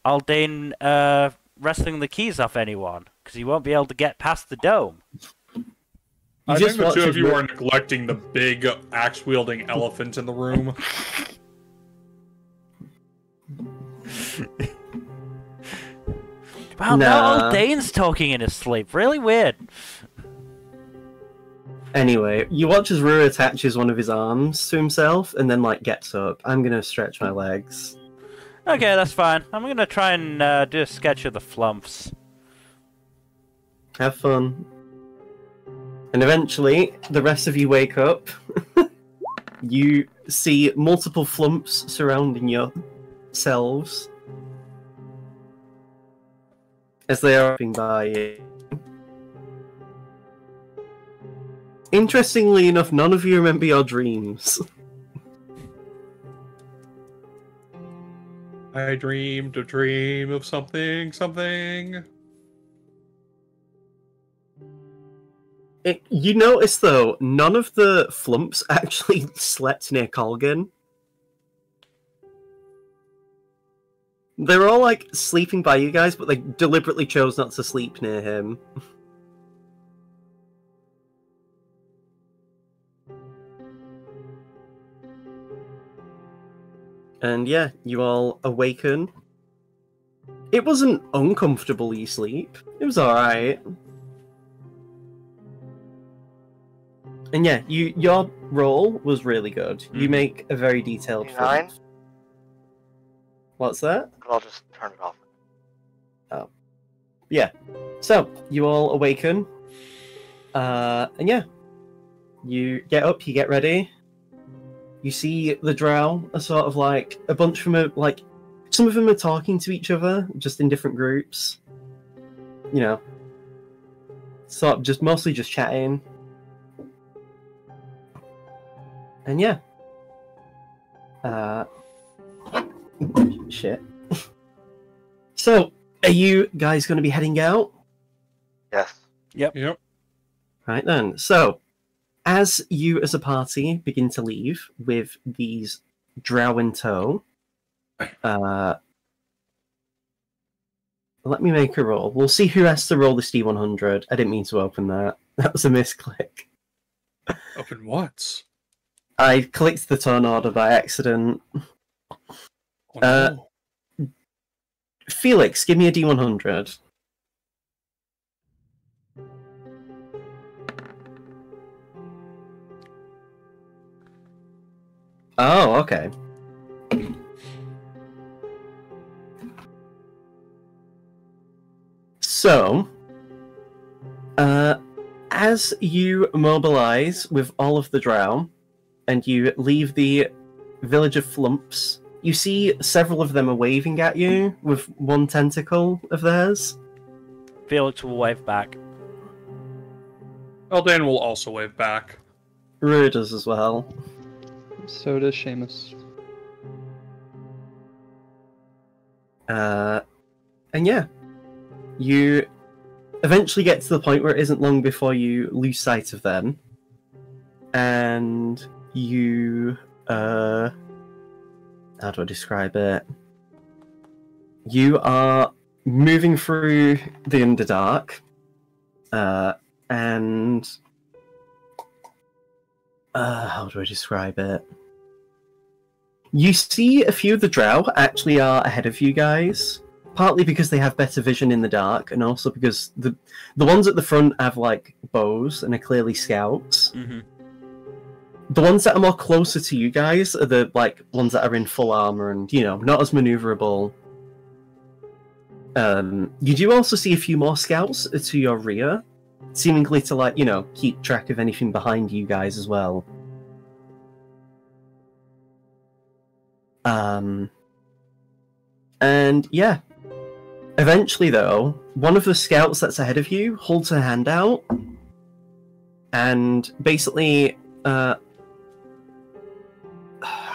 Aldane wrestling the keys off anyone, because he won't be able to get past the dome. I think the two of you are neglecting the big axe-wielding elephant in the room. Wow, now Aldane's talking in his sleep. Really weird. Anyway, you watch as Rue attaches one of his arms to himself and then, gets up. I'm gonna stretch my legs. Okay, that's fine. I'm gonna try and do a sketch of the flumps. Have fun. And eventually, the rest of you wake up. You see multiple flumps surrounding yourselves as they are walking by you. Interestingly enough, none of you remember your dreams. I dreamed a dream of something. You notice, though, none of the flumps actually slept near Colgan. They're all, sleeping by you guys, but they deliberately chose not to sleep near him. And yeah, you all awaken. It wasn't uncomfortable sleep. It was alright. And yeah, your roll was really good. You make a very detailed 9? flip. What's that? I'll just turn it off. Oh. Yeah. So, you all awaken. And yeah. You get up, you get ready. You see the drow are sort of a bunch of them are some of them are talking to each other, just in different groups. Sort of just mostly just chatting. And yeah. Shit. So, are you guys going to be heading out? Yes. Yep. Right then. So, as you as a party begin to leave with these drow in tow, let me make a roll. We'll see who has to roll this D100. I didn't mean to open that. That was a misclick. Open what? I clicked the turn order by accident. Oh, no. Felix, give me a D100. Oh, okay. So, as you mobilize with all of the drow, and you leave the village of Flumps, you see several of them are waving at you with one tentacle of theirs. Felix will wave back. Aldane will also wave back. Rue does as well. So does Seamus. And yeah, you eventually get to the point where it isn't long before you lose sight of them. And you, how do I describe it? You are moving through the Underdark, and how do I describe it? You see a few of the drow actually are ahead of you guys, partly because they have better vision in the dark, and also because the ones at the front have like bows and are clearly scouts. Mm-hmm. The ones that are more closer to you guys are the ones that are in full armor and, you know, not as maneuverable. You do also see a few more scouts to your rear, seemingly to keep track of anything behind you guys as well. And yeah, eventually though, one of the scouts that's ahead of you holds her hand out, and basically, how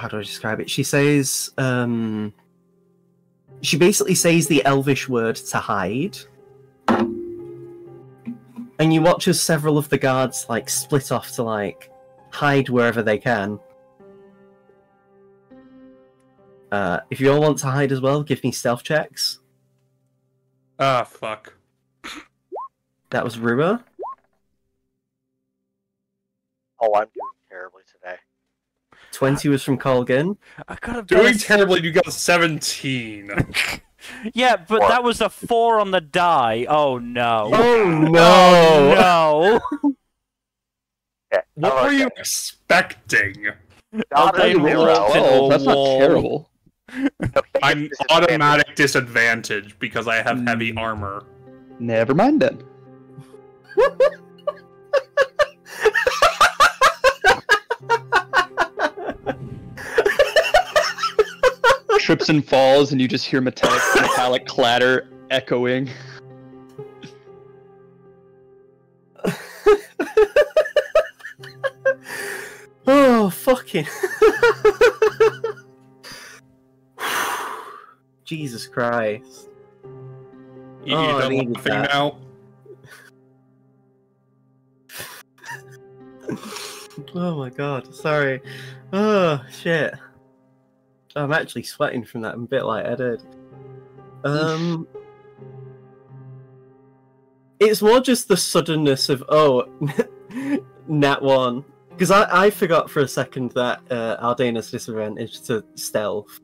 do I describe it? She says, she basically says the Elvish word to hide. And you watch as several of the guards like split off to like hide wherever they can. If you all want to hide as well, give me stealth checks. Ah, fuck. That was Rua. Oh, I'm doing terribly today. 20 was from Colgan. I could have Doing terribly, you got 17. Yeah, but that was a 4 on the die. Oh no. Oh no! Oh no! Okay, What were you expecting? Not Okay, a roll zero. it. Oh, that's not Wall. terrible. No, he I'm gets disadvantage. automatic disadvantage because I have heavy armor. Never mind then. Trips and falls, and you just hear metallic clatter echoing. Oh, fucking. Jesus Christ. You Oh, I done needed laughing that. now? Oh my god, sorry. Oh, shit. I'm actually sweating from that. I'm a bit lightheaded. It's more just the suddenness of, oh, Nat 1. Because I forgot for a second that Aldane's disadvantage to stealth.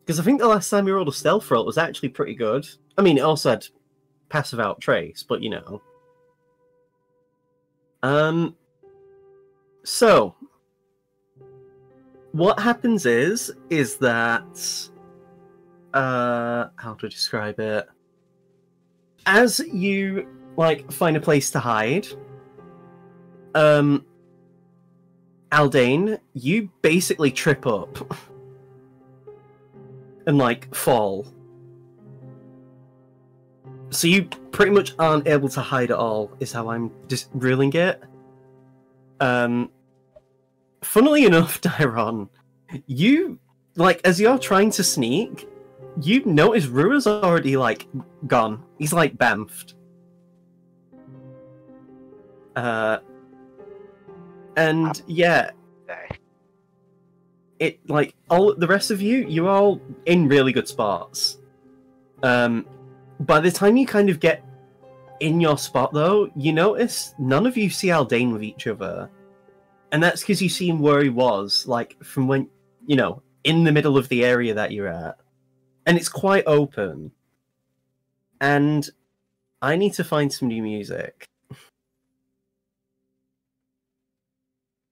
Because I think the last time we rolled a stealth roll was actually pretty good. I mean, it also had passive out trace, but you know. So, what happens is that, how to describe it? As you, like, find a place to hide, Aldane, you basically trip up. And, like, fall. So you pretty much aren't able to hide at all, is how I'm just ruling it. Funnily enough, Dairon, you, like, as you're trying to sneak, you notice Rua's already, like, gone. He's, like, bamfed. And, yeah, Okay. it, like, all the rest of you, you're all in really good spots. By the time you kind of get in your spot, though, you notice none of you see Aldane with each other. And that's because you see him where he was, like, from when, you know, in the middle of the area that you're at. And it's quite open. And I need to find some new music.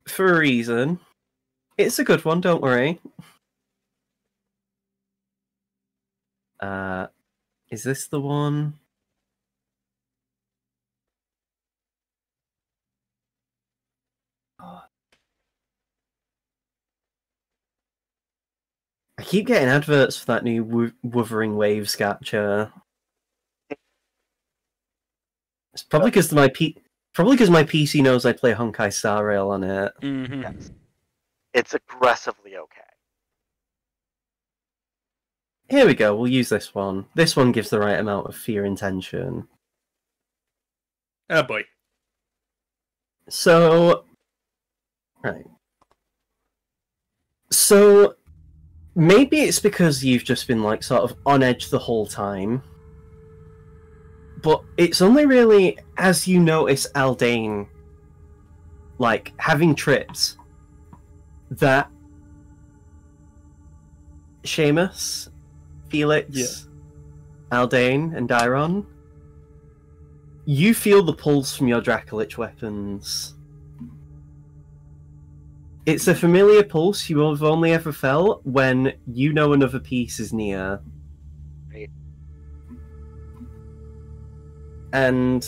For a reason. It's a good one, don't worry. Is this the one? I keep getting adverts for that new Wuthering Waves gacha. It's probably because my PC knows I play Honkai Star Rail on it. Mm-hmm. Yes. It's aggressively okay. Here we go, we'll use this one. This one gives the right amount of fear and tension. Oh boy. So... Right. So... Maybe it's because you've just been, like, sort of on edge the whole time. But it's only really as you notice Aldane, like, having tripped, that Seamus, Felix, Aldane, and Dairon, you feel the pulse from your Dracolich weapons. It's a familiar pulse you have only ever felt when you know another piece is near. Right. And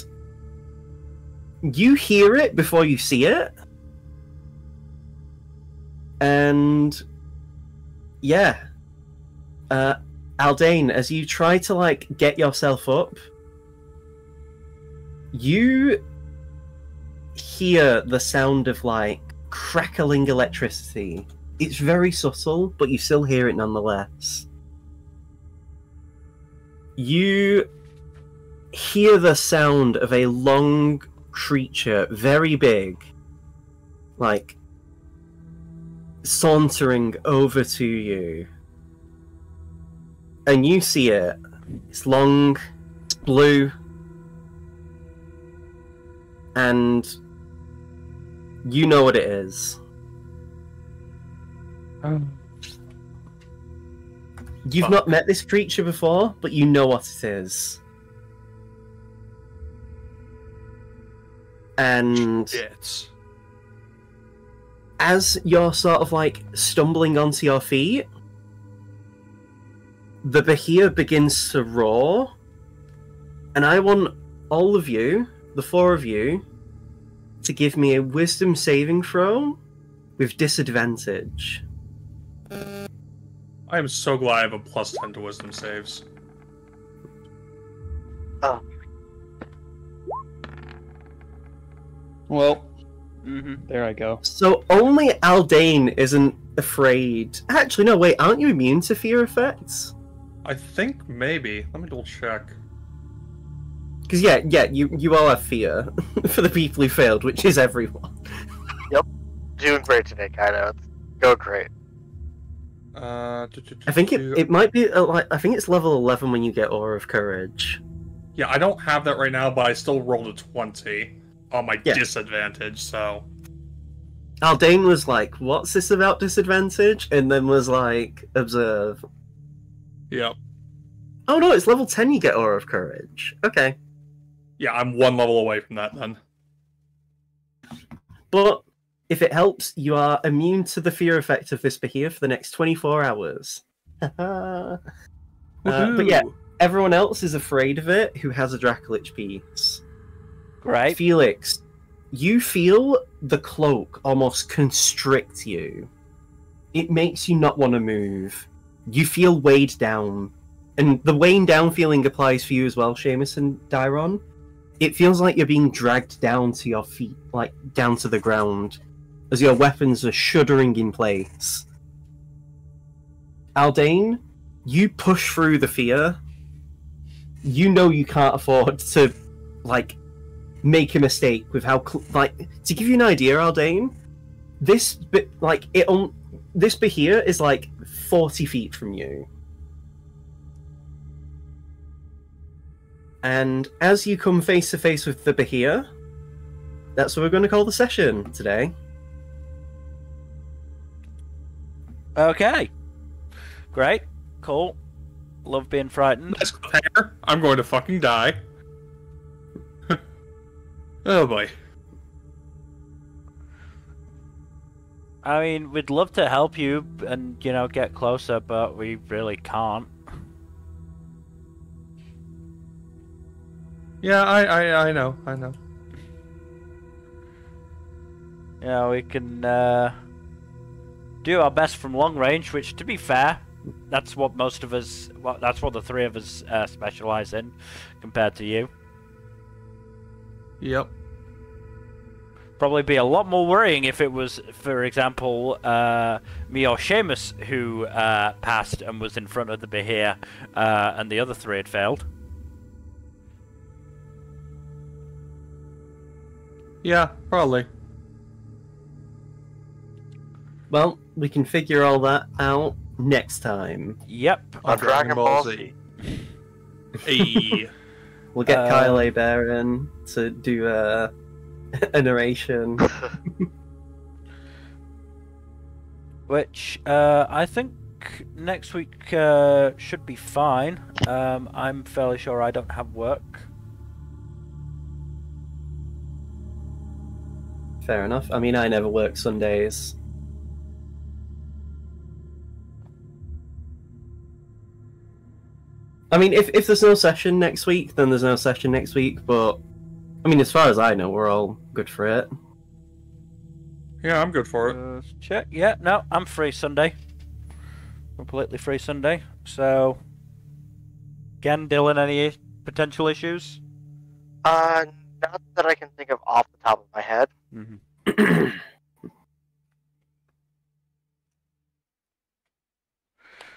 you hear it before you see it. And yeah. Aldane, as you try to, like, get yourself up, you hear the sound of, like, crackling electricity. It's very subtle, but you still hear it nonetheless. You hear the sound of a long creature, very big, like sauntering over to you. And you see it. It's long, it's blue, and you know what it is. You've not met this creature before, but you know what it is. And Shit. as you're sort of like stumbling onto your feet, the Bahia begins to roar. And I want all of you, the four of you, to give me a wisdom saving throw with disadvantage. I am so glad I have a +10 to wisdom saves. Oh, Well, there I go. So only Aldane isn't afraid. Actually, no, wait, aren't you immune to fear effects? I think maybe. Let me double check. Because you all have fear for the people who failed, which is everyone. doing great today, Kaido. It's go great. I think it might be I think it's level 11 when you get Aura of Courage. Yeah, I don't have that right now, but I still rolled a 20 on my disadvantage, so... Aldane was like, what's this about disadvantage? And then was like, observe. Yep. Oh no, it's level 10 you get Aura of Courage. Okay. Yeah, I'm one level away from that then. But if it helps, you are immune to the fear effect of this Bahia for the next 24 hours. But yeah, everyone else is afraid of it who has a Dracolich piece. Great. Felix, you feel the cloak almost constrict you. It makes you not want to move. You feel weighed down. And the weighing down feeling applies for you as well, Seamus and Dairon. It feels like you're being dragged down to your feet, like down to the ground, as your weapons are shuddering in place. Aldane, you push through the fear. You know you can't afford to, like, make a mistake with how, to give you an idea, Aldane, this Bahia is like 40 feet from you. And as you come face to face with the Bahia, that's what we're going to call the session today. Okay. Great. Cool. Love being frightened. Nice cliffhanger. I'm going to fucking die. Oh boy. I mean, we'd love to help you and, get closer, but we really can't. Yeah, I know. We can do our best from long range, which, to be fair, that's what most of us, that's what the three of us specialize in, compared to you. Yep. Probably be a lot more worrying if it was, for example, me or Seamus who passed and was in front of the Bahia, and the other three had failed. Yeah, probably. Well, we can figure all that out next time. Yep. On Dragon Ball Z. Hey. We'll get Kyle A. Bear in to do a narration. Which, I think next week should be fine. I'm fairly sure I don't have work. Fair enough. I mean, I never work Sundays. I mean, if there's no session next week, then there's no session next week, but... I mean, as far as I know, we're all good for it. Yeah, I'm good for it. Check. Yeah, no, I'm free Sunday. Completely free Sunday. So, again, Dylan, any potential issues? Not that I can think of off the top of my head. Mm-hmm.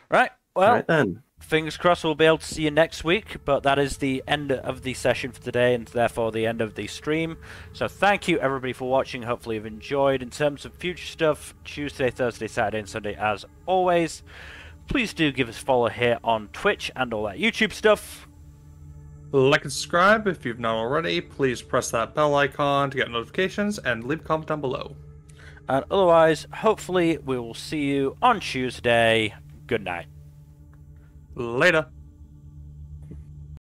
Right. Well, Right then. fingers crossed we'll be able to see you next week, but that is the end of the session for today and therefore the end of the stream. So thank you everybody for watching. Hopefully you've enjoyed. In terms of future stuff, Tuesday, Thursday, Saturday and Sunday as always. Please do give us a follow here on Twitch and all that YouTube stuff. Like and subscribe if you've not already. Please press that bell icon to get notifications and leave a comment down below. And otherwise, hopefully we will see you on Tuesday. Good night. Later.